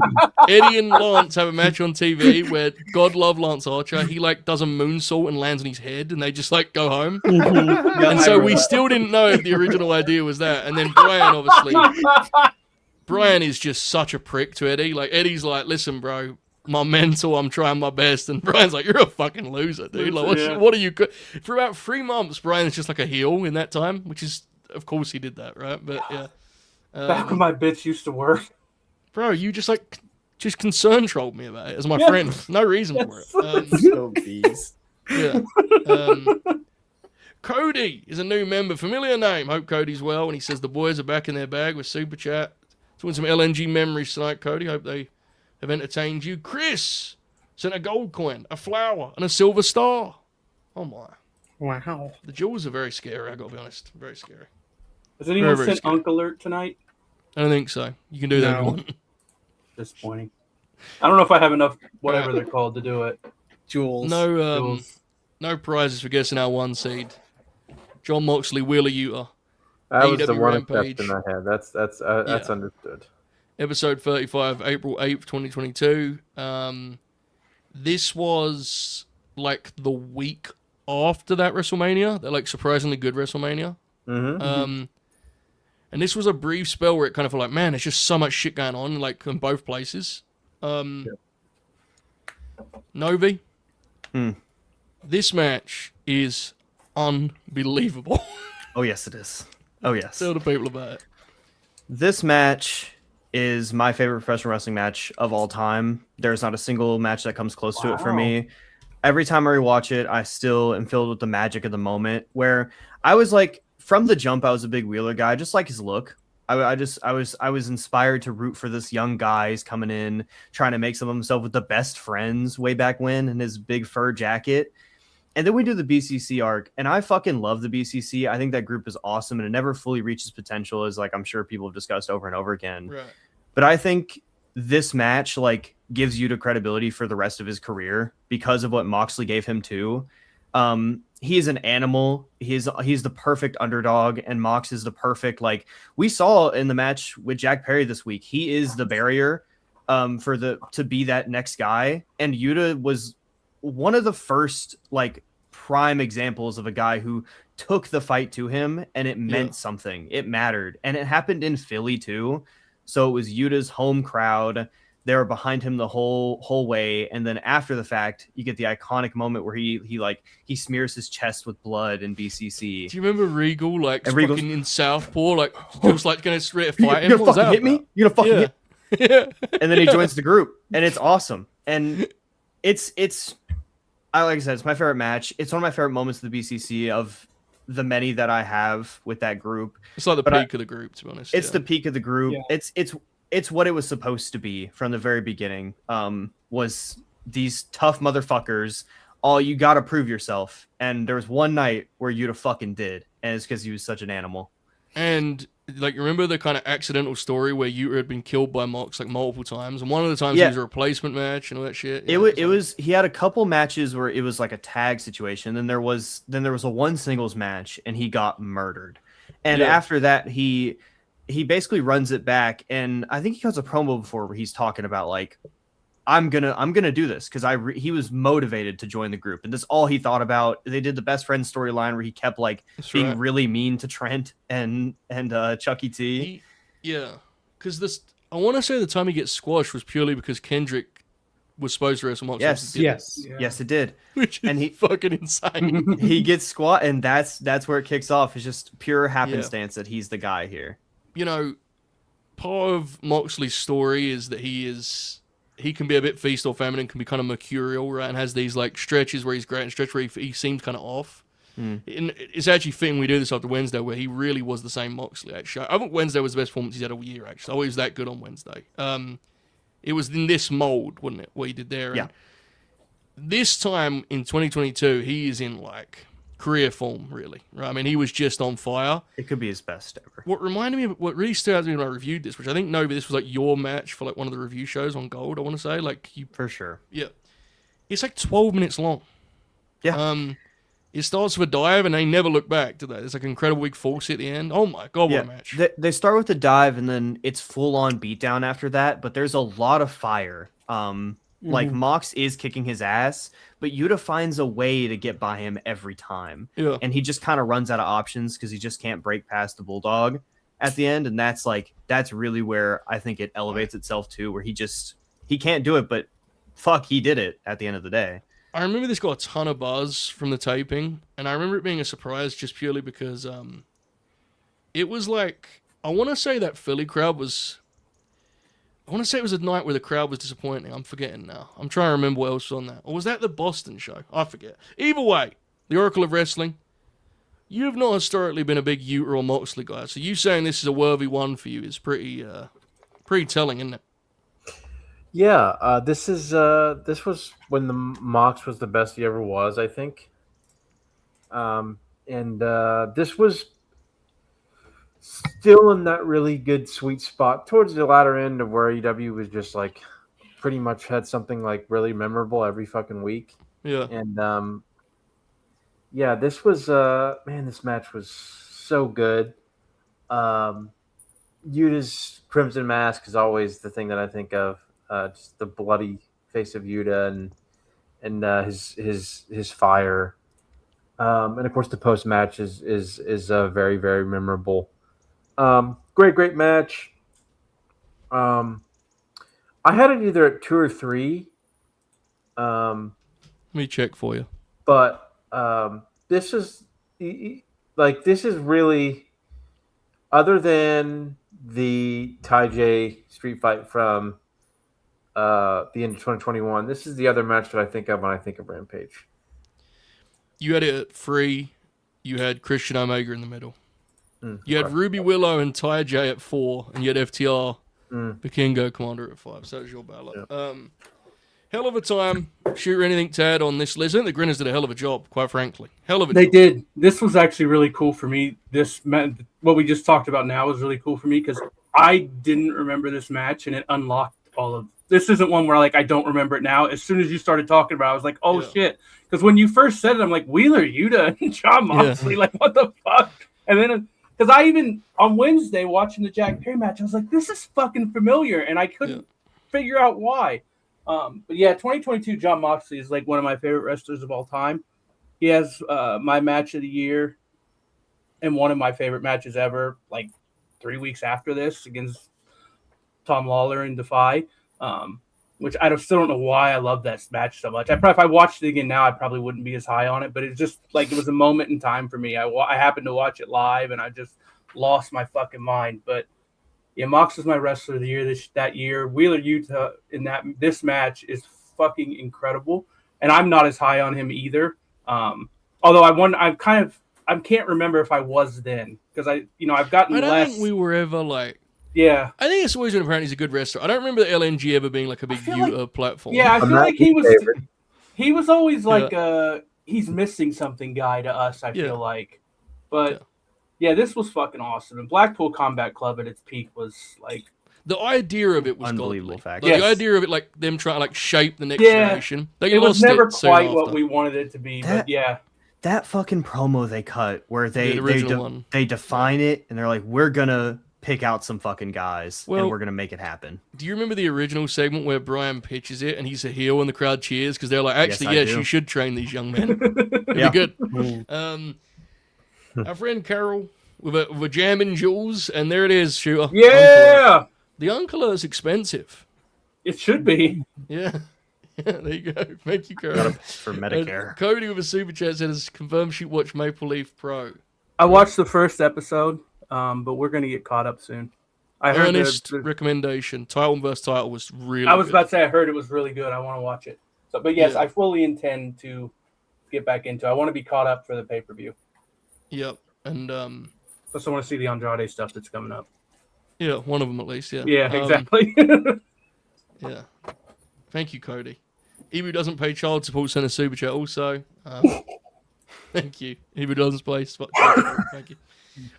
Eddie and Lance have a match on TV where God love Lance Archer. He does a moonsault and lands on his head, and they just go home. And so we still didn't know if the original idea was that. And then Brian, obviously, Brian is just such a prick to Eddie. Eddie's like, listen, bro, my mentor, I'm trying my best. And Brian's like, you're a fucking loser, dude. What are you? For about 3 months, Brian's just like a heel in that time, which is, of course, he did that, right? But yeah. Back when my bitch used to work. Bro, you just concern trolled me about it as my friend. No reason for it. So beast. Yeah. Cody is a new member. Familiar name. Hope Cody's well. And he says the boys are back in their bag with Super Chat. Doing some LNG memories tonight, Cody. Hope they have entertained you. Chris sent a gold coin, a flower, and a silver star. Oh, my. Wow. The jewels are very scary, I got to be honest. Very scary. Has anyone Very sent scary. Unk Alert tonight? I don't think so. You can do that if you No. want. Disappointing. I don't know if I have enough, whatever they're called, to do it. Jules. No prizes for guessing our 1 seed. John Moxley, Wheeler Utah. That was the AEW one Rampage. exception I had. That's Yeah. understood. Episode 35, April 8th, 2022. This was the week after that WrestleMania. They're surprisingly good WrestleMania. Mm-hmm. And this was a brief spell where it kind of felt like, man, there's just so much shit going on, in both places. Novi, this match is unbelievable. Oh yes, it is. Oh yes. Tell the people about it. This match is my favorite professional wrestling match of all time. There's not a single match that comes close to it for me. Every time I rewatch it, I still am filled with the magic of the moment. Where I was from the jump, I was a big Wheeler guy. I just like his look. I was inspired to root for this young guy. He's coming in, trying to make some of himself with the best friends way back when in his big fur jacket. And then we do the BCC arc, and I fucking love the BCC. I think that group is awesome, and it never fully reaches potential, as I'm sure people have discussed over and over again. Right. But I think this match gives Yuta credibility for the rest of his career because of what Moxley gave him too. He is an animal. He's the perfect underdog, and Mox is the perfect we saw in the match with Jack Perry this week. He is the barrier to be that next guy, and Yuta was one of the first prime examples of a guy who took the fight to him and it meant something. It mattered, and it happened in Philly too. So it was Yuta's home crowd. They were behind him the whole way, and then after the fact, you get the iconic moment where he smears his chest with blood in BCC. Do you remember Regal Regal's- fucking in Southpaw just going straight to fight him? You're What was gonna fucking that hit me? about? You're gonna fucking hit? Yeah. And then he joins the group, and it's awesome. And it's like I said, it's my favorite match. It's one of my favorite moments of the BCC of the many that I have with that group. It's like the But peak of the group, to be honest. It's the peak of the group. Yeah. It's what it was supposed to be from the very beginning. Was these tough motherfuckers. Oh, you got to prove yourself. And there was one night where Yuta fucking did, and it's because he was such an animal. And like, remember the kind of accidental story where Yuta had been killed by Mox like multiple times, and one of the times it was a replacement match and all that shit. Yeah, it was he had a couple matches where it was like a tag situation. Then there was a one singles match, and he got murdered. And after that, he basically runs it back, and I think he cuts a promo before where he's talking about like, I'm gonna do this because he was motivated to join the group, and that's all he thought about. They did the best friend storyline where he kept like being really mean to Trent and Chucky T. Because I want to say the time he gets squashed was purely because Kendrick was supposed to wrestle Mox. Yes, it did. Which is he fucking insane. He gets squat, and that's where it kicks off. It's just pure happenstance that he's the guy here. You know, part of Moxley's story is that he can be a bit feast or famine and can be kind of mercurial, right? And has these like stretches where he's great and stretches where he seems kind of off. And it's actually fitting we do this after Wednesday, where he really was the same Moxley. Actually, I think Wednesday was the best performance he's had all year. Actually, I thought he was that good on Wednesday. It was in this mold, wasn't it? What he did there. And this time in 2022, he is in like career form, really. Right? I mean, he was just on fire. It could be his best ever. What reminded me of what really stood out to me when I reviewed this, which I think Novi, this was like your match for like one of the review shows on Gold. I want to say, like, for sure. Yeah, it's like 12 minutes long. Yeah. It starts with a dive and they never look back, do they? There's like an incredible big force at the end. Oh my god, what a match! They start with the dive and then it's full on beatdown after that. But there's a lot of fire. Like Mox is kicking his ass, but Yuta finds a way to get by him every time. Yeah. And he just kind of runs out of options because he just can't break past the Bulldog at the end. And that's really where I think it elevates itself to, where he can't do it, but fuck, he did it at the end of the day. I remember this got a ton of buzz from the taping, and I remember it being a surprise just purely because it was like, I want to say that Philly crowd was... I want to say it was a night where the crowd was disappointing. I'm forgetting now. I'm trying to remember what else was on that. Or was that the Boston show? I forget. Either way, the Oracle of Wrestling, you've not historically been a big Yuta or Moxley guy, so you saying this is a worthy one for you is pretty telling, isn't it? Yeah, this was when the Mox was the best he ever was, I think. This was still in that really good sweet spot towards the latter end of where AEW was just like pretty much had something like really memorable every fucking week. Yeah. And this was this match was so good. Yuta's Crimson Mask is always the thing that I think of. Just the bloody face of Yuta and his fire. And of course the post match is very, very memorable. Great match. I had it either at 2 or 3. Let me check for you. But this is really, other than the Ty J street fight from the end of 2021, this is the other match that I think of when I think of Rampage. You had it at 3. You had Christian Omega in the middle. You had Ruby Willow and Ty J at 4, and you had FTR, Vikingo, Commander at 5. So that was your ballot. Yep. Hell of a time. Shoot, anything to add on this list? I think the Grinners did a hell of a job, quite frankly. Hell of a job. They did. This was actually really cool for me. What we just talked about now was really cool for me because I didn't remember this match, and it unlocked all of. This isn't one where like I don't remember it now. As soon as you started talking about it, I was like, oh shit. Because when you first said it, I'm like, Wheeler Yuta and John Moxley, like what the fuck? And then because I even on Wednesday watching the Jack Perry match, I was like, this is fucking familiar, and I couldn't figure out why. But yeah, 2022 John Moxley is like one of my favorite wrestlers of all time. He has my match of the year and one of my favorite matches ever, like 3 weeks after this against Tom Lawler and Defy. Which I still don't know why I love that match so much. If I watched it again now, I probably wouldn't be as high on it, but it's just like it was a moment in time for me. I happened to watch it live, and I just lost my fucking mind. But yeah, Mox was my wrestler of the year that year. Wheeler Yuta in this match is fucking incredible, and I'm not as high on him either. Although I can't remember if I was then because I've gotten less. I don't think we were ever like Yeah. I think it's always been apparently he's a good wrestler. I don't remember the LNG ever being like a big feel like- platform. Yeah, I I'm feel not like he his was. favorite. He was always like he's missing something guy to us. I Yeah. feel like, but yeah, this was fucking awesome. And Blackpool Combat Club at its peak was like. The idea of it was Unbelievable godly. fact. Like, Yes. the idea of it, like them trying to like shape the next Yeah. generation. They It was lost never it soon quite what after. we wanted it to be, but yeah. That fucking promo they cut where The original one. they define it and they're like, we're gonna pick out some fucking guys Well- and we're gonna make it happen. Do you remember the original segment where Brian pitches it and he's a heel and the crowd cheers because they're like, actually, I yes, do. you should train these young men. It'd Yeah. be good. Our friend Carol with a jamming jewels, and there it is, shooter. Yeah, The Uncolor is expensive. it should be. Yeah. There you go. Thank you, Carol. Gotta pay for Medicare. Cody with a super chat says, confirm she watched Maple Leaf Pro. I watched the first episode, but we're gonna get caught up soon. I heard Earnest recommendation. Title versus title was really I was good. about to say I heard it was really good. I want to watch it. So, but yes, Yeah. I fully intend to get back into. I want to be caught up for the pay per view. Yep. And Plus, I want to see the Andrade stuff that's coming up. yeah, one of them at least, yeah. Yeah, exactly. Yeah. Thank you, Cody. Ebu doesn't pay child support, send a super chat also. Thank you. Ebu doesn't pay child support. Thank you.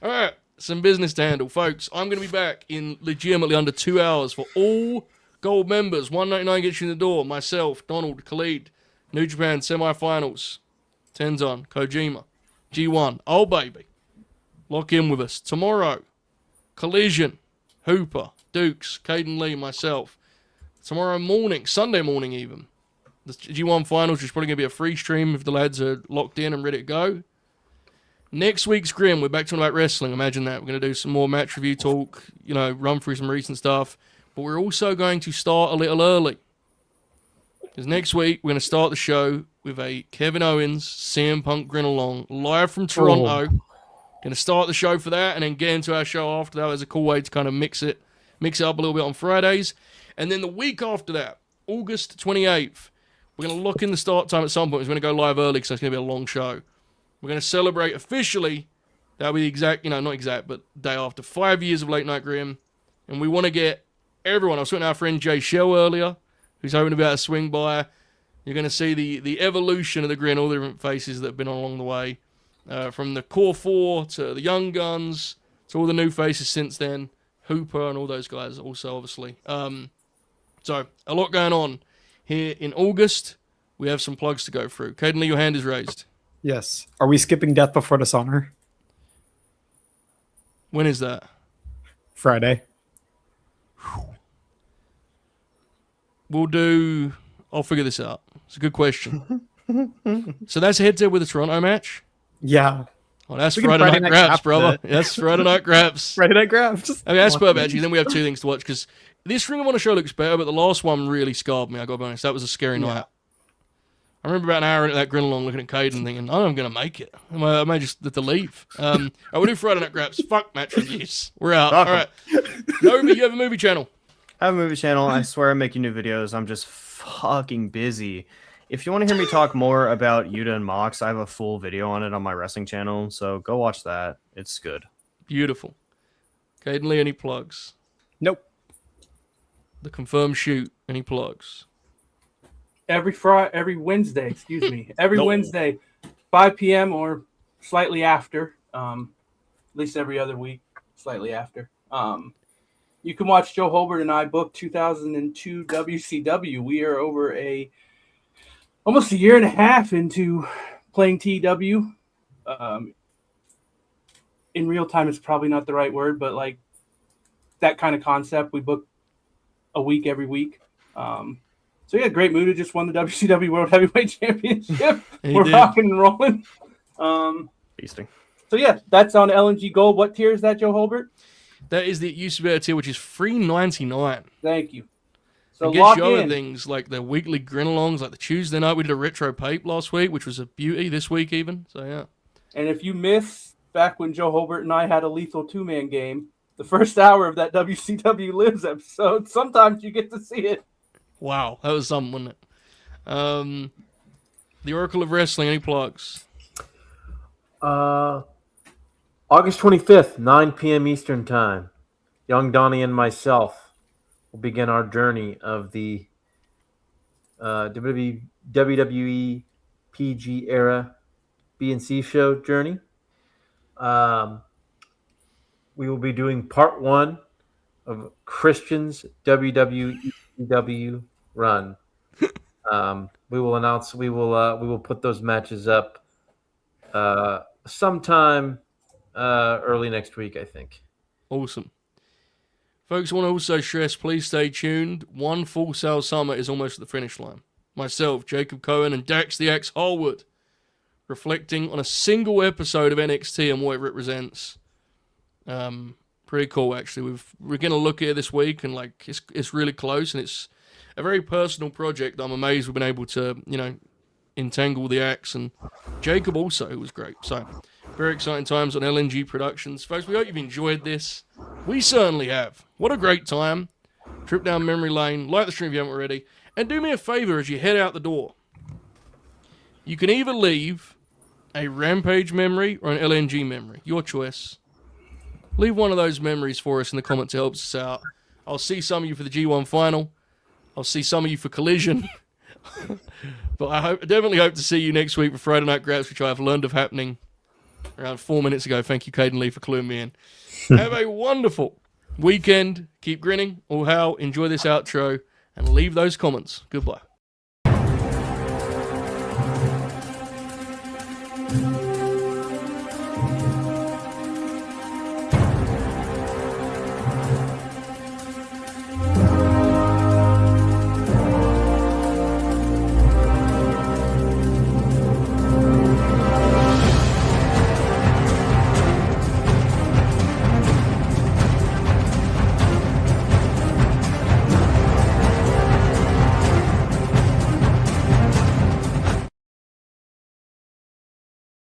All right, some business to handle. Folks, I'm going to be back in legitimately under 2 hours for all gold members. $199 gets you in the door. Myself, Donald, Khalid, New Japan semifinals. Tenzon, Kojima, G1. Oh, baby. Lock in with us. Tomorrow, Collision, Hooper, Dukes, Kaden Lee, myself. Tomorrow morning, Sunday morning even, the G1 finals is probably going to be a free stream if the lads are locked in and ready to go. Next week's Grim, we're back talking about wrestling. Imagine that. We're going to do some more match review talk, run through some recent stuff. But we're also going to start a little early. Because next week, we're going to start the show with a Kevin Owens, CM Punk Grin Along, live from Toronto. Going to start the show for that and then get into our show after that. There's a cool way to kind of mix it up a little bit on Fridays. And then the week after that, August 28th, we're going to lock in the start time at some point. We're going to go live early because it's going to be a long show. We're going to celebrate officially, that'll be the exact, not exact, but day after, 5 years of Late Night Grin. And we want to get everyone. I was talking to our friend Jay Shell earlier, who's hoping to be able to swing by. You're going to see the evolution of the Grin, all the different faces that have been along the way. From the Core 4 to the Young Guns to all the new faces since then. Hooper and all those guys also, obviously. So, a lot going on here in August. We have some plugs to go through. Kaden Lee, your hand is raised. Yes. Are we skipping Death Before Dishonor? When is that? Friday. I'll figure this out. It's a good question. So that's head-to-head with the Toronto match? Yeah. Oh, that's We can Friday Friday Night Night Grabs, Grabs brother. it. That's Friday Night Grabs. Friday Night Grabs. Okay, that's perfect, actually. Then we have two things to watch, because this Ring of Honor show looks better, but the last one really scarred me, I gotta be honest. That was a scary night. I remember about an hour into that Grin Along looking at Kaden thinking, I'm going to make it. I may just have to leave. We'll do Friday Night Grabs. Fuck match reviews. We're out. All right. Novi, you have a movie channel. I have a movie channel. I swear I'm making new videos. I'm just fucking busy. If you want to hear me talk more about Yuta and Mox, I have a full video on it on my wrestling channel. So go watch that. It's good. Beautiful. Kaden Lee, any plugs? Nope. The Confirmed Shoot, any plugs? Every Wednesday, every Wednesday, 5 p.m. or slightly after, at least every other week, slightly after. You can watch Joe Holbert and I book 2002 WCW. We are over almost a year and a half into playing TW. In real time, it's probably not the right word, but like that kind of concept. We book a week every week. So yeah, Great Muta just won the WCW World Heavyweight Championship. We're rocking and rolling. Feasting. So yeah, that's on LNG Gold. What tier is that, Joe Holbert? That is the used to be tier, which is $3.99. Thank you. So it gets lock you other in. things like the weekly grin-alongs, like the Tuesday night. We did a retro pape last week, which was a beauty this week even. So yeah. And if you miss back when Joe Holbert and I had a lethal two-man game, the first hour of that WCW Lives episode, sometimes you get to see it. Wow, that was something, wasn't it? The Oracle of Wrestling, any plugs? August 25th, 9 p.m. Eastern Time. young Donnie and myself will begin our journey of the WWE PG era BNC show journey. We will be doing part 1 of Christian's WWE run. We will put those matches up sometime early next week, I think. Awesome. Folks, I want to also stress, please stay tuned. One Full Sail Summer is almost at the finish line. Myself, Jacob Cohen, and Dax the Axe Harwood reflecting on a single episode of NXT and what it represents. Pretty cool, actually. We're going to look at it this week, and like it's really close, and it's a very personal project. I'm amazed we've been able to, entangle the axe, and Jacob also, who was great. So, very exciting times on LNG Productions. Folks, we hope you've enjoyed this. We certainly have. What a great time. Trip down memory lane. Like the stream if you haven't already. And do me a favor as you head out the door. You can either leave a Rampage memory or an LNG memory. Your choice. Leave one of those memories for us in the comments. It helps us out. I'll see some of you for the G1 final. I'll see some of you for Collision. But I definitely hope to see you next week for Friday Night Grabs, which I have learned of happening around 4 minutes ago. Thank you, Kaden Lee, for cluing me in. Have a wonderful weekend. Keep grinning. All how. Enjoy this outro. And leave those comments. Goodbye.